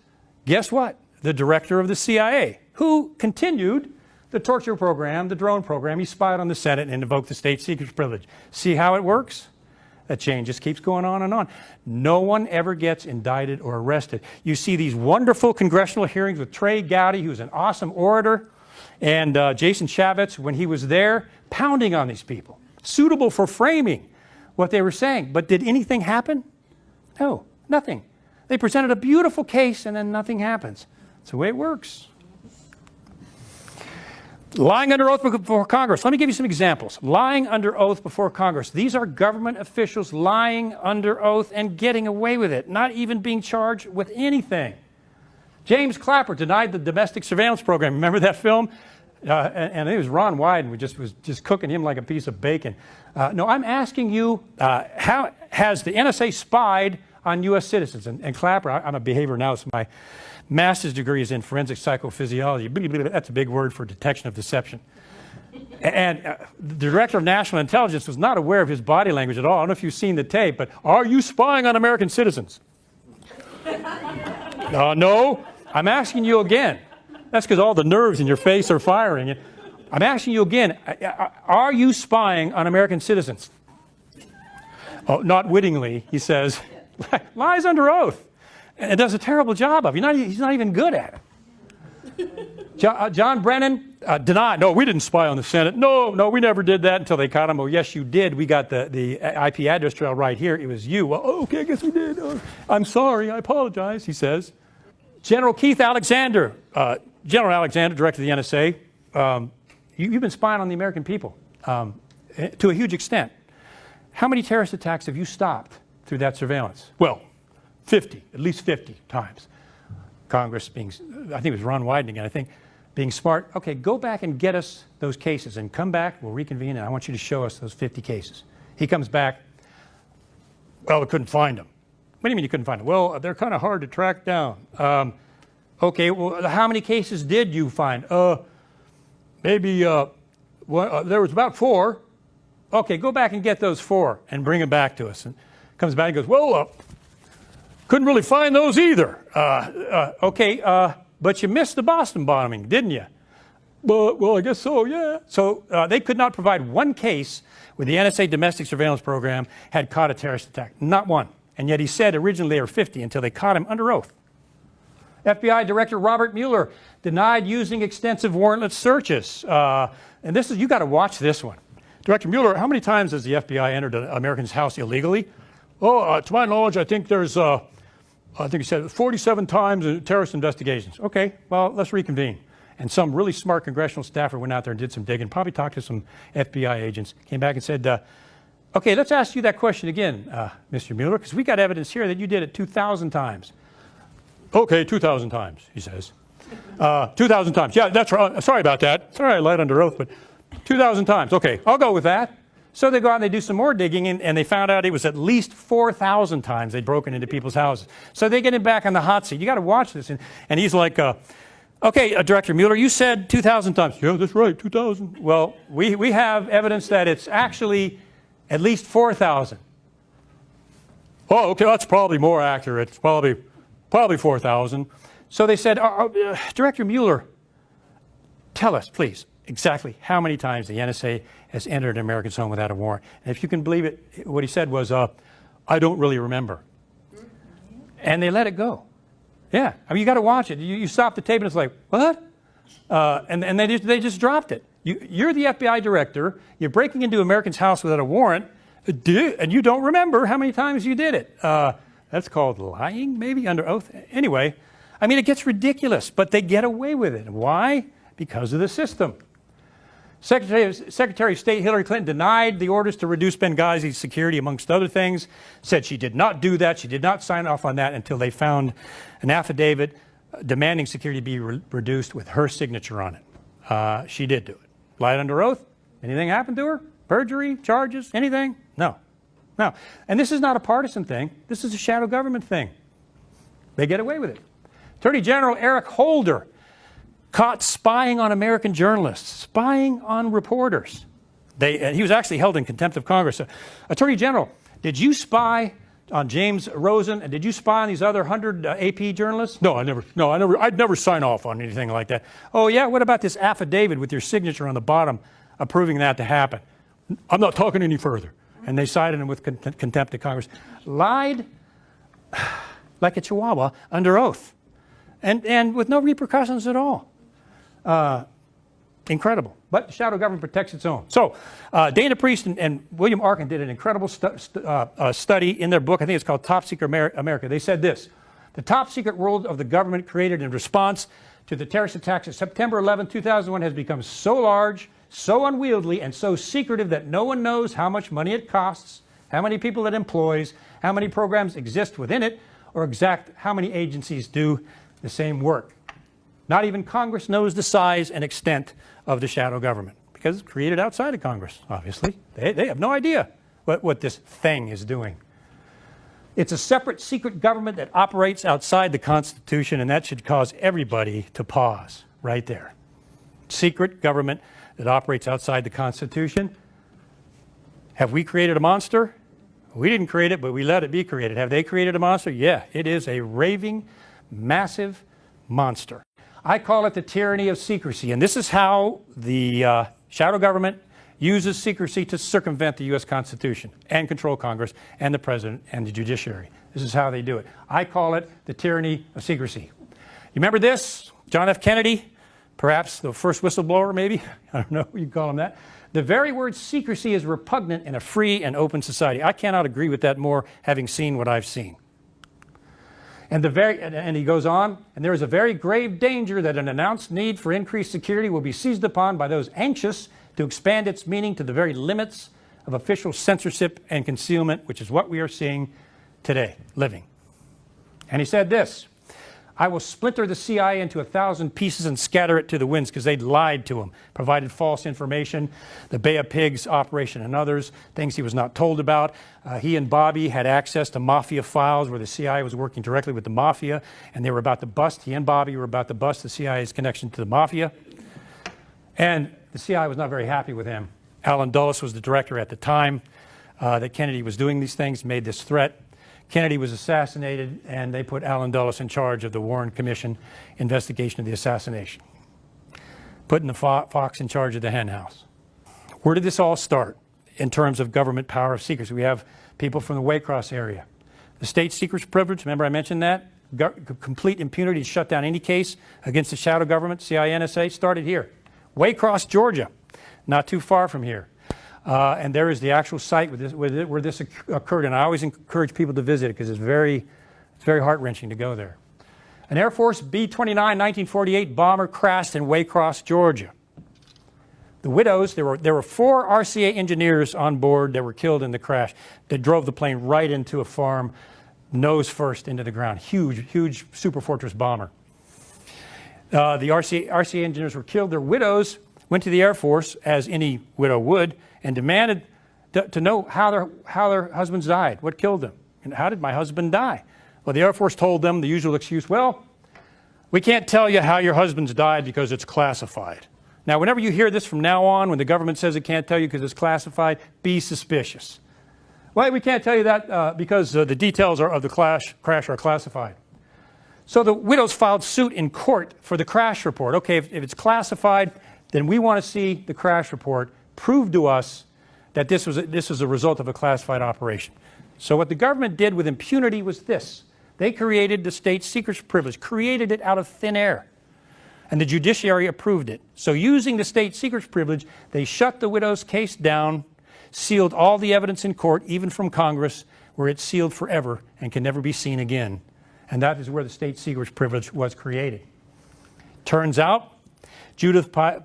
guess what? The director of the CIA, who continued the torture program, the drone program. He spied on the Senate and invoked the state secrets privilege. See how it works? That chain just keeps going on and on. No one ever gets indicted or arrested. You see these wonderful congressional hearings with Trey Gowdy, who's an awesome orator, and Jason Chaffetz, when he was there, pounding on these people, suitable for framing what they were saying. But did anything happen? No, nothing. They presented a beautiful case and then nothing happens. That's the way it works. Lying under oath before Congress. Let me give you some examples. Lying under oath before Congress. These are government officials lying under oath and getting away with it, not even being charged with anything. James Clapper denied the domestic surveillance program. Remember that film? And it was Ron Wyden was just cooking him like a piece of bacon. No, I'm asking you, how has the NSA spied on U.S. citizens? And Clapper, I'm a behavior analyst. My master's degree is in forensic psychophysiology. That's a big word for detection of deception. And the director of national intelligence was not aware of his body language at all. I don't know if you've seen the tape, but are you spying on American citizens? No, I'm asking you again. That's because all the nerves in your face are firing. I'm asking you again, are you spying on American citizens? Oh, not wittingly, he says. Lies under oath. and does a terrible job of it. He's not even good at it. John Brennan denied. No, we didn't spy on the Senate. No, we never did that until they caught him. Oh, yes, you did. We got the IP address trail right here. It was you. Well, okay, I guess we did. I'm sorry. I apologize, he says. General Keith Alexander, General Alexander, director of the NSA, you've been spying on the American people to a huge extent. How many terrorist attacks have you stopped through that surveillance? Well, 50, at least 50 times. Congress being, I think it was Ron Wyden again, I think, being smart. Okay, go back and get us those cases and come back, we'll reconvene, and I want you to show us those 50 cases. He comes back, well, we couldn't find them. What do you mean you couldn't find them? Well, they're kind of hard to track down. Okay, well, how many cases did you find? Maybe there was about 4. Okay, go back and get those 4 and bring them back to us. And comes back and goes, well, couldn't really find those either. Okay, but you missed the Boston bombing, didn't you? Well, I guess so, yeah. So they could not provide one case where the NSA domestic surveillance program had caught a terrorist attack. Not one. And yet he said originally there were 50 until they caught him under oath. FBI Director Robert Mueller denied using extensive warrantless searches. And this is, you got to watch this one. Director Mueller, how many times has the FBI entered an American's house illegally? Oh, to my knowledge, I think there's, I think he said 47 times in terrorist investigations. Okay, well, let's reconvene. And some really smart congressional staffer went out there and did some digging, probably talked to some FBI agents, came back and said, okay, let's ask you that question again, Mr. Mueller, because we got evidence here that you did it 2,000 times. Okay, 2,000 times, he says. 2,000 times. Yeah, that's right. Sorry about that. Sorry I lied under oath, but 2,000 times. Okay, I'll go with that. So they go out and they do some more digging, and they found out it was at least 4,000 times they'd broken into people's houses. So they get him back on the hot seat. You got to watch this. And he's like, okay, Director Mueller, you said 2,000 times. Yeah, that's right, 2,000. Well, we have evidence that it's actually at least 4,000. Oh, okay, that's probably more accurate. It's probably 4,000. So they said, Director Mueller, tell us, please, exactly how many times the NSA has entered an American's home without a warrant. And if you can believe it, what he said was, I don't really remember. And they let it go. Yeah, I mean, you got to watch it. You stop the tape and it's like, what? And they just dropped it. You're the FBI director. You're breaking into American's house without a warrant, and you don't remember how many times you did it. That's called lying, maybe, under oath. Anyway, I mean, it gets ridiculous, but they get away with it. Why? Because of the system. Secretary of State Hillary Clinton denied the orders to reduce Benghazi's security, amongst other things, said she did not do that. She did not sign off on that until they found an affidavit demanding security be reduced with her signature on it. She did do it. Lied under oath? Anything happened to her? Perjury? Charges? Anything? No. No. And this is not a partisan thing. This is a shadow government thing. They get away with it. Attorney General Eric Holder caught spying on American journalists, spying on reporters. He was actually held in contempt of Congress. Attorney General, did you spy on James Rosen, and did you spy on these other 100 AP journalists? No, I'd never sign off on anything like that. Oh yeah, what about this affidavit with your signature on the bottom approving that to happen? I'm not talking any further. And they cited him with contempt of Congress. Lied like a chihuahua under oath, and with no repercussions at all. Incredible. But the shadow government protects its own. So Dana Priest and William Arkin did an incredible study in their book. I think it's called Top Secret America. They said this: the top secret world of the government created in response to the terrorist attacks of September 11, 2001 has become so large, so unwieldy, and so secretive that no one knows how much money it costs, how many people it employs, how many programs exist within it, or exact how many agencies do the same work. Not even Congress knows the size and extent of the shadow government, because it's created outside of Congress, obviously. They have no idea what this thing is doing. It's a separate secret government that operates outside the Constitution, and that should cause everybody to pause right there. Secret government that operates outside the Constitution. Have we created a monster? We didn't create it, but we let it be created. Have they created a monster? Yeah, it is a raving, massive monster. I call it the tyranny of secrecy, and this is how the shadow government uses secrecy to circumvent the U.S. Constitution and control Congress and the President and the judiciary. This is how they do it. I call it the tyranny of secrecy. You remember this? John F. Kennedy, perhaps the first whistleblower, maybe? I don't know, you call him that. The very word secrecy is repugnant in a free and open society. I cannot agree with that more, having seen what I've seen. And he goes on, and there is a very grave danger that an announced need for increased security will be seized upon by those anxious to expand its meaning to the very limits of official censorship and concealment, which is what we are seeing today, living. And he said this, I will splinter the CIA into 1,000 pieces and scatter it to the winds, because they lied to him, provided false information, the Bay of Pigs operation and others, things he was not told about. He and Bobby had access to mafia files where the CIA was working directly with the mafia, and they were about to bust, he and Bobby were about to bust the CIA's connection to the mafia. And the CIA was not very happy with him. Alan Dulles was the director at the time that Kennedy was doing these things, made this threat. Kennedy was assassinated, and they put Alan Dulles in charge of the Warren Commission investigation of the assassination, putting the fox in charge of the hen house. Where did this all start in terms of government power of secrecy? We have people from the Waycross area. The state secrets privilege, remember I mentioned that? Complete impunity to shut down any case against the shadow government, CIA, NSA, started here. Waycross, Georgia, not too far from here. And there is the actual site where this occurred, and I always encourage people to visit it because it's very heart-wrenching to go there. An Air Force B-29 1948 bomber crashed in Waycross, Georgia. The widows, there were 4 RCA engineers on board that were killed in the crash. They drove the plane right into a farm, nose first into the ground. Huge Super Fortress bomber. The RCA engineers were killed. Their widows went to the Air Force, as any widow would, and demanded to know how their husbands died, what killed them, and how did my husband die? Well, the Air Force told them the usual excuse, well, we can't tell you how your husband's died because it's classified. Now, whenever you hear this from now on, when the government says it can't tell you because it's classified, be suspicious. Well, we can't tell you that because the details of the crash are classified. So the widows filed suit in court for the crash report. Okay, if it's classified, then we want to see the crash report prove to us that this was a result of a classified operation. So what the government did with impunity was this. They created the state secrets privilege, created it out of thin air, and the judiciary approved it. So using the state secrets privilege, they shut the widow's case down, sealed all the evidence in court, even from Congress, where it's sealed forever and can never be seen again. And that is where the state secrets privilege was created. Turns out, Judith Lothar,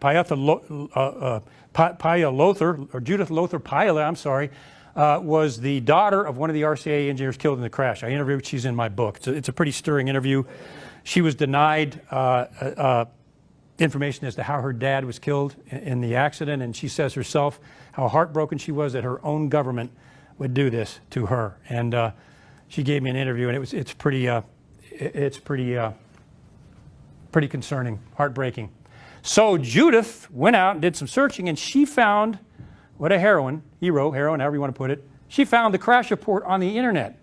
was the daughter of one of the RCA engineers killed in the crash. I interviewed, she's in my book. It's a pretty stirring interview. She was denied information as to how her dad was killed in the accident, and she says herself how heartbroken she was that her own government would do this to her. And she gave me an interview, and it's pretty concerning, heartbreaking. So Judith went out and did some searching, and she found, what a heroine, however you want to put it, she found the crash report on the internet,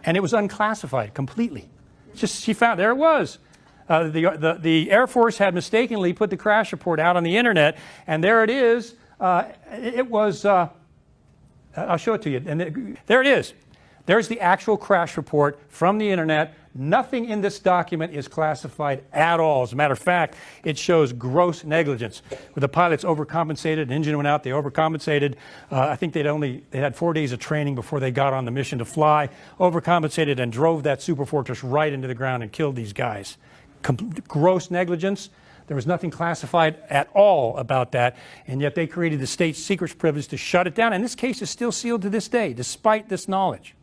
and it was unclassified completely. She found, there it was. The Air Force had mistakenly put the crash report out on the internet, and there it is. It was, I'll show it to you, and there it is. There's the actual crash report from the internet. Nothing in this document is classified at all. As a matter of fact, it shows gross negligence. Where the pilots overcompensated, an engine went out, they overcompensated. I think they had 4 days of training before they got on the mission to fly, overcompensated and drove that Super Fortress right into the ground and killed these guys. Gross negligence. There was nothing classified at all about that, and yet they created the state secrets privilege to shut it down. And this case is still sealed to this day, despite this knowledge.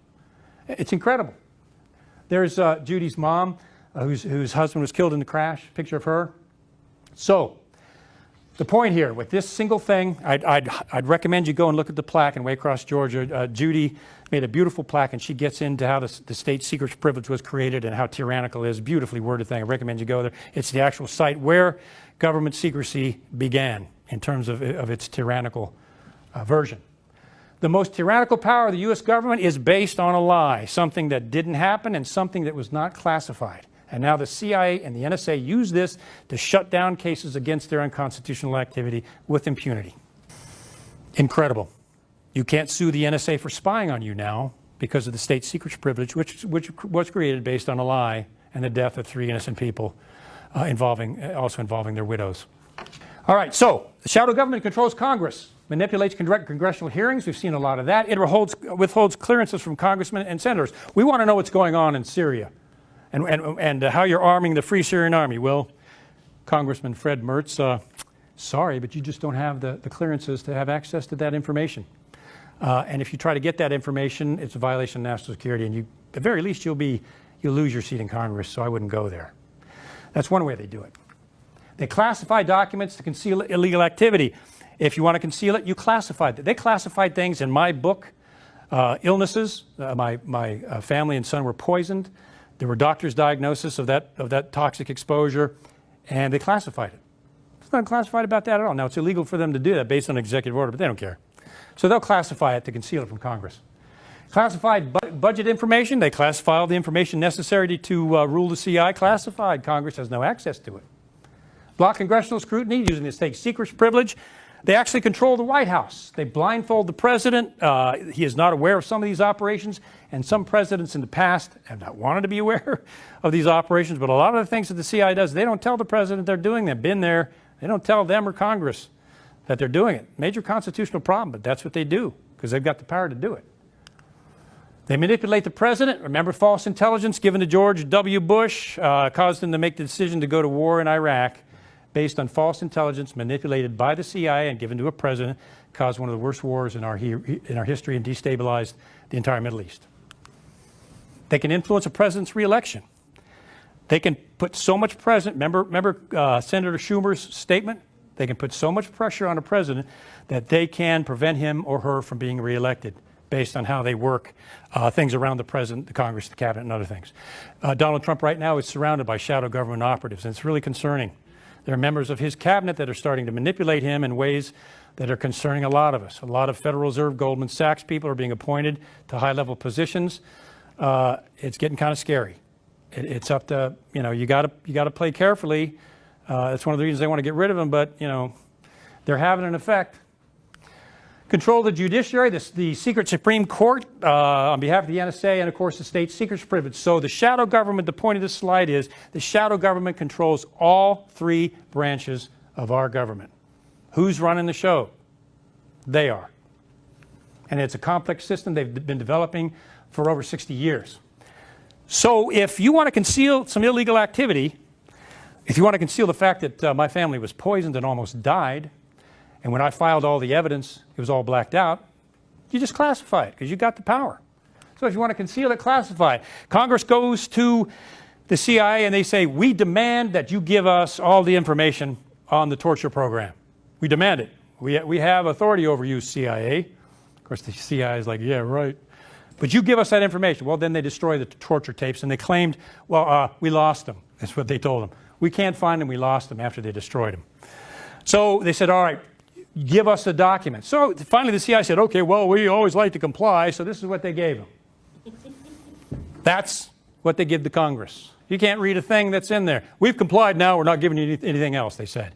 It's incredible. There's Judy's mom, whose husband was killed in the crash, picture of her. So the point here, with this single thing, I'd recommend you go and look at the plaque in Waycross, Georgia. Judy made a beautiful plaque, and she gets into how the state secrets privilege was created and how tyrannical it is. Beautifully worded thing. I recommend you go there. It's the actual site where government secrecy began in terms of its tyrannical version. The most tyrannical power of the U.S. government is based on a lie, something that didn't happen and something that was not classified. And now the CIA and the NSA use this to shut down cases against their unconstitutional activity with impunity. Incredible. You can't sue the NSA for spying on you now because of the state secrets privilege, which was created based on a lie and the death of 3 innocent people also involving their widows. All right, so the shadow government controls Congress, manipulates congressional hearings. We've seen a lot of that. It withholds clearances from congressmen and senators. We want to know what's going on in Syria and how you're arming the Free Syrian Army. Well, Congressman Fred Mertz, sorry, but you just don't have the clearances to have access to that information. And if you try to get that information, it's a violation of national security, and at the very least, you'll lose your seat in Congress, so I wouldn't go there. That's one way they do it. They classify documents to conceal illegal activity. If you want to conceal it, you classify it. They classified things in my book, illnesses. My family and son were poisoned. There were doctors' diagnosis of that toxic exposure, and they classified it. It's not classified about that at all. Now, it's illegal for them to do that based on executive order, but they don't care. So they'll classify it to conceal it from Congress. Classified budget information, they classify all the information necessary to rule the CI classified. Congress has no access to it. Block congressional scrutiny using the state secrets privilege. They actually control the White House. They blindfold the president. He is not aware of some of these operations, and some presidents in the past have not wanted to be aware of these operations, but a lot of the things that the CI does, they don't tell the president they're doing them. Been there. They don't tell them or Congress that they're doing it. Major constitutional problem, but that's what they do because they've got the power to do it. They manipulate the president. Remember false intelligence given to George W. Bush caused him to make the decision to go to war in Iraq based on false intelligence manipulated by the CIA and given to a president, caused one of the worst wars in our history and destabilized the entire Middle East. They can influence a president's reelection. They can put so much remember Senator Schumer's statement? They can put so much pressure on a president that they can prevent him or her from being reelected based on how they work things around the president, the Congress, the cabinet, and other things. Donald Trump right now is surrounded by shadow government operatives, and it's really concerning. There are members of his cabinet that are starting to manipulate him in ways that are concerning a lot of us. A lot of Federal Reserve, Goldman Sachs people are being appointed to high-level positions. It's getting kind of scary. It's up to, you got to play carefully. That's one of the reasons they want to get rid of him, but, they're having an effect. Control the judiciary, the secret Supreme Court on behalf of the NSA, and of course the state secrets privilege. So the shadow government, the point of this slide is the shadow government controls all 3 branches of our government. Who's running the show? They are. And it's a complex system they've been developing for over 60 years. So if you want to conceal some illegal activity, if you want to conceal the fact that my family was poisoned and almost died, and when I filed all the evidence, it was all blacked out, you just classify it because you got the power. So if you want to conceal it, classify it. Congress goes to the CIA and they say, we demand that you give us all the information on the torture program. We demand it. We have authority over you, CIA. Of course, the CIA is like, yeah, right. But you give us that information. Well, then they destroy the torture tapes, and they claimed, well, we lost them. That's what they told them. We can't find them. We lost them after they destroyed them. So they said, all right, give us the documents. So finally the CIA said, okay, well, we always like to comply, so this is what they gave them. That's what they give to Congress. You can't read a thing that's in there. We've complied now, we're not giving you anything else, they said.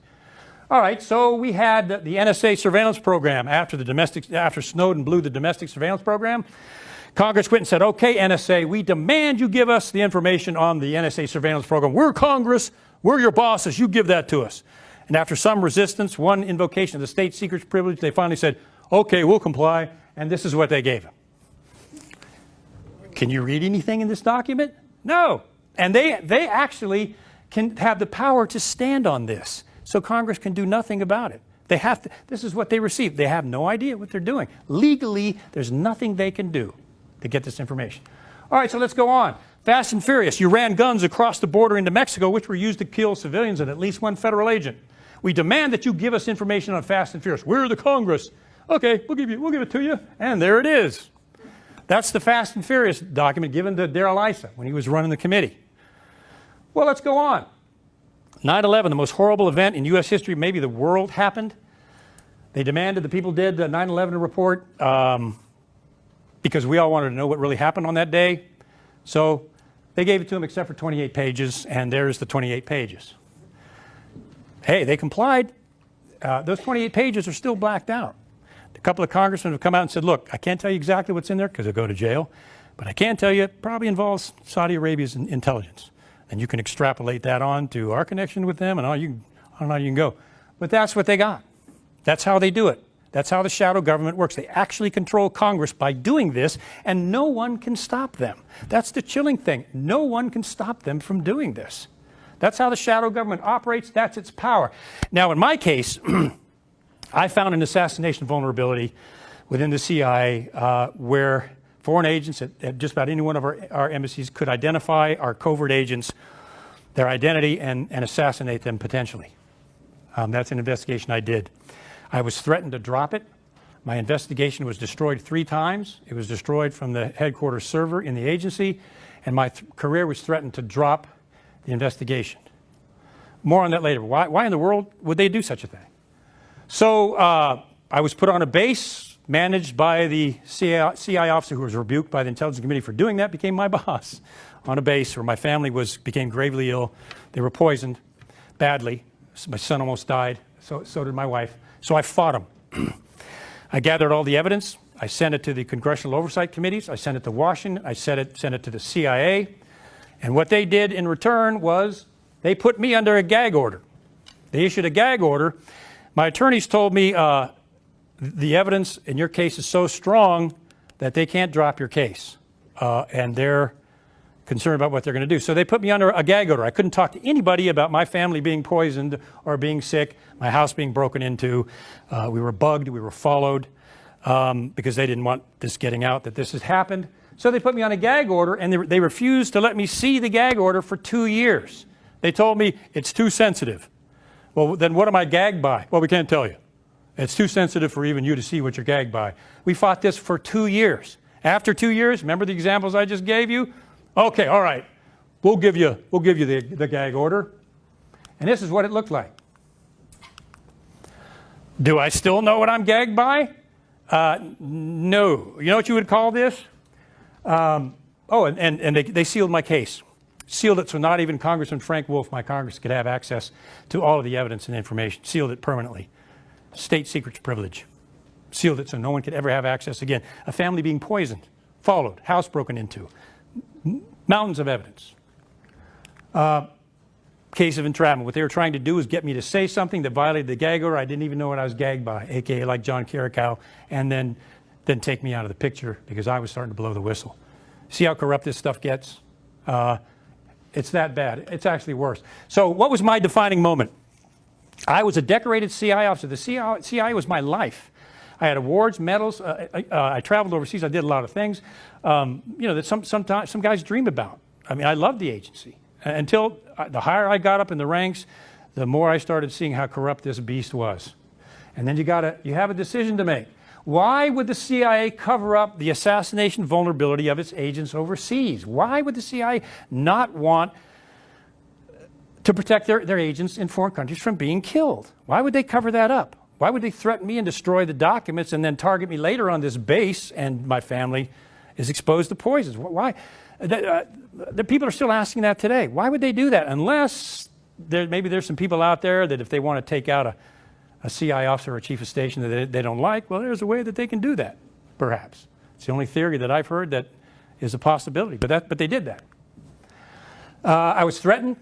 All right, so we had the NSA surveillance program after Snowden blew the domestic surveillance program. Congress went and said, okay, NSA, we demand you give us the information on the NSA surveillance program. We're Congress, we're your bosses, you give that to us. And after some resistance, one invocation of the state secrets privilege, they finally said, okay, we'll comply, and this is what they gave him. Can you read anything in this document? No. And they actually can have the power to stand on this. So Congress can do nothing about it. They have to, this is what they received. They have no idea what they're doing. Legally, there's nothing they can do to get this information. All right, so let's go on. Fast and Furious. You ran guns across the border into Mexico, which were used to kill civilians and at least one federal agent. We demand that you give us information on Fast and Furious. We're the Congress. Okay, we'll give it to you. And there it is. That's the Fast and Furious document given to Darrell Issa when he was running the committee. Well, let's go on. 9/11, the most horrible event in U.S. history, maybe the world, happened. They demanded, the people did the 9/11 report because we all wanted to know what really happened on that day. So they gave it to them except for 28 pages, and there's the 28 pages. Hey, they complied. Those 28 pages are still blacked out. A couple of congressmen have come out and said, look, I can't tell you exactly what's in there because they'll go to jail, but I can tell you it probably involves Saudi Arabia's intelligence. And you can extrapolate that on to our connection with them and I don't know how you can go. But that's what they got. That's how they do it. That's how the shadow government works. They actually control Congress by doing this, and no one can stop them. That's the chilling thing. No one can stop them from doing this. That's how the shadow government operates. That's its power. Now, in my case, I found an assassination vulnerability within the CIA where foreign agents at just about any one of our embassies could identify our covert agents, their identity, and assassinate them potentially. That's an investigation I did. I was threatened to drop it. My investigation was destroyed 3 times. It was destroyed from the headquarters server in the agency, and my career was threatened to drop the investigation. More on that later. Why in the world would they do such a thing? So I was put on a base managed by the CIA officer who was rebuked by the Intelligence Committee for doing that, became my boss on a base where my family became gravely ill. They were poisoned badly. My son almost died. So did my wife. So I fought them. I gathered all the evidence. I sent it to the Congressional Oversight Committees. I sent it to Washington. I sent it to the CIA. And what they did in return was they put me under a gag order. They issued a gag order. My attorneys told me the evidence in your case is so strong that they can't drop your case. And they're concerned about what they're going to do. So they put me under a gag order. I couldn't talk to anybody about my family being poisoned or being sick, my house being broken into. We were bugged, we were followed because they didn't want this getting out that this has happened. So they put me on a gag order, and they refused to let me see the gag order for 2 years. They told me it's too sensitive. Well, then what am I gagged by? Well, we can't tell you. It's too sensitive for even you to see what you're gagged by. We fought this for 2 years. After 2 years, remember the examples I just gave you? Okay, all right, we'll give you the gag order. And this is what it looked like. Do I still know what I'm gagged by? No. You know what you would call this? And they sealed my case. Sealed it so not even Congressman Frank Wolf, my Congress, could have access to all of the evidence and information. Sealed it permanently. State secrets privilege. Sealed it so no one could ever have access again. A family being poisoned, followed, house broken into. Mountains of evidence. Case of entrapment. What they were trying to do was get me to say something that violated the gag order I didn't even know what I was gagged by, aka like John Carricow, and then take me out of the picture because I was starting to blow the whistle. See how corrupt this stuff gets? It's that bad. It's actually worse. So what was my defining moment? I was a decorated CIA officer. The CIA was my life. I had awards, medals. I traveled overseas. I did a lot of things, that some guys dream about. I mean, I loved the agency. Until the higher I got up in the ranks, the more I started seeing how corrupt this beast was. And then you have a decision to make. Why would the CIA cover up the assassination vulnerability of its agents overseas? Why would the CIA not want to protect their agents in foreign countries from being killed? Why would they cover that up? Why would they threaten me and destroy the documents and then target me later on this base and my family is exposed to poisons? Why? The people are still asking that today. Why would they do that? Unless maybe there's some people out there that if they want to take out a CIA officer or a chief of station that they don't like, well, there's a way that they can do that, perhaps. It's the only theory that I've heard that is a possibility, but they did that. I was threatened.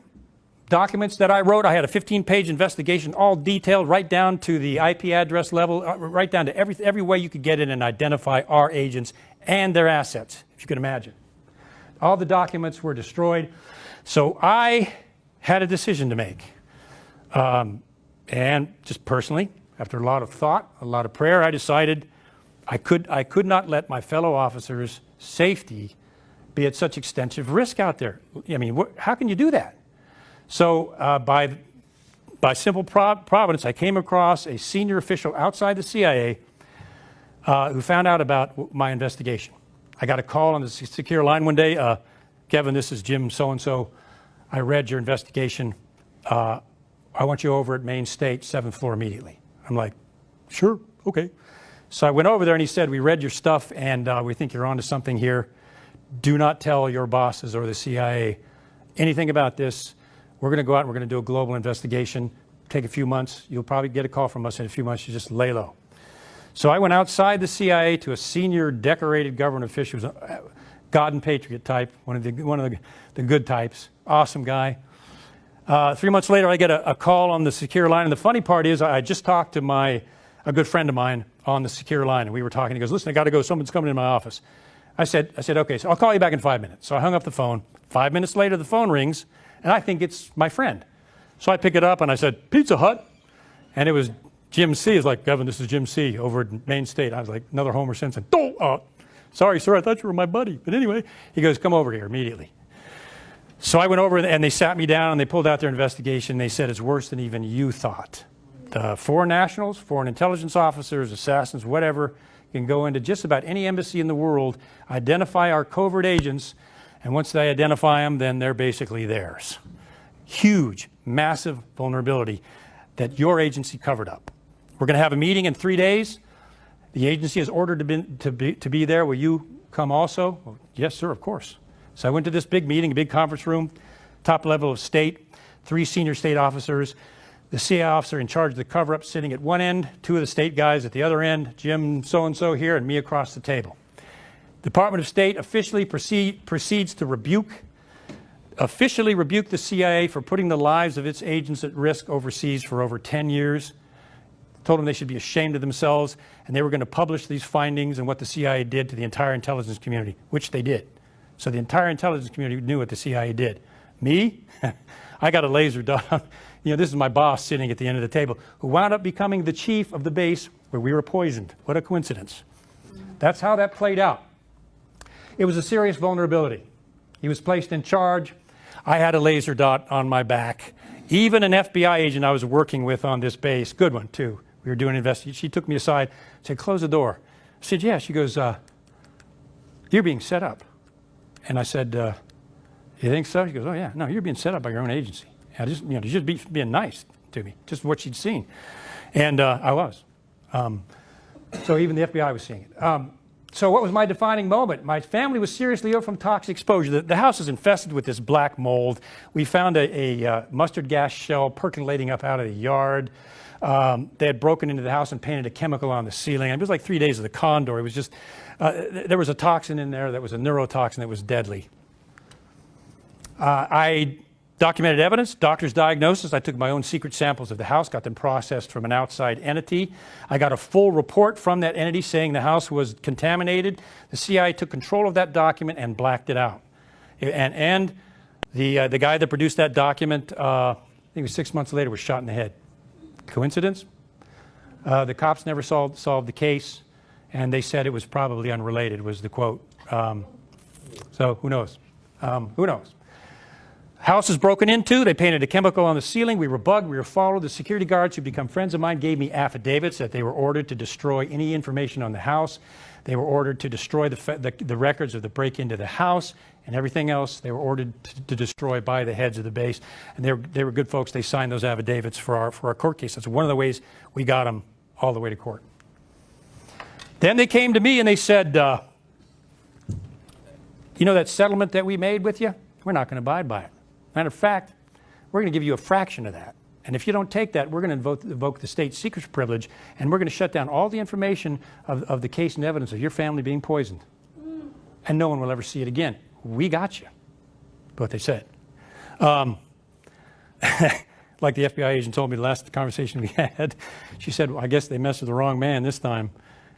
Documents that I wrote, I had a 15-page investigation, all detailed, right down to the IP address level, right down to every way you could get in and identify our agents and their assets, if you can imagine. All the documents were destroyed. So I had a decision to make. And just personally, after a lot of thought, a lot of prayer, I decided I could not let my fellow officers' safety be at such extensive risk out there. I mean, how can you do that? So by simple providence, I came across a senior official outside the CIA who found out about my investigation. I got a call on the secure line one day. Kevin, this is Jim so-and-so. I read your investigation. I want you over at Main State, 7th floor immediately. I'm like, sure, okay. So I went over there and he said, we read your stuff and we think you're onto something here. Do not tell your bosses or the CIA anything about this. We're going to go out and we're going to do a global investigation. Take a few months. You'll probably get a call from us in a few months. You just lay low. So I went outside the CIA to a senior decorated government official, who was a God and patriot type, one of the good types, awesome guy. 3 months later, I get a call on the secure line. And the funny part is I just talked to a good friend of mine on the secure line, and we were talking. He goes, listen, I got to go. Someone's coming in my office. I said, okay, so I'll call you back in 5 minutes. So I hung up the phone. 5 minutes later, the phone rings, and I think it's my friend. So I pick it up, and I said, Pizza Hut. And it was Jim C. He's like, Govt, this is Jim C. over at Maine State. I was like, another Homer Simpson. Sorry, sir, I thought you were my buddy. But anyway, he goes, come over here immediately. So I went over, and they sat me down, and they pulled out their investigation. They said, it's worse than even you thought. The foreign nationals, foreign intelligence officers, assassins, whatever, can go into just about any embassy in the world, identify our covert agents, and once they identify them, then they're basically theirs. Huge, massive vulnerability that your agency covered up. We're going to have a meeting in 3 days. The agency is ordered to be there. Will you come also? Well, yes, sir, of course. So I went to this big meeting, a big conference room, top level of state, 3 senior state officers, the CIA officer in charge of the cover-up sitting at one end, 2 of the state guys at the other end, Jim so-and-so here, and me across the table. The Department of State officially proceeds to officially rebuke the CIA for putting the lives of its agents at risk overseas for over 10 years. Told them they should be ashamed of themselves, and they were going to publish these findings and what the CIA did to the entire intelligence community, which they did. So the entire intelligence community knew what the CIA did. Me? I got a laser dot. This is my boss sitting at the end of the table, who wound up becoming the chief of the base where we were poisoned. What a coincidence. That's how that played out. It was a serious vulnerability. He was placed in charge. I had a laser dot on my back. Even an FBI agent I was working with on this base, good one too, we were doing an investigation. She took me aside, said, close the door. I said, yeah. She goes, you're being set up. And I said, you think so? She goes, oh yeah, no, you're being set up by your own agency. I just, just being nice to me, just what she'd seen. And I was. So even the FBI was seeing it. So what was my defining moment? My family was seriously ill from toxic exposure. The house is infested with this black mold. We found a mustard gas shell percolating up out of the yard. They had broken into the house and painted a chemical on the ceiling. It was like 3 days of the condor. It was just, there was a toxin in there that was a neurotoxin that was deadly. I documented evidence, doctor's diagnosis. I took my own secret samples of the house, got them processed from an outside entity. I got a full report from that entity saying the house was contaminated. The CIA took control of that document and blacked it out. And the guy that produced that document, I think it was 6 months later, was shot in the head. Coincidence? The cops never solved the case, and they said it was probably unrelated, was the quote. So who knows? Who knows? House is broken into. They painted a chemical on the ceiling. We were bugged. We were followed. The security guards, who become friends of mine, gave me affidavits that they were ordered to destroy any information on the house. They were ordered to destroy the records of the break into the house and everything else. They were ordered to destroy by the heads of the base. And they were good folks. They signed those affidavits for our court case. That's one of the ways we got them all the way to court. Then they came to me and they said, that settlement that we made with you? We're not going to abide by it. Matter of fact, we're going to give you a fraction of that. And if you don't take that, we're going to invoke the state secrets privilege, and we're going to shut down all the information of the case and evidence of your family being poisoned. And no one will ever see it again. We got you. What they said. Like the FBI agent told me the last conversation we had, she said, well, I guess they messed with the wrong man this time.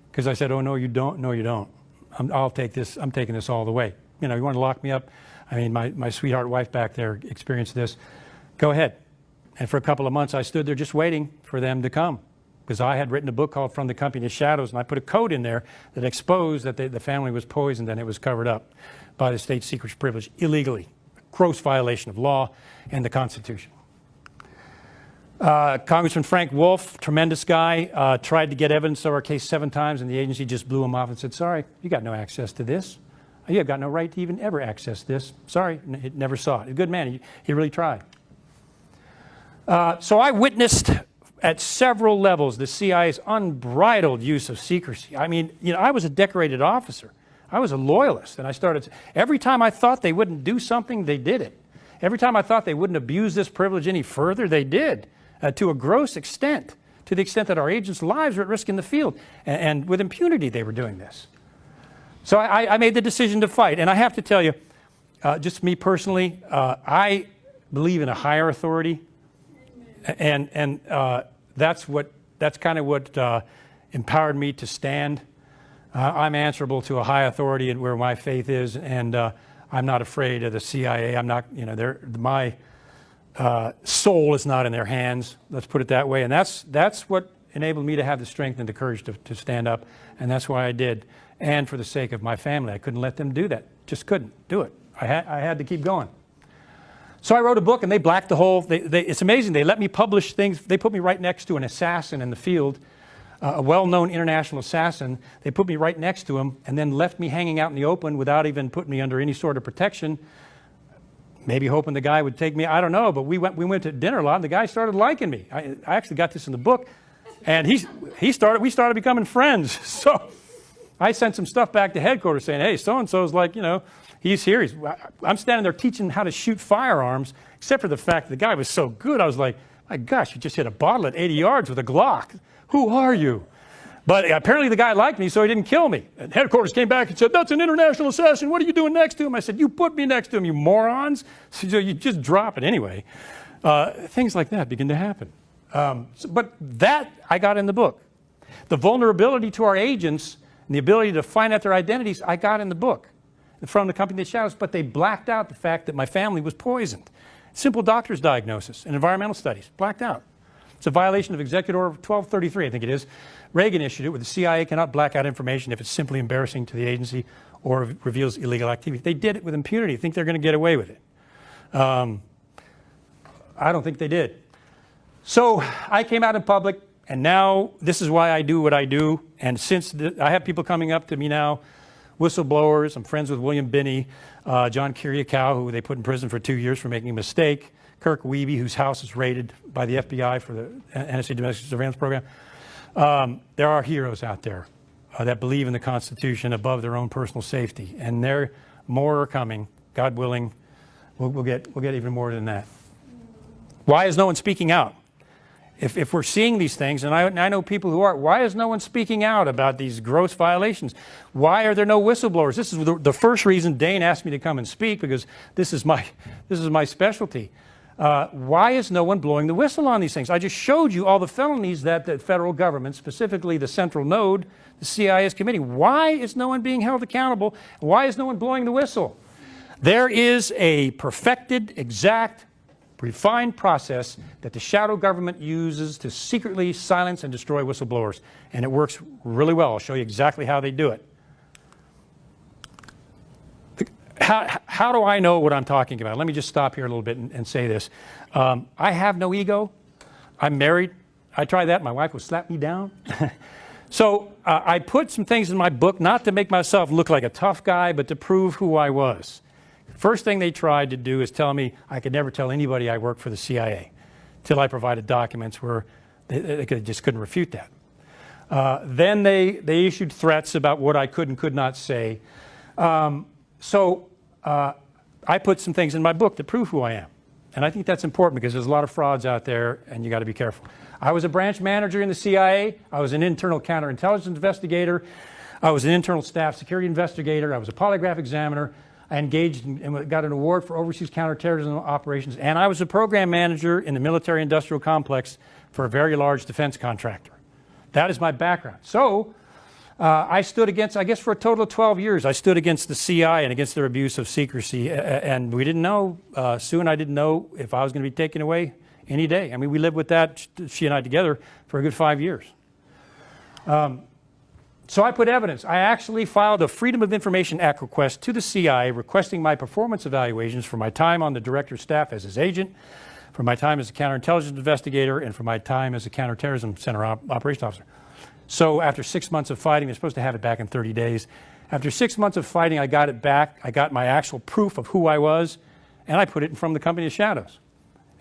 Because I said, oh, no, you don't. No, you don't. I'll take this. I'm taking this all the way. You want to lock me up? I mean, my sweetheart wife back there experienced this. Go ahead. And for a couple of months, I stood there just waiting for them to come. Because I had written a book called From the Company of Shadows, and I put a code in there that exposed that the family was poisoned and it was covered up by the state secrets privilege illegally. Gross violation of law and the Constitution. Congressman Frank Wolf, tremendous guy, tried to get evidence of our case 7 times, and the agency just blew him off and said, sorry, you got no access to this. You have got no right to even ever access this. Sorry, it never saw it. A good man. He really tried. So I witnessed at several levels the CIA's unbridled use of secrecy. I mean, I was a decorated officer. I was a loyalist, and I started. Every time I thought they wouldn't do something, they did it. Every time I thought they wouldn't abuse this privilege any further, they did, to a gross extent. to the extent that our agents' lives are at risk in the field. And with impunity, they were doing this. So I made the decision to fight. And I have to tell you, just me personally, I believe in a higher authority. And that's kind of what empowered me to stand. I'm answerable to a high authority and where my faith is, and I'm not afraid of the CIA. I'm not, my soul is not in their hands. Let's put it that way. And that's what enabled me to have the strength and the courage to stand up, and that's why I did. And for the sake of my family, I couldn't let them do that. Just couldn't do it. I had to keep going. So I wrote a book, and they blacked the whole. It's amazing. They let me publish things. They put me right next to an assassin in the field, a well-known international assassin. They put me right next to him, and then left me hanging out in the open without even putting me under any sort of protection. Maybe hoping the guy would take me. I don't know. But we went to dinner a lot, and the guy started liking me. I actually got this in the book, and we started becoming friends. So I sent some stuff back to headquarters saying, "Hey, so and so's like, he's here. I'm standing there teaching how to shoot firearms, except for the fact that the guy was so good. I was like, my gosh, you just hit a bottle at 80 yards with a Glock. Who are you?" But apparently the guy liked me, so he didn't kill me. And headquarters came back and said, "That's an international assassin. What are you doing next to him?" I said, "You put me next to him, you morons." So you just drop it anyway. Things like that begin to happen. But that I got in the book. The vulnerability to our agents and the ability to find out their identities, I got in the book from the company that shadows, but they blacked out the fact that my family was poisoned. Simple doctor's diagnosis and environmental studies, blacked out. It's a violation of Executive Order 1233, I think it is. Reagan issued it, where the CIA cannot black out information if it's simply embarrassing to the agency or reveals illegal activity. They did it with impunity. Think they're going to get away with it. I don't think they did. So I came out in public, and now this is why I do what I do. And since I have people coming up to me now, whistleblowers. I'm friends with William Binney, John Kiriakou, who they put in prison for 2 years for making a mistake, Kirk Wiebe, whose house is raided by the FBI for the NSA Domestic Surveillance Program. There are heroes out there that believe in the Constitution above their own personal safety, and more are coming. God willing, we'll get even more than that. Why is no one speaking out? If we're seeing these things, and I know people who are, why is no one speaking out about these gross violations? Why are there no whistleblowers? This is the first reason Dane asked me to come and speak, because this is my specialty. Why is no one blowing the whistle on these things? I just showed you all the felonies that the federal government, specifically the central node, the CIA, is committing. Why is no one being held accountable? Why is no one blowing the whistle? There is a perfected, exact, refined process that the shadow government uses to secretly silence and destroy whistleblowers, and it works really well. I'll show you exactly how they do it. How do I know what I'm talking about? Let me just stop here a little bit and say this. I have no ego. I'm married. I tried that. My wife would slap me down. So I put some things in my book, not to make myself look like a tough guy, but to prove who I was. First thing they tried to do is tell me I could never tell anybody I worked for the CIA till I provided documents where they just couldn't refute that. Then they issued threats about what I could and could not say. So I put some things in my book to prove who I am. And I think that's important because there's a lot of frauds out there, and you got to be careful. I was a branch manager in the CIA. I was an internal counterintelligence investigator. I was an internal staff security investigator. I was a polygraph examiner. I engaged and got an award for overseas counterterrorism operations. And I was a program manager in the military-industrial complex for a very large defense contractor. That is my background. So I stood against, I guess for a total of 12 years, I stood against the CIA and against their abuse of secrecy. And we didn't know, Sue and I didn't know if I was going to be taken away any day. I mean, we lived with that, she and I together, for a good 5 years. So I put evidence. I actually filed a Freedom of Information Act request to the CIA requesting my performance evaluations for my time on the director's staff as his agent, for my time as a counterintelligence investigator, and for my time as a counterterrorism center operations officer. So after 6 months of fighting, they're supposed to have it back in 30 days. After 6 months of fighting, I got it back. I got my actual proof of who I was, and I put it in front of the company of shadows.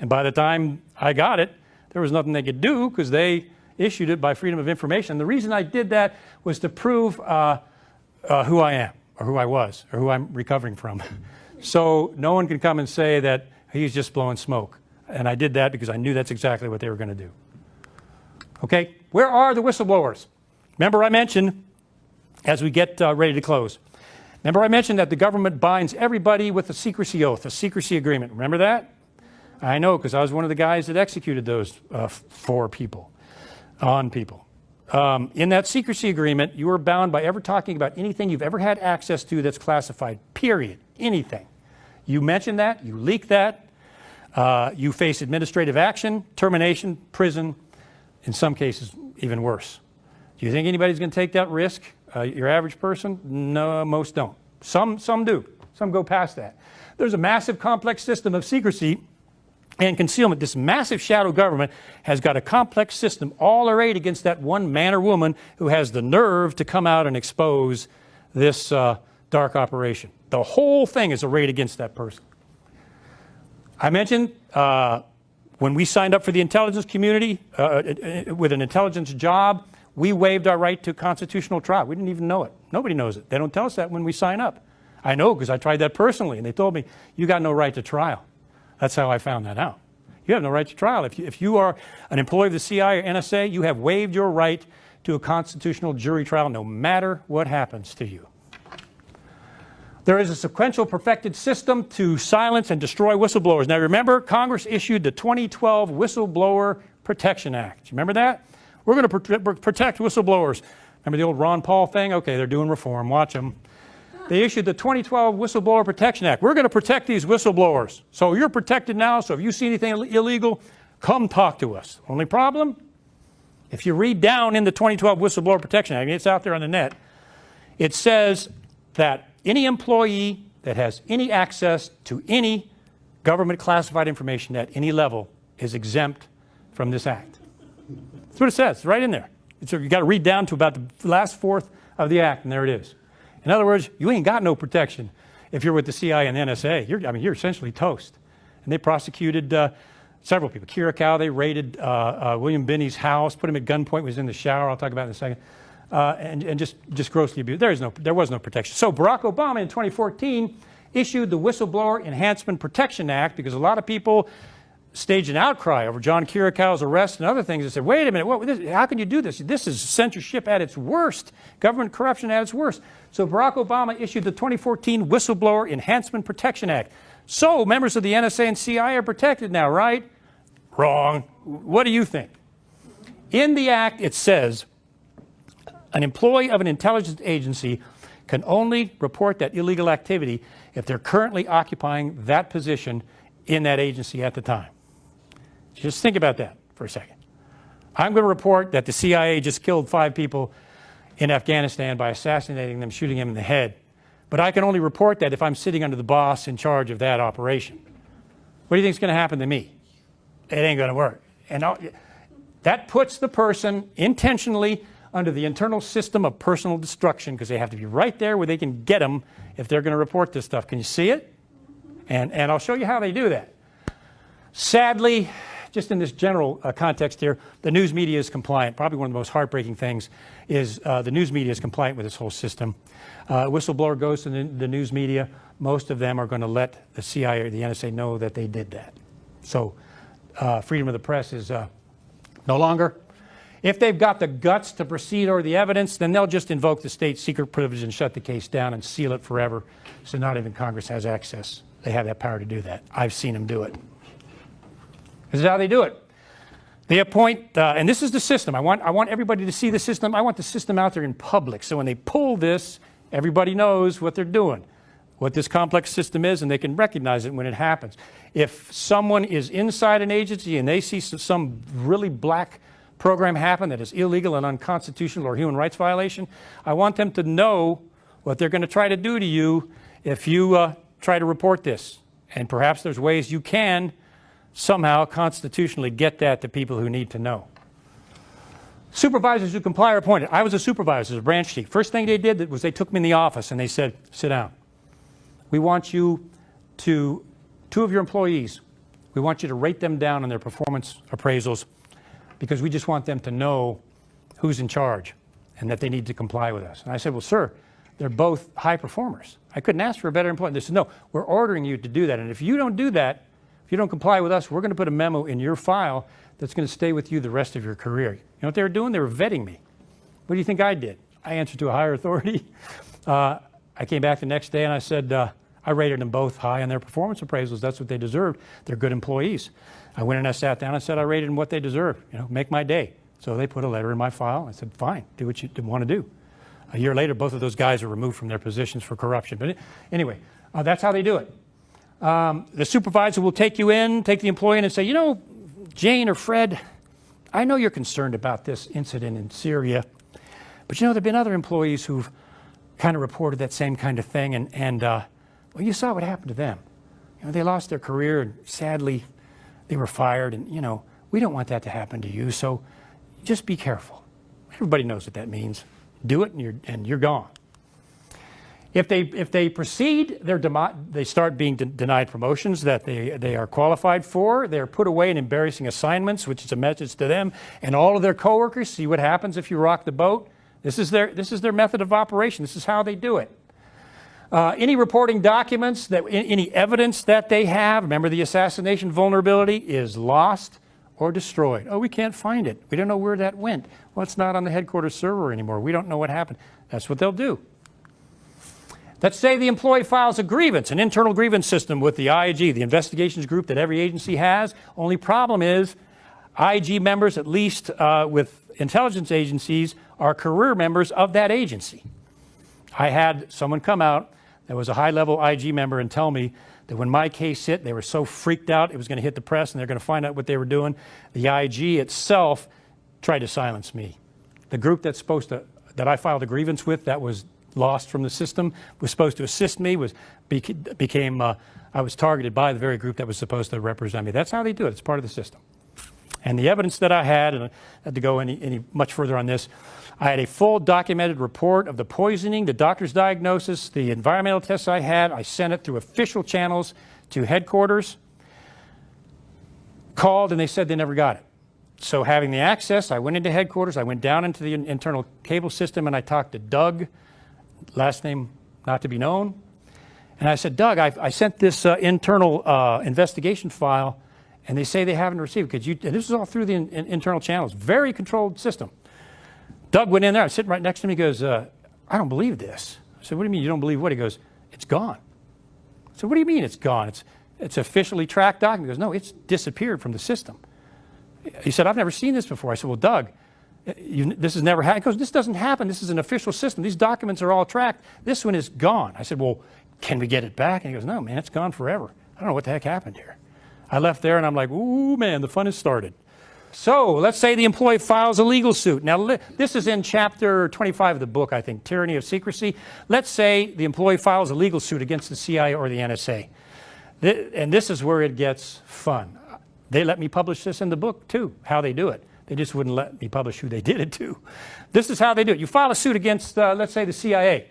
And by the time I got it, there was nothing they could do because they issued it by Freedom of Information. The reason I did that was to prove who I am, or who I was, or who I'm recovering from. So no one can come and say that he's just blowing smoke. And I did that because I knew that's exactly what they were going to do. Okay, where are the whistleblowers? Remember I mentioned, as we get ready to close, remember I mentioned that the government binds everybody with a secrecy oath, a secrecy agreement. Remember that? I know, because I was one of the guys that executed those for people, on people. In that secrecy agreement, you are bound by ever talking about anything you've ever had access to that's classified, period, anything. You mention that, you leak that, you face administrative action, termination, prison, in some cases even worse. Do you think anybody's going to take that risk? Your average person? No, most don't. Some do. Some go past that. There's a massive complex system of secrecy and concealment. This massive shadow government has got a complex system all arrayed against that one man or woman who has the nerve to come out and expose this dark operation. The whole thing is arrayed against that person. I mentioned when we signed up for the intelligence community with an intelligence job, we waived our right to constitutional trial. We didn't even know it. Nobody knows it. They don't tell us that when we sign up. I know, because I tried that personally, and they told me, you got no right to trial. That's how I found that out. You have no right to trial. If you are an employee of the CIA or NSA, you have waived your right to a constitutional jury trial no matter what happens to you. There is a sequential perfected system to silence and destroy whistleblowers. Now remember, Congress issued the 2012 Whistleblower Protection Act. You remember that? We're going to protect whistleblowers. Remember the old Ron Paul thing? Okay, they're doing reform. Watch them. They issued the 2012 Whistleblower Protection Act. We're going to protect these whistleblowers. So you're protected now, so if you see anything illegal, come talk to us. Only problem? If you read down in the 2012 Whistleblower Protection Act, it's out there on the net, it says that any employee that has any access to any government classified information at any level is exempt from this act. That's what it says, it's right in there. You've got to read down to about the last fourth of the act, and there it is. In other words, you ain't got no protection if you're with the CIA and NSA. You're essentially toast. And they prosecuted several people. Curacao, they raided William Binney's house, put him at gunpoint, was in the shower. I'll talk about it in a second. And just grossly abused. There was no protection. So Barack Obama in 2014 issued the Whistleblower Enhancement Protection Act because a lot of people staged an outcry over John Curacao's arrest and other things and said, wait a minute, how can you do this? This is censorship at its worst, government corruption at its worst. So Barack Obama issued the 2014 Whistleblower Enhancement Protection Act. So members of the NSA and CIA are protected now, right? Wrong. What do you think? In the act, it says an employee of an intelligence agency can only report that illegal activity if they're currently occupying that position in that agency at the time. Just think about that for a second. I'm going to report that the CIA just killed 5 people in Afghanistan by assassinating them, shooting them in the head. But I can only report that if I'm sitting under the boss in charge of that operation. What do you think is going to happen to me? It ain't going to work. And that puts the person intentionally under the internal system of personal destruction because they have to be right there where they can get them if they're going to report this stuff. Can you see it? And I'll show you how they do that. Sadly, just in this general context here, the news media is compliant. Probably one of the most heartbreaking things is the news media is compliant with this whole system. Whistleblower goes to the news media. Most of them are going to let the CIA or the NSA know that they did that. So freedom of the press is no longer. If they've got the guts to proceed or the evidence, then they'll just invoke the state secret privilege and shut the case down and seal it forever so not even Congress has access. They have that power to do that. I've seen them do it. This is how they do it. They appoint, and this is the system. I want everybody to see the system. I want the system out there in public. So when they pull this, everybody knows what they're doing, what this complex system is, and they can recognize it when it happens. If someone is inside an agency and they see some really black program happen that is illegal and unconstitutional or human rights violation, I want them to know what they're going to try to do to you if you try to report this. And perhaps there's ways you can somehow constitutionally get that to people who need to know. Supervisors who comply are appointed. I was a supervisor, a branch chief. First thing they did was they took me in the office and they said, sit down. We want you to, 2 of your employees, we want you to rate them down on their performance appraisals because we just want them to know who's in charge and that they need to comply with us. And I said, well, sir, they're both high performers. I couldn't ask for a better employee. They said, no, we're ordering you to do that. And if you don't do that, If you don't comply with us, we're going to put a memo in your file that's going to stay with you the rest of your career. You know what they were doing? They were vetting me. What do you think I did? I answered to a higher authority. I came back the next day and I said, I rated them both high on their performance appraisals. That's what they deserved. They're good employees. I went and I sat down and said I rated them what they deserve. You know, make my day. So they put a letter in my file. I said, fine, do what you want to do. A year later, both of those guys were removed from their positions for corruption. But anyway, that's how they do it. The supervisor will take you in, take the employee in and say, you know, Jane or Fred, I know you're concerned about this incident in Syria, but you know, there have been other employees who've kind of reported that same kind of thing, and well, you saw what happened to them. You know, they lost their career, and sadly, they were fired, and you know, we don't want that to happen to you, so just be careful. Everybody knows what that means. Do it, and you're gone. If they proceed, they start being denied promotions that they are qualified for. They're put away in embarrassing assignments, which is a message to them and all of their coworkers. See what happens if you rock the boat. This is their method of operation. This is how they do it. Any reporting documents, any evidence that they have, remember the assassination vulnerability, is lost or destroyed. Oh, we can't find it. We don't know where that went. Well, it's not on the headquarters server anymore. We don't know what happened. That's what they'll do. Let's say the employee files a grievance, an internal grievance system with the IG, the investigations group that every agency has. Only problem is IG members, at least with intelligence agencies, are career members of that agency. I had someone come out that was a high-level IG member and tell me that when my case hit, they were so freaked out it was going to hit the press and they're going to find out what they were doing. The IG itself tried to silence me. The group that I filed a grievance with that was lost from the system, was supposed to assist me, I was targeted by the very group that was supposed to represent me. That's how they do it. It's part of the system. And the evidence that I had, and I had to go any much further on this, I had a full documented report of the poisoning, the doctor's diagnosis, the environmental tests I had. I sent it through official channels to headquarters, called, and they said they never got it. So having the access, I went into headquarters, I went down into the internal cable system, and I talked to Doug, last name not to be known. And I said, Doug, I sent this internal investigation file, and they say they haven't received it. And this is all through the internal channels. Very controlled system. Doug went in there. I was sitting right next to him. He goes, I don't believe this. I said, what do you mean you don't believe what? He goes, it's gone. I said, what do you mean it's gone? It's officially tracked document. He goes, no, it's disappeared from the system. He said, I've never seen this before. I said, well, Doug, this has never happened. He goes, this doesn't happen. This is an official system. These documents are all tracked. This one is gone. I said, well, can we get it back? And he goes, no, man, it's gone forever. I don't know what the heck happened here. I left there and I'm like, ooh, man, the fun has started. So let's say the employee files a legal suit. Now, this is in chapter 25 of the book, I think, Tyranny of Secrecy. Let's say the employee files a legal suit against the CIA or the NSA. And this is where it gets fun. They let me publish this in the book, too, how they do it. They just wouldn't let me publish who they did it to. This is how they do it. You file a suit against, let's say, the CIA.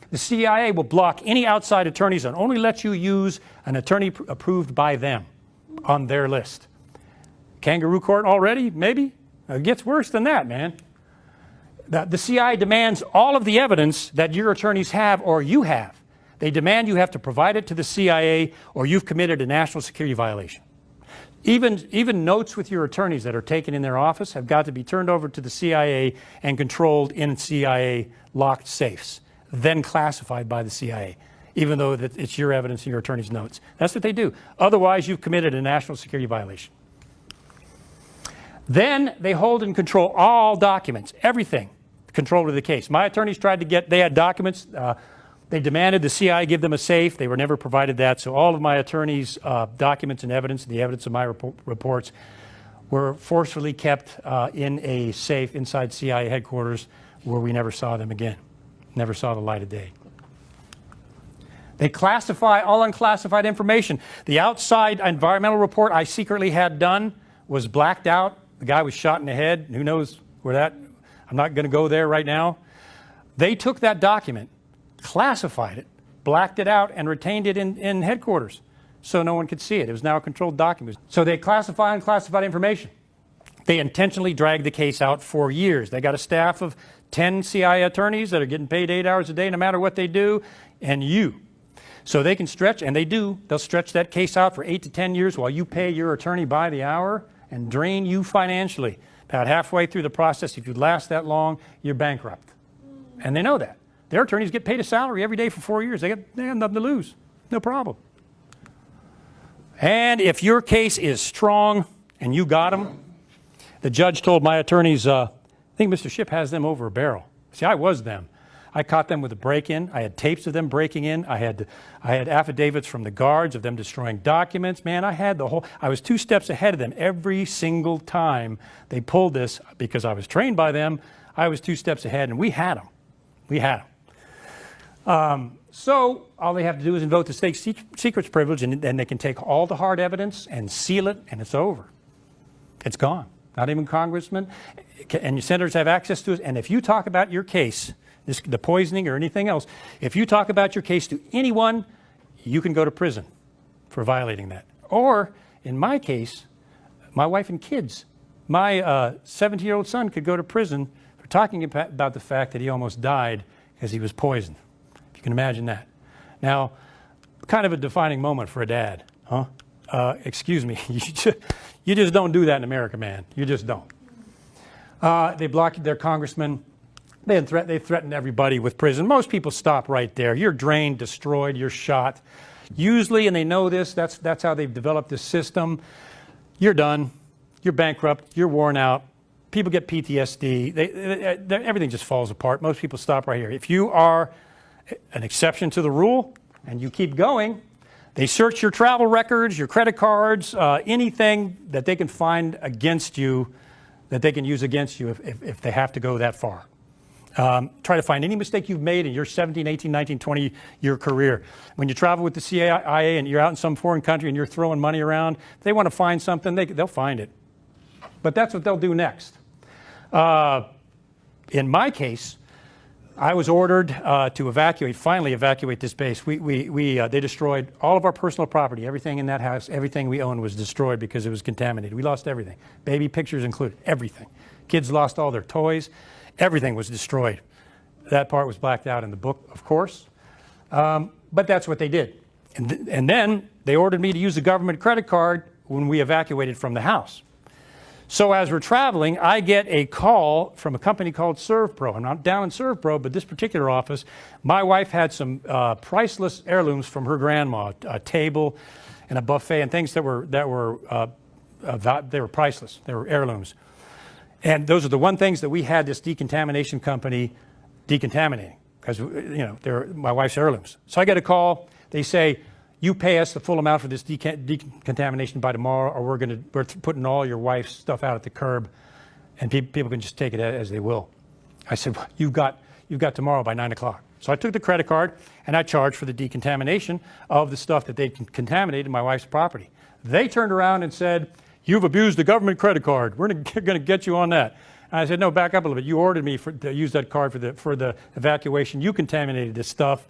The CIA will block any outside attorneys and only let you use an attorney approved by them on their list. Kangaroo court already? Maybe? It gets worse than that, man. The CIA demands all of the evidence that your attorneys have or you have. They demand you have to provide it to the CIA or you've committed a national security violation. Even notes with your attorneys that are taken in their office have got to be turned over to the CIA and controlled in CIA locked safes, then classified by the CIA, even though it's your evidence and your attorney's notes. That's what they do. Otherwise, you've committed a national security violation. Then they hold and control all documents, everything, control of the case. My attorneys they had documents. They demanded the CIA give them a safe. They were never provided that. So all of my attorneys' documents and evidence, the evidence of my reports, were forcefully kept in a safe inside CIA headquarters where we never saw them again. Never saw the light of day. They classify all unclassified information. The outside environmental report I secretly had done was blacked out. The guy was shot in the head. Who knows where that, I'm not going to go there right now. They took that document, classified it, blacked it out, and retained it in headquarters so no one could see it. It was now a controlled document. So they classify unclassified information. They intentionally dragged the case out for years. They got a staff of 10 CIA attorneys that are getting paid 8 hours a day no matter what they do, and you. So they can stretch, and they do. They'll stretch that case out for 8 to 10 years while you pay your attorney by the hour and drain you financially. About halfway through the process, if you last that long, you're bankrupt. And they know that. Their attorneys get paid a salary every day for 4 years. They have nothing to lose. No problem. And if your case is strong and you got them, the judge told my attorneys, I think Mr. Shipp has them over a barrel. See, I was them. I caught them with a break-in. I had tapes of them breaking in. I had affidavits from the guards of them destroying documents. Man, I was 2 steps ahead of them every single time they pulled this. Because I was trained by them, I was 2 steps ahead, and we had them. We had them. So all they have to do is invoke the state secrets privilege, and they can take all the hard evidence and seal it, and it's over. It's gone. Not even congressmen and your senators have access to it. And if you talk about your case, the poisoning or anything else, if you talk about your case to anyone, you can go to prison for violating that. Or, in my case, my wife and kids, my 17-year-old son could go to prison for talking about the fact that he almost died because he was poisoned. If you can imagine that. Now, kind of a defining moment for a dad, huh? Excuse me, you just don't do that in America, man. You just don't. They blocked their congressman. They threatened everybody with prison. Most people stop right there. You're drained, destroyed, you're shot. Usually, and they know this, that's how they've developed this system. You're done. You're bankrupt. You're worn out. People get PTSD. Everything just falls apart. Most people stop right here. If you are an exception to the rule and you keep going, they search your travel records, your credit cards, anything that they can find against you that they can use against you if they have to go that far. Try to find any mistake you've made in your 17, 18, 19, 20-year career. When you travel with the CIA and you're out in some foreign country and you're throwing money around, if they want to find something, they'll find it. But that's what they'll do next. In my case, I was ordered to finally evacuate this base. They destroyed all of our personal property. Everything in that house, everything we owned was destroyed because it was contaminated. We lost everything. Baby pictures included, everything. Kids lost all their toys. Everything was destroyed. That part was blacked out in the book, of course. But that's what they did. And then they ordered me to use the government credit card when we evacuated from the house. So as we're traveling, I get a call from a company called ServPro. I'm not down in ServPro, but this particular office, my wife had some priceless heirlooms from her grandma, a table and a buffet and things that were priceless. They were heirlooms. And those are the one things that we had this decontamination company decontaminating because, they're my wife's heirlooms. So I get a call. They say, you pay us the full amount for this decontamination by tomorrow, or we're putting all your wife's stuff out at the curb, and people can just take it as they will. I said, well, you've got tomorrow by 9 o'clock. So I took the credit card, and I charged for the decontamination of the stuff that they'd contaminated my wife's property. They turned around and said, you've abused the government credit card. We're going to get you on that. And I said, no, back up a little bit. You ordered me to use that card for the evacuation. You contaminated this stuff.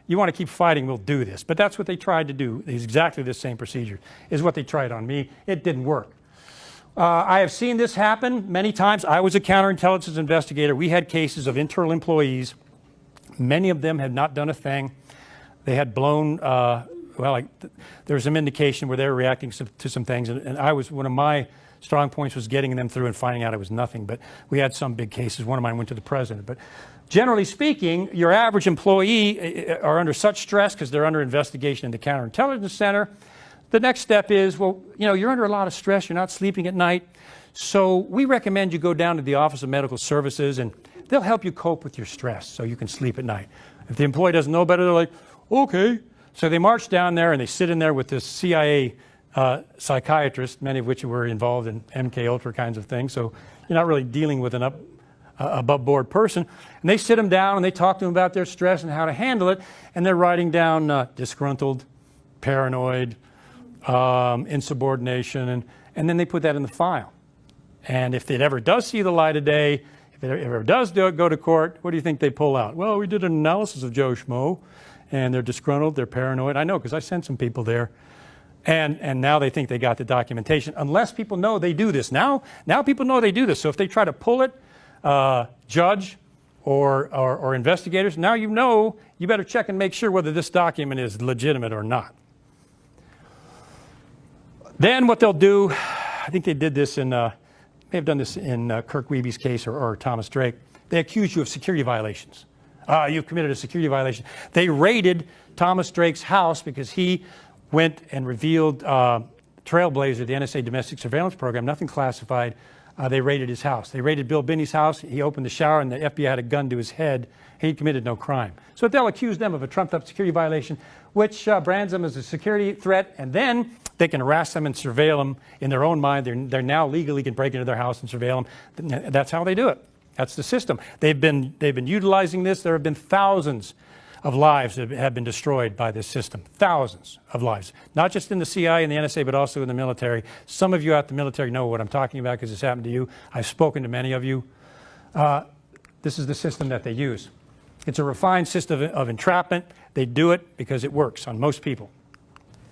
You want to keep fighting, we'll do this. But that's what they tried to do. It's exactly the same procedure is what they tried on me. It didn't work. I have seen this happen many times. I was a counterintelligence investigator. We had cases of internal employees. Many of them had not done a thing. They had blown, there was some indication where they were reacting to some things. And one of my strong points was getting them through and finding out it was nothing. But we had some big cases. One of mine went to the president. But generally speaking, your average employee are under such stress because they're under investigation in the Counterintelligence Center. The next step is, you're under a lot of stress. You're not sleeping at night. So we recommend you go down to the Office of Medical Services, and they'll help you cope with your stress so you can sleep at night. If the employee doesn't know better, they're like, okay. So they march down there, and they sit in there with this CIA psychiatrist, many of which were involved in MK Ultra kinds of things. So you're not really dealing with an above board person. And they sit them down and they talk to them about their stress and how to handle it. And they're writing down disgruntled, paranoid, insubordination. And then they put that in the file. And if it ever does see the light of day, if it ever does go to court, what do you think they pull out? Well, we did an analysis of Joe Schmo, and they're disgruntled, they're paranoid. I know because I sent some people there. And now they think they got the documentation, unless people know they do this. Now people know they do this. So if they try to pull it, judge or investigators, now you know you better check and make sure whether this document is legitimate or not. Then what they'll do, I think they did this in, may have done this in Kirk Wiebe's case or Thomas Drake. They accuse you of security violations. You've committed a security violation. They raided Thomas Drake's house because he went and revealed Trailblazer, the NSA domestic surveillance program, nothing classified. They raided his house. They raided Bill Binney's house. He opened the shower and the FBI had a gun to his head. He committed no crime. So they'll accuse them of a trumped-up security violation, which brands them as a security threat, and then they can harass them and surveil them in their own mind. They're now legally can break into their house and surveil them. That's how they do it. That's the system. They've been utilizing this. There have been thousands of lives that have been destroyed by this system. Thousands of lives. Not just in the CIA and the NSA, but also in the military. Some of you out in the military know what I'm talking about because it's happened to you. I've spoken to many of you. This is the system that they use. It's a refined system of entrapment. They do it because it works on most people.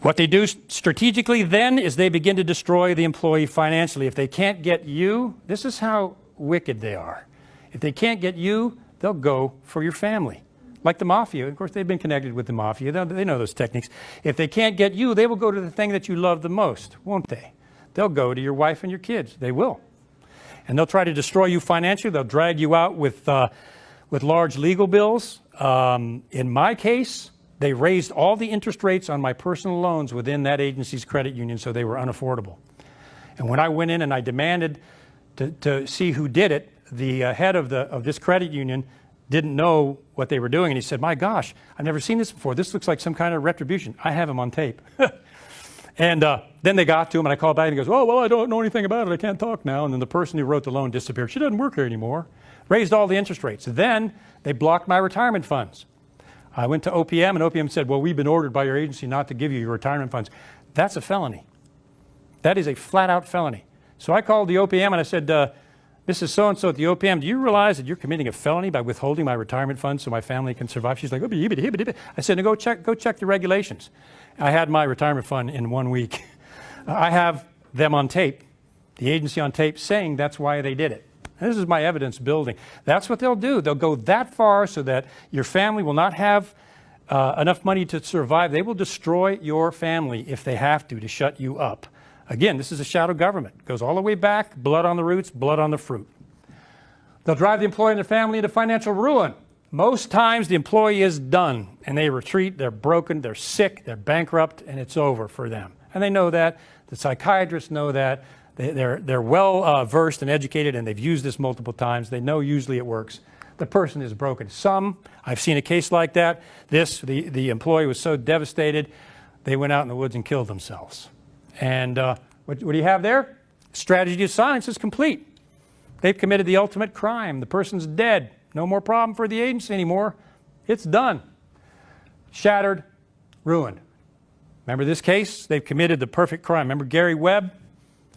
What they do strategically then is they begin to destroy the employee financially. If they can't get you, this is how wicked they are. If they can't get you, they'll go for your family. Like the mafia. Of course, they've been connected with the mafia. They know those techniques. If they can't get you, they will go to the thing that you love the most, won't they? They'll go to your wife and your kids. They will. And they'll try to destroy you financially. They'll drag you out with large legal bills. In my case, they raised all the interest rates on my personal loans within that agency's credit union, so they were unaffordable. And when I went in and I demanded to see who did it, the head of this credit union didn't know what they were doing, and he said, "My gosh, I've never seen this before. This looks like some kind of retribution." I have him on tape. And then they got to him, and I called back, and he goes, "Oh, well, I don't know anything about it. I can't talk now." And then the person who wrote the loan disappeared. She doesn't work here anymore. Raised all the interest rates. Then they blocked my retirement funds. I went to OPM, and OPM said, "Well, we've been ordered by your agency not to give you your retirement funds." That's a felony. That is a flat-out felony. So I called the OPM, and I said, "Mrs. So-and-so at the OPM, do you realize that you're committing a felony by withholding my retirement funds so my family can survive?" She's like, I said, "No, go check the regulations." I had my retirement fund in 1 week. I have them on tape, the agency on tape, saying that's why they did it. And this is my evidence building. That's what they'll do. They'll go that far so that your family will not have enough money to survive. They will destroy your family if they have to shut you up. Again, this is a shadow government. It goes all the way back, blood on the roots, blood on the fruit. They'll drive the employee and their family into financial ruin. Most times the employee is done and they retreat, they're broken, they're sick, they're bankrupt, and it's over for them. And they know that. The psychiatrists know that. They're well versed and educated, and they've used this multiple times. They know usually it works. The person is broken. I've seen a case like that. The employee was so devastated, they went out in the woods and killed themselves. And what do you have there? Strategy of silence is complete. They've committed the ultimate crime. The person's dead. No more problem for the agency anymore. It's done. Shattered, ruined. Remember this case? They've committed the perfect crime. Remember Gary Webb,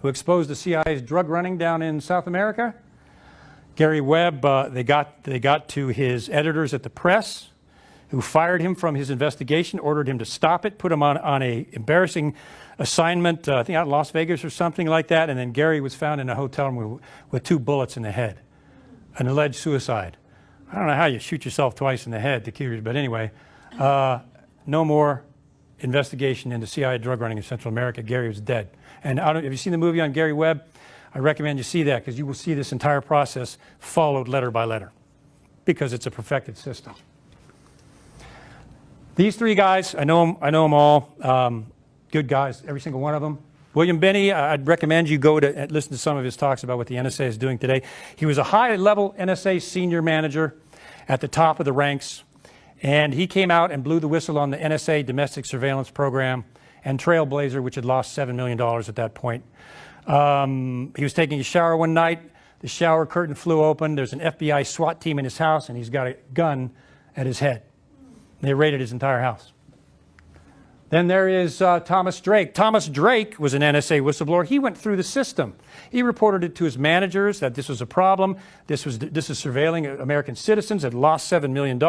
who exposed the CIA's drug running down in South America? Gary Webb, they got to his editors at the press, who fired him from his investigation, ordered him to stop it, put him on a embarrassing assignment, I think out in Las Vegas or something like that, and then Gary was found in a hotel room with 2 bullets in the head, an alleged suicide. I don't know how you shoot yourself twice in the head to kill you, but anyway, no more investigation into CIA drug running in Central America. Gary was dead. And have you seen the movie on Gary Webb? I recommend you see that, because you will see this entire process followed letter by letter, because it's a perfected system. These 3 guys, I know them all. Good guys, every single one of them. William Binney, I'd recommend you go to listen to some of his talks about what the NSA is doing today. He was a high-level NSA senior manager at the top of the ranks, and he came out and blew the whistle on the NSA domestic surveillance program and Trailblazer, which had lost $7 million at that point. He was taking a shower one night. The shower curtain flew open. There's an FBI SWAT team in his house, and he's got a gun at his head. They raided his entire house. Then there is Thomas Drake. Thomas Drake was an NSA whistleblower. He went through the system. He reported it to his managers that this was a problem. This is surveilling American citizens, had lost $7 million.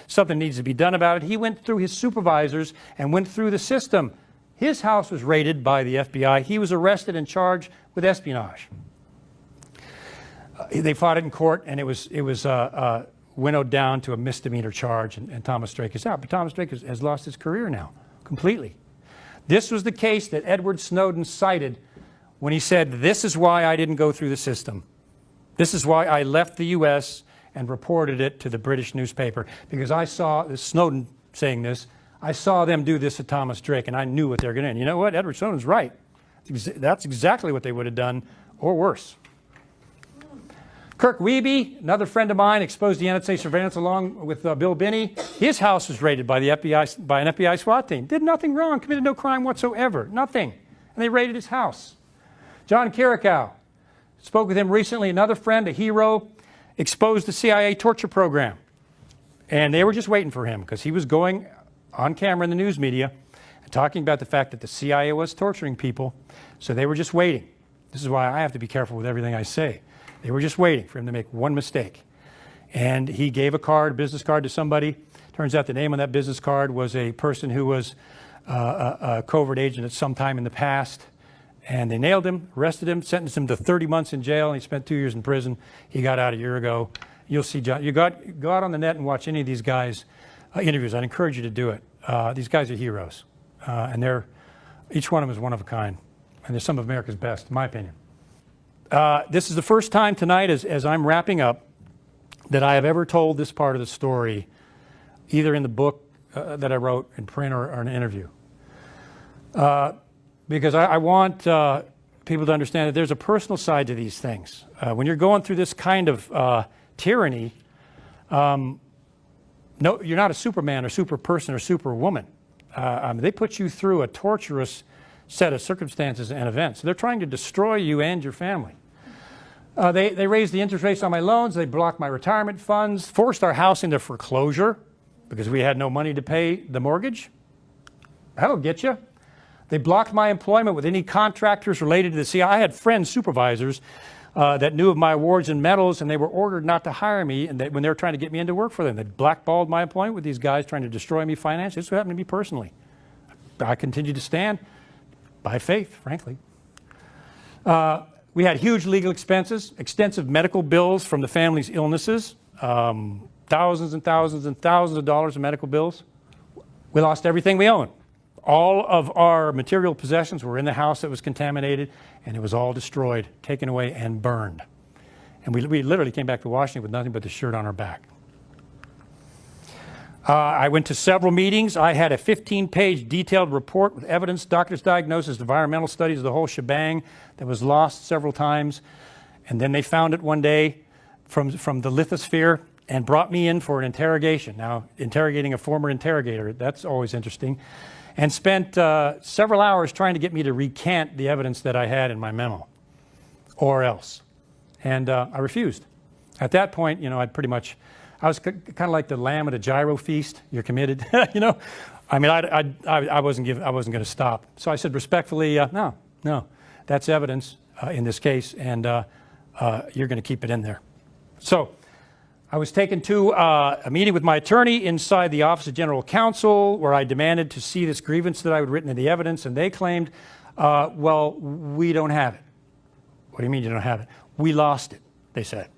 Something needs to be done about it. He went through his supervisors and went through the system. His house was raided by the FBI. He was arrested and charged with espionage. They fought it in court, and it was winnowed down to a misdemeanor charge, and Thomas Drake is out. But Thomas Drake has lost his career now, completely. This was the case that Edward Snowden cited when he said, this is why I didn't go through the system. This is why I left the U.S. and reported it to the British newspaper, because I saw, this Snowden saying this, I saw them do this to Thomas Drake, and I knew what they were going to do. And you know what? Edward Snowden's right. That's exactly what they would have done, or worse. Kirk Wiebe, another friend of mine, exposed to NSA surveillance along with Bill Binney. His house was raided by the FBI, by an FBI SWAT team. Did nothing wrong, committed no crime whatsoever, nothing. And they raided his house. John Kirikow, spoke with him recently, another friend, a hero, exposed the CIA torture program. And they were just waiting for him because he was going on camera in the news media and talking about the fact that the CIA was torturing people. So they were just waiting. This is why I have to be careful with everything I say. They were just waiting for him to make one mistake. And he gave a card, a business card to somebody. Turns out the name on that business card was a person who was a covert agent at some time in the past. And they nailed him, arrested him, sentenced him to 30 months in jail, and he spent 2 years in prison. He got out a year ago. You'll see, John, go out on the net and watch any of these guys' interviews. I'd encourage you to do it. These guys are heroes. And each one of them is one of a kind. And they're some of America's best, in my opinion. This is the first time tonight, as I'm wrapping up, that I have ever told this part of the story, either in the book that I wrote in print or an interview. Because I want people to understand that there's a personal side to these things. When you're going through this kind of tyranny, no, you're not a Superman or super person or superwoman. They put you through a torturous set of circumstances and events. They're trying to destroy you and your family. They raised the interest rates on my loans. They blocked my retirement funds, forced our house into foreclosure because we had no money to pay the mortgage. That'll get you. They blocked my employment with any contractors related to the CIA. I had friends, supervisors, that knew of my awards and medals, and they were ordered not to hire me and when they were trying to get me into work for them. They blackballed my employment with these guys trying to destroy me financially. This is what happened to me personally. I continued to stand by faith, frankly. We had huge legal expenses, extensive medical bills from the family's illnesses, thousands and thousands and thousands of dollars in medical bills. We lost everything we owned. All of our material possessions were in the house that was contaminated, and it was all destroyed, taken away, and burned. And we literally came back to Washington with nothing but the shirt on our back. I went to several meetings. I had a 15-page detailed report with evidence, doctor's diagnosis, environmental studies, the whole shebang that was lost several times. And then they found it one day from the lithosphere and brought me in for an interrogation. Now, interrogating a former interrogator, that's always interesting. And spent several hours trying to get me to recant the evidence that I had in my memo, or else. And I refused. At that point, you know, I was kind of like the lamb at a gyro feast. You're committed, you know. I mean, I wasn't going to stop. So I said respectfully, no, that's evidence in this case, and you're going to keep it in there. So I was taken to a meeting with my attorney inside the Office of General Counsel, where I demanded to see this grievance that I had written in the evidence, and they claimed, well, we don't have it. What do you mean you don't have it? We lost it, they said.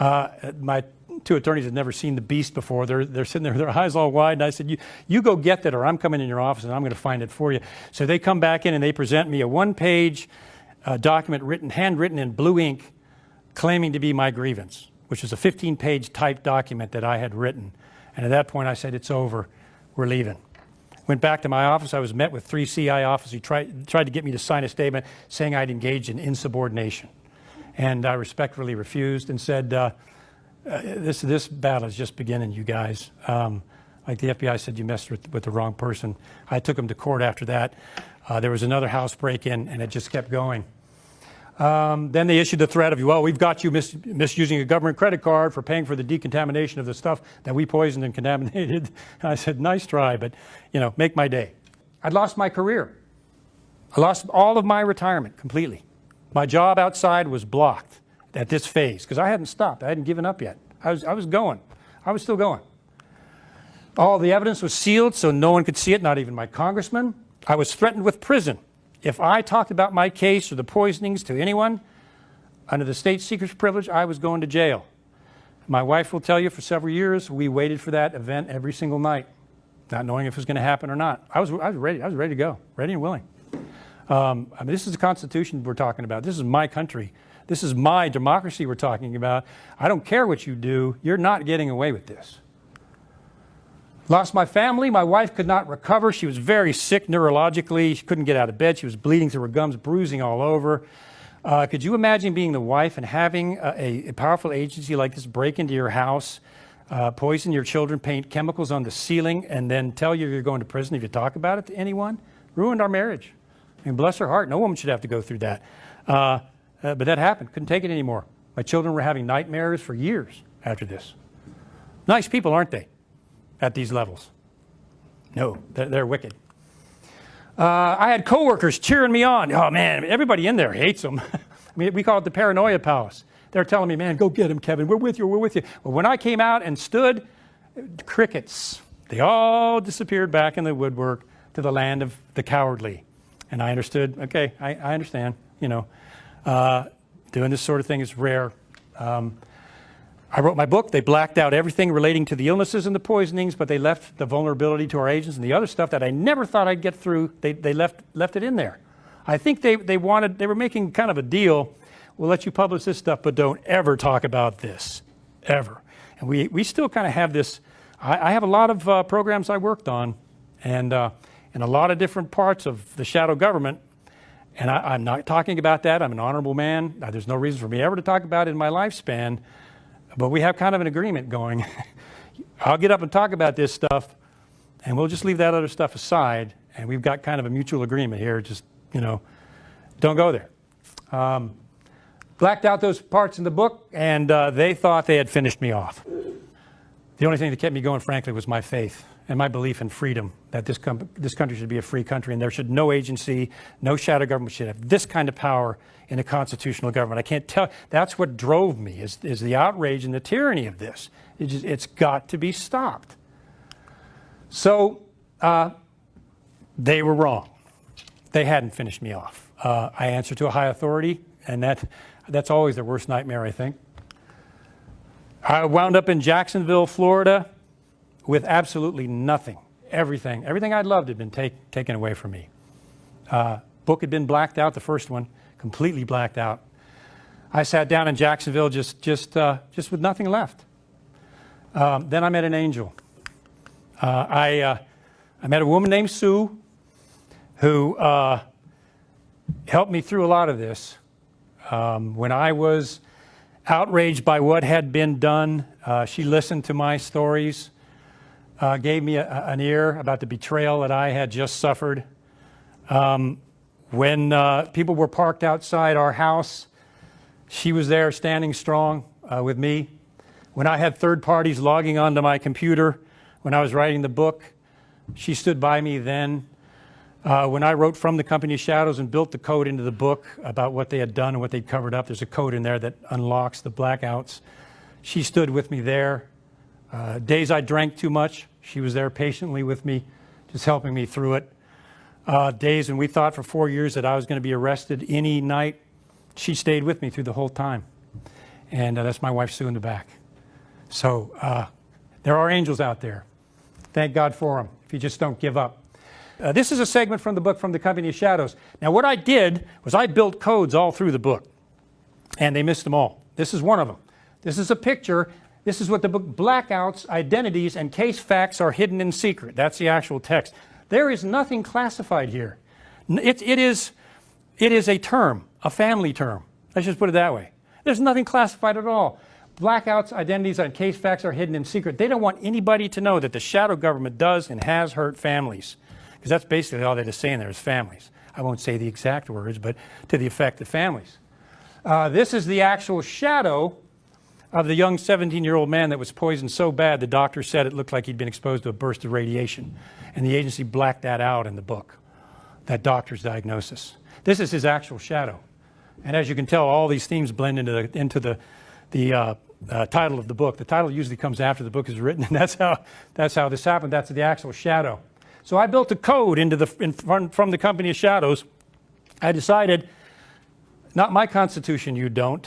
My two attorneys had never seen the beast before. They're sitting there, their eyes all wide, and I said, you go get that, or I'm coming in your office and I'm going to find it for you. So they come back in and they present me a one-page document handwritten in blue ink, claiming to be my grievance, which is a 15-page typed document that I had written. And at that point, I said, it's over. We're leaving. Went back to my office. I was met with 3 CI officers who tried to get me to sign a statement saying I'd engaged in insubordination. And I respectfully refused and said, this battle is just beginning, you guys. Like the FBI said, you messed with the wrong person. I took them to court after that. There was another house break-in, and it just kept going. Then they issued the threat of, well, we've got you misusing a government credit card for paying for the decontamination of the stuff that we poisoned and contaminated. And I said, nice try, but, you know, make my day. I'd lost my career. I lost all of my retirement completely. My job outside was blocked at this phase because I hadn't stopped. I hadn't given up yet. I was going. I was still going. All the evidence was sealed so no one could see it, not even my congressman. I was threatened with prison. If I talked about my case or the poisonings to anyone under the state secrets privilege, I was going to jail. My wife will tell you for several years, we waited for that event every single night, not knowing if it was going to happen or not. I was ready. I was ready to go, ready and willing. I mean, this is the Constitution we're talking about. This is my country. This is my democracy we're talking about. I don't care what you do. You're not getting away with this. Lost my family. My wife could not recover. She was very sick neurologically. She couldn't get out of bed. She was bleeding through her gums, bruising all over. Could you imagine being the wife and having a powerful agency like this break into your house, poison your children, paint chemicals on the ceiling, and then tell you you're going to prison if you talk about it to anyone? Ruined our marriage. I mean, bless her heart. No woman should have to go through that. But that happened. Couldn't take it anymore. My children were having nightmares for years after this. Nice people, aren't they, at these levels? No, they're wicked. I had coworkers cheering me on. Oh, man, everybody in there hates them. I mean, we call it the paranoia palace. They're telling me, man, go get him, Kevin. We're with you. We're with you. Well, when I came out and stood, crickets. They all disappeared back in the woodwork to the land of the cowardly. And I understood, okay, I understand, you know. Doing this sort of thing is rare. I wrote my book. They blacked out everything relating to the illnesses and the poisonings, but they left the vulnerability to our agents and the other stuff that I never thought I'd get through. They left it in there. I think they were making kind of a deal. We'll let you publish this stuff, but don't ever talk about this, ever. And we still kind of have this. I have a lot of programs I worked on, and in a lot of different parts of the shadow government. And I'm not talking about that. I'm an honorable man. There's no reason for me ever to talk about it in my lifespan. But we have kind of an agreement going. I'll get up and talk about this stuff, and we'll just leave that other stuff aside. And we've got kind of a mutual agreement here. Just, you know, don't go there. Blacked out those parts in the book, and they thought they had finished me off. The only thing that kept me going, frankly, was my faith and my belief in freedom, that this country should be a free country, and there should no agency, no shadow government should have this kind of power in a constitutional government. I can't tell. That's what drove me, is the outrage and the tyranny of this. It's got to be stopped. So they were wrong. They hadn't finished me off. I answer to a high authority, and that's always their worst nightmare, I think. I wound up in Jacksonville, Florida, with absolutely nothing. Everything I'd loved had been taken away from me. Book had been blacked out, the first one, completely blacked out. I sat down in Jacksonville just with nothing left. Then I met an angel. I met a woman named Sue who helped me through a lot of this. When I was outraged by what had been done, she listened to my stories. Gave me an ear about the betrayal that I had just suffered. When people were parked outside our house, she was there standing strong with me. When I had third parties logging onto my computer when I was writing the book, she stood by me then. When I wrote From the Company of Shadows and built the code into the book about what they had done and what they'd covered up, there's a code in there that unlocks the blackouts. She stood with me there. Days I drank too much, she was there patiently with me, just helping me through it. Days when we thought for 4 years that I was going to be arrested any night, she stayed with me through the whole time. And that's my wife, Sue, in the back. So there are angels out there. Thank God for them, if you just don't give up. This is a segment from the book, From the Company of Shadows. Now, what I did was I built codes all through the book, and they missed them all. This is one of them. This is a picture. This is what the book, blackouts, identities, and case facts are hidden in secret. That's the actual text. There is nothing classified here. It is a term, a family term. Let's just put it that way. There's nothing classified at all. Blackouts, identities, and case facts are hidden in secret. They don't want anybody to know that the shadow government does and has hurt families. Because that's basically all they're just saying there is families. I won't say the exact words, but to the effect of families. This is the actual shadow of the young 17-year-old man that was poisoned so bad the doctor said it looked like he'd been exposed to a burst of radiation. And the agency blacked that out in the book, that doctor's diagnosis. This is his actual shadow. And as you can tell, all these themes blend into the title of the book. The title usually comes after the book is written, and that's how this happened. That's the actual shadow. So I built a code from the Company of Shadows. I decided, not my Constitution, you don't.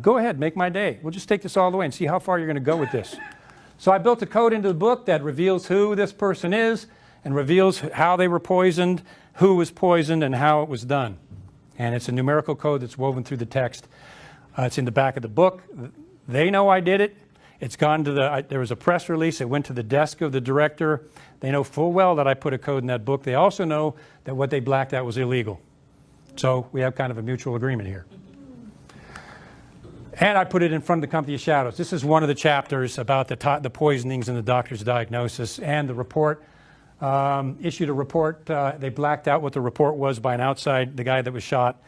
Go ahead, make my day. We'll just take this all the way and see how far you're going to go with this. So I built a code into the book that reveals who this person is and reveals how they were poisoned, who was poisoned, and how it was done. And it's a numerical code that's woven through the text. It's in the back of the book. They know I did it. It's gone to there was a press release. It went to the desk of the director. They know full well that I put a code in that book. They also know that what they blacked out was illegal. So we have kind of a mutual agreement here. And I put it in front of the Company of Shadows. This is one of the chapters about the poisonings and the doctor's diagnosis. And the report, issued a report. They blacked out what the report was by an outside, the guy that was shot.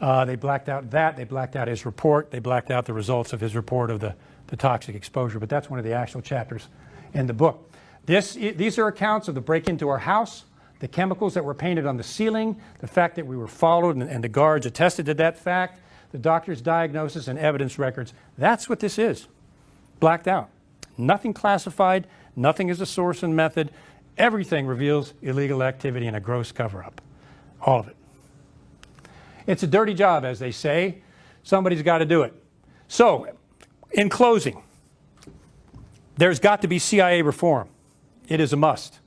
They blacked out that. They blacked out his report. They blacked out the results of his report of the toxic exposure. But that's one of the actual chapters in the book. These are accounts of the break into our house, the chemicals that were painted on the ceiling, the fact that we were followed and the guards attested to that fact, the doctor's diagnosis and evidence records. That's what this is. Blacked out. Nothing classified, nothing is a source and method. Everything reveals illegal activity and a gross cover-up. All of it. It's a dirty job, as they say. Somebody's got to do it. So, in closing, there's got to be CIA reform. It is a must.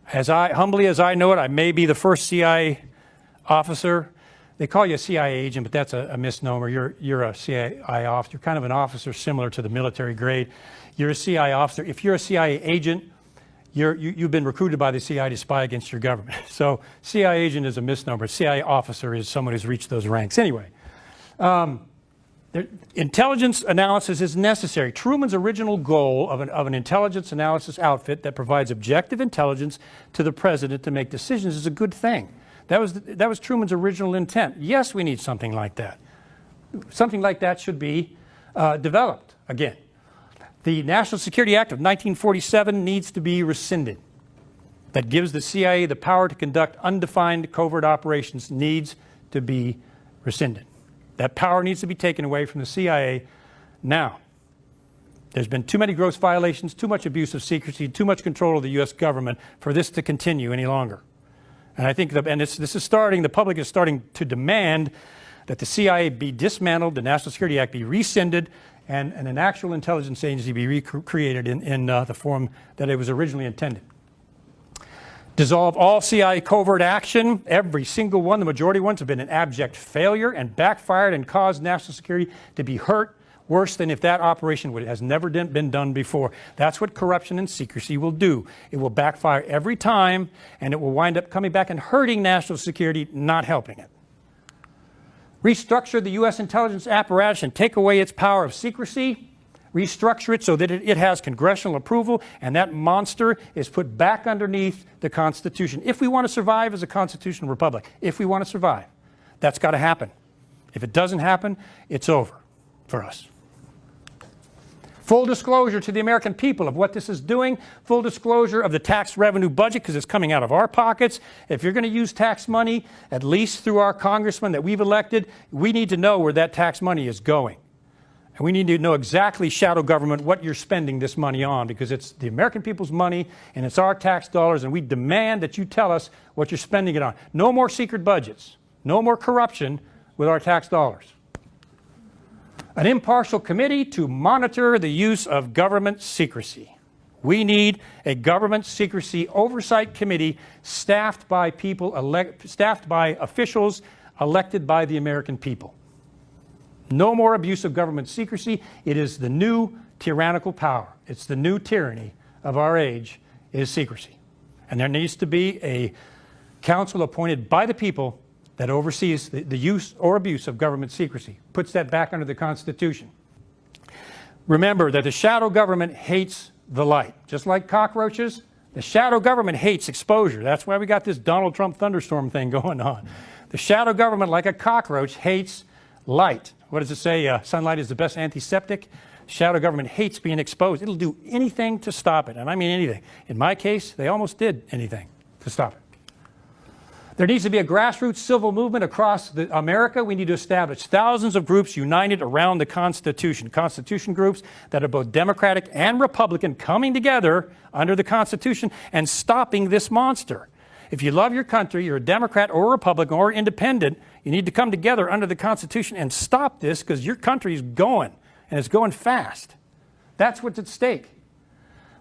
Humbly as I know it, I may be the first CIA officer. They call you a CIA agent, but that's a misnomer. You're a CIA officer. You're kind of an officer similar to the military grade. You're a CIA officer. If you're a CIA agent, you've been recruited by the CIA to spy against your government. So CIA agent is a misnomer. CIA officer is someone who's reached those ranks. Anyway, intelligence analysis is necessary. Truman's original goal of an intelligence analysis outfit that provides objective intelligence to the president to make decisions is a good thing. That was Truman's original intent. Yes, we need something like that. Something like that should be developed again. The National Security Act of 1947 needs to be rescinded. That gives the CIA the power to conduct undefined covert operations needs to be rescinded. That power needs to be taken away from the CIA now. There's been too many gross violations, too much abuse of secrecy, too much control of the U.S. government for this to continue any longer. And I think this is starting, the public is starting to demand that the CIA be dismantled, the National Security Act be rescinded, and an actual intelligence agency be recreated in the form that it was originally intended. Dissolve all CIA covert action. Every single one, the majority ones, have been an abject failure and backfired and caused national security to be hurt worse than if that operation has never been done before. That's what corruption and secrecy will do. It will backfire every time, and it will wind up coming back and hurting national security, not helping it. Restructure the U.S. intelligence apparatus and take away its power of secrecy. Restructure it so that it has congressional approval, and that monster is put back underneath the Constitution. If we want to survive as a constitutional republic, if we want to survive, that's got to happen. If it doesn't happen, it's over for us. Full disclosure to the American people of what this is doing. Full disclosure of the tax revenue budget, because it's coming out of our pockets. If you're going to use tax money, at least through our congressmen that we've elected, we need to know where that tax money is going. And we need to know exactly, shadow government, what you're spending this money on, because it's the American people's money and it's our tax dollars, and we demand that you tell us what you're spending it on. No more secret budgets. No more corruption with our tax dollars. An impartial committee to monitor the use of government secrecy. We need a government secrecy oversight committee staffed by officials elected by the American people. No more abuse of government secrecy. It is the new tyrannical power. It's the new tyranny of our age, is secrecy. And there needs to be a council appointed by the people that oversees the use or abuse of government secrecy, puts that back under the Constitution. Remember that the shadow government hates the light. Just like cockroaches, the shadow government hates exposure. That's why we got this Donald Trump thunderstorm thing going on. The shadow government, like a cockroach, hates light. What does it say? Sunlight is the best antiseptic. Shadow government hates being exposed. It'll do anything to stop it, and I mean anything. In my case, they almost did anything to stop it. There needs to be a grassroots civil movement across America. We need to establish thousands of groups united around the Constitution. Constitution groups that are both Democratic and Republican coming together under the Constitution and stopping this monster. If you love your country, you're a Democrat or Republican or independent, you need to come together under the Constitution and stop this because your country is going, and it's going fast. That's what's at stake.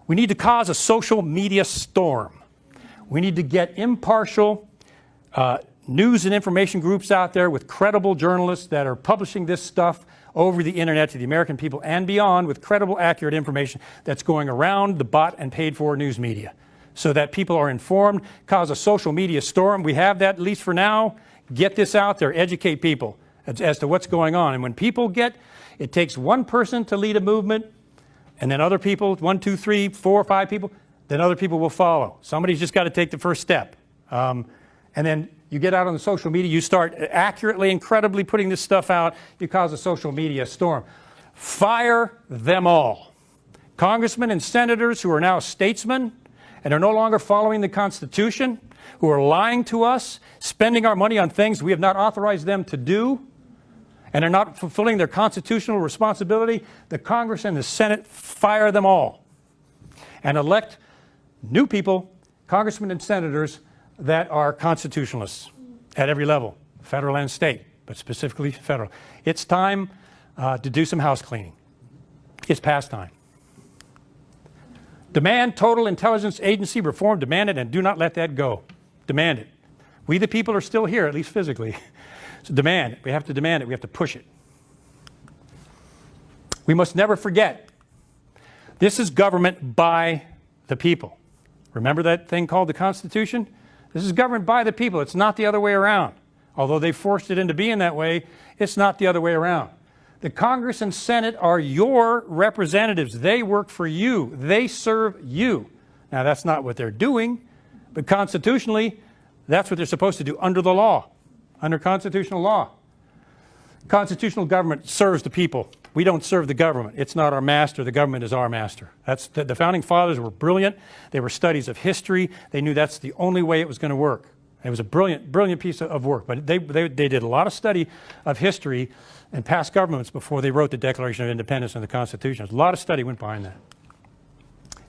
We need to cause a social media storm. We need to get impartial news and information groups out there with credible journalists that are publishing this stuff over the internet to the American people and beyond with credible, accurate information that's going around the bought and paid for news media so that people are informed, cause a social media storm. We have that, at least for now. Get this out there, educate people as to what's going on. And when people it takes one person to lead a movement, and then other people, 1, 2, 3, 4, 5 people, then other people will follow. Somebody's just got to take the first step. And then you get out on the social media, you start accurately, incredibly putting this stuff out, you cause a social media storm. Fire them all. Congressmen and senators who are now statesmen and are no longer following the Constitution, who are lying to us, spending our money on things we have not authorized them to do, and are not fulfilling their constitutional responsibility, the Congress and the Senate, fire them all. And elect new people, congressmen and senators, that are constitutionalists at every level, federal and state, but specifically federal. It's time to do some house cleaning. It's past time. Demand total intelligence agency reform. Demand it, and do not let that go. Demand it. We the people are still here, at least physically. So demand it. We have to demand it. We have to push it. We must never forget, this is government by the people. Remember that thing called the Constitution? This is government by the people. It's not the other way around. Although they forced it into being that way, it's not the other way around. The Congress and Senate are your representatives. They work for you. They serve you. Now, that's not what they're doing, but constitutionally, that's what they're supposed to do under the law, under constitutional law. Constitutional government serves the people. We don't serve the government. It's not our master. The government is our master. That's the founding fathers were brilliant. They were studies of history. They knew that's the only way it was going to work. It was a brilliant, brilliant piece of work. But they did a lot of study of history and past governments before they wrote the Declaration of Independence and the Constitution. A lot of study went behind that.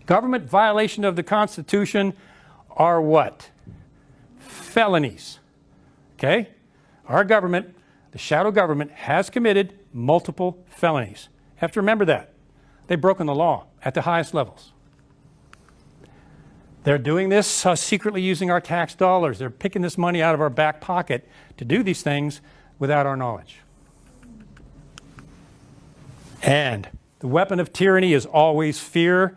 Government violation of the Constitution are what? Felonies. Okay? Our government, the shadow government, has committed multiple felonies. You have to remember that. They've broken the law at the highest levels. They're doing this secretly using our tax dollars. They're picking this money out of our back pocket to do these things without our knowledge. And the weapon of tyranny is always fear.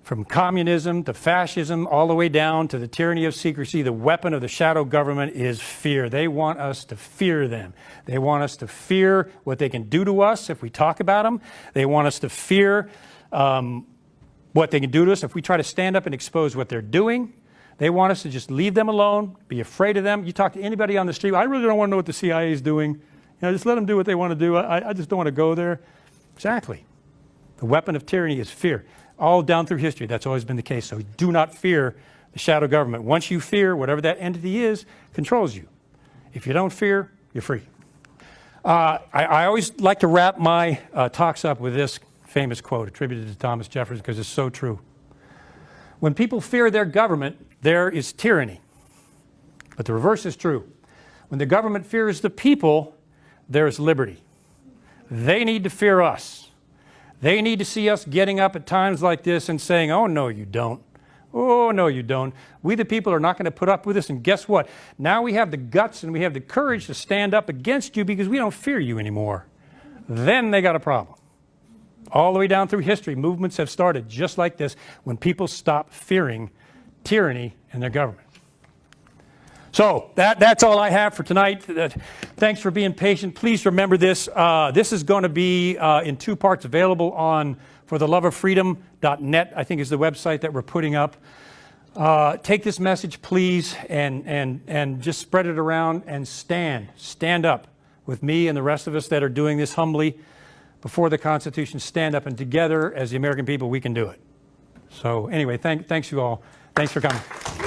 From communism to fascism, all the way down to the tyranny of secrecy, the weapon of the shadow government is fear. They want us to fear them. They want us to fear what they can do to us if we talk about them. They want us to fear what they can do to us if we try to stand up and expose what they're doing. They want us to just leave them alone, be afraid of them. You talk to anybody on the street, I really don't want to know what the CIA is doing. Just let them do what they want to do. I just don't want to go there. Exactly. The weapon of tyranny is fear. All down through history, that's always been the case. So do not fear the shadow government. Once you fear, whatever that entity is, controls you. If you don't fear, you're free. I always like to wrap my talks up with this famous quote attributed to Thomas Jefferson because it's so true. When people fear their government, there is tyranny. But the reverse is true. When the government fears the people, there is liberty. They need to fear us. They need to see us getting up at times like this and saying, oh, no, you don't. Oh, no, you don't. We the people are not going to put up with this. And guess what? Now we have the guts and we have the courage to stand up against you because we don't fear you anymore. Then they got a problem. All the way down through history, movements have started just like this when people stop fearing tyranny in their government. So that's all I have for tonight. Thanks for being patient. Please remember this. This is going to be in 2 parts available on fortheloveoffreedom.net, I think is the website that we're putting up. Take this message, please, and just spread it around and stand up with me and the rest of us that are doing this humbly before the Constitution. Stand up, and together as the American people, we can do it. So anyway, thanks you all. Thanks for coming.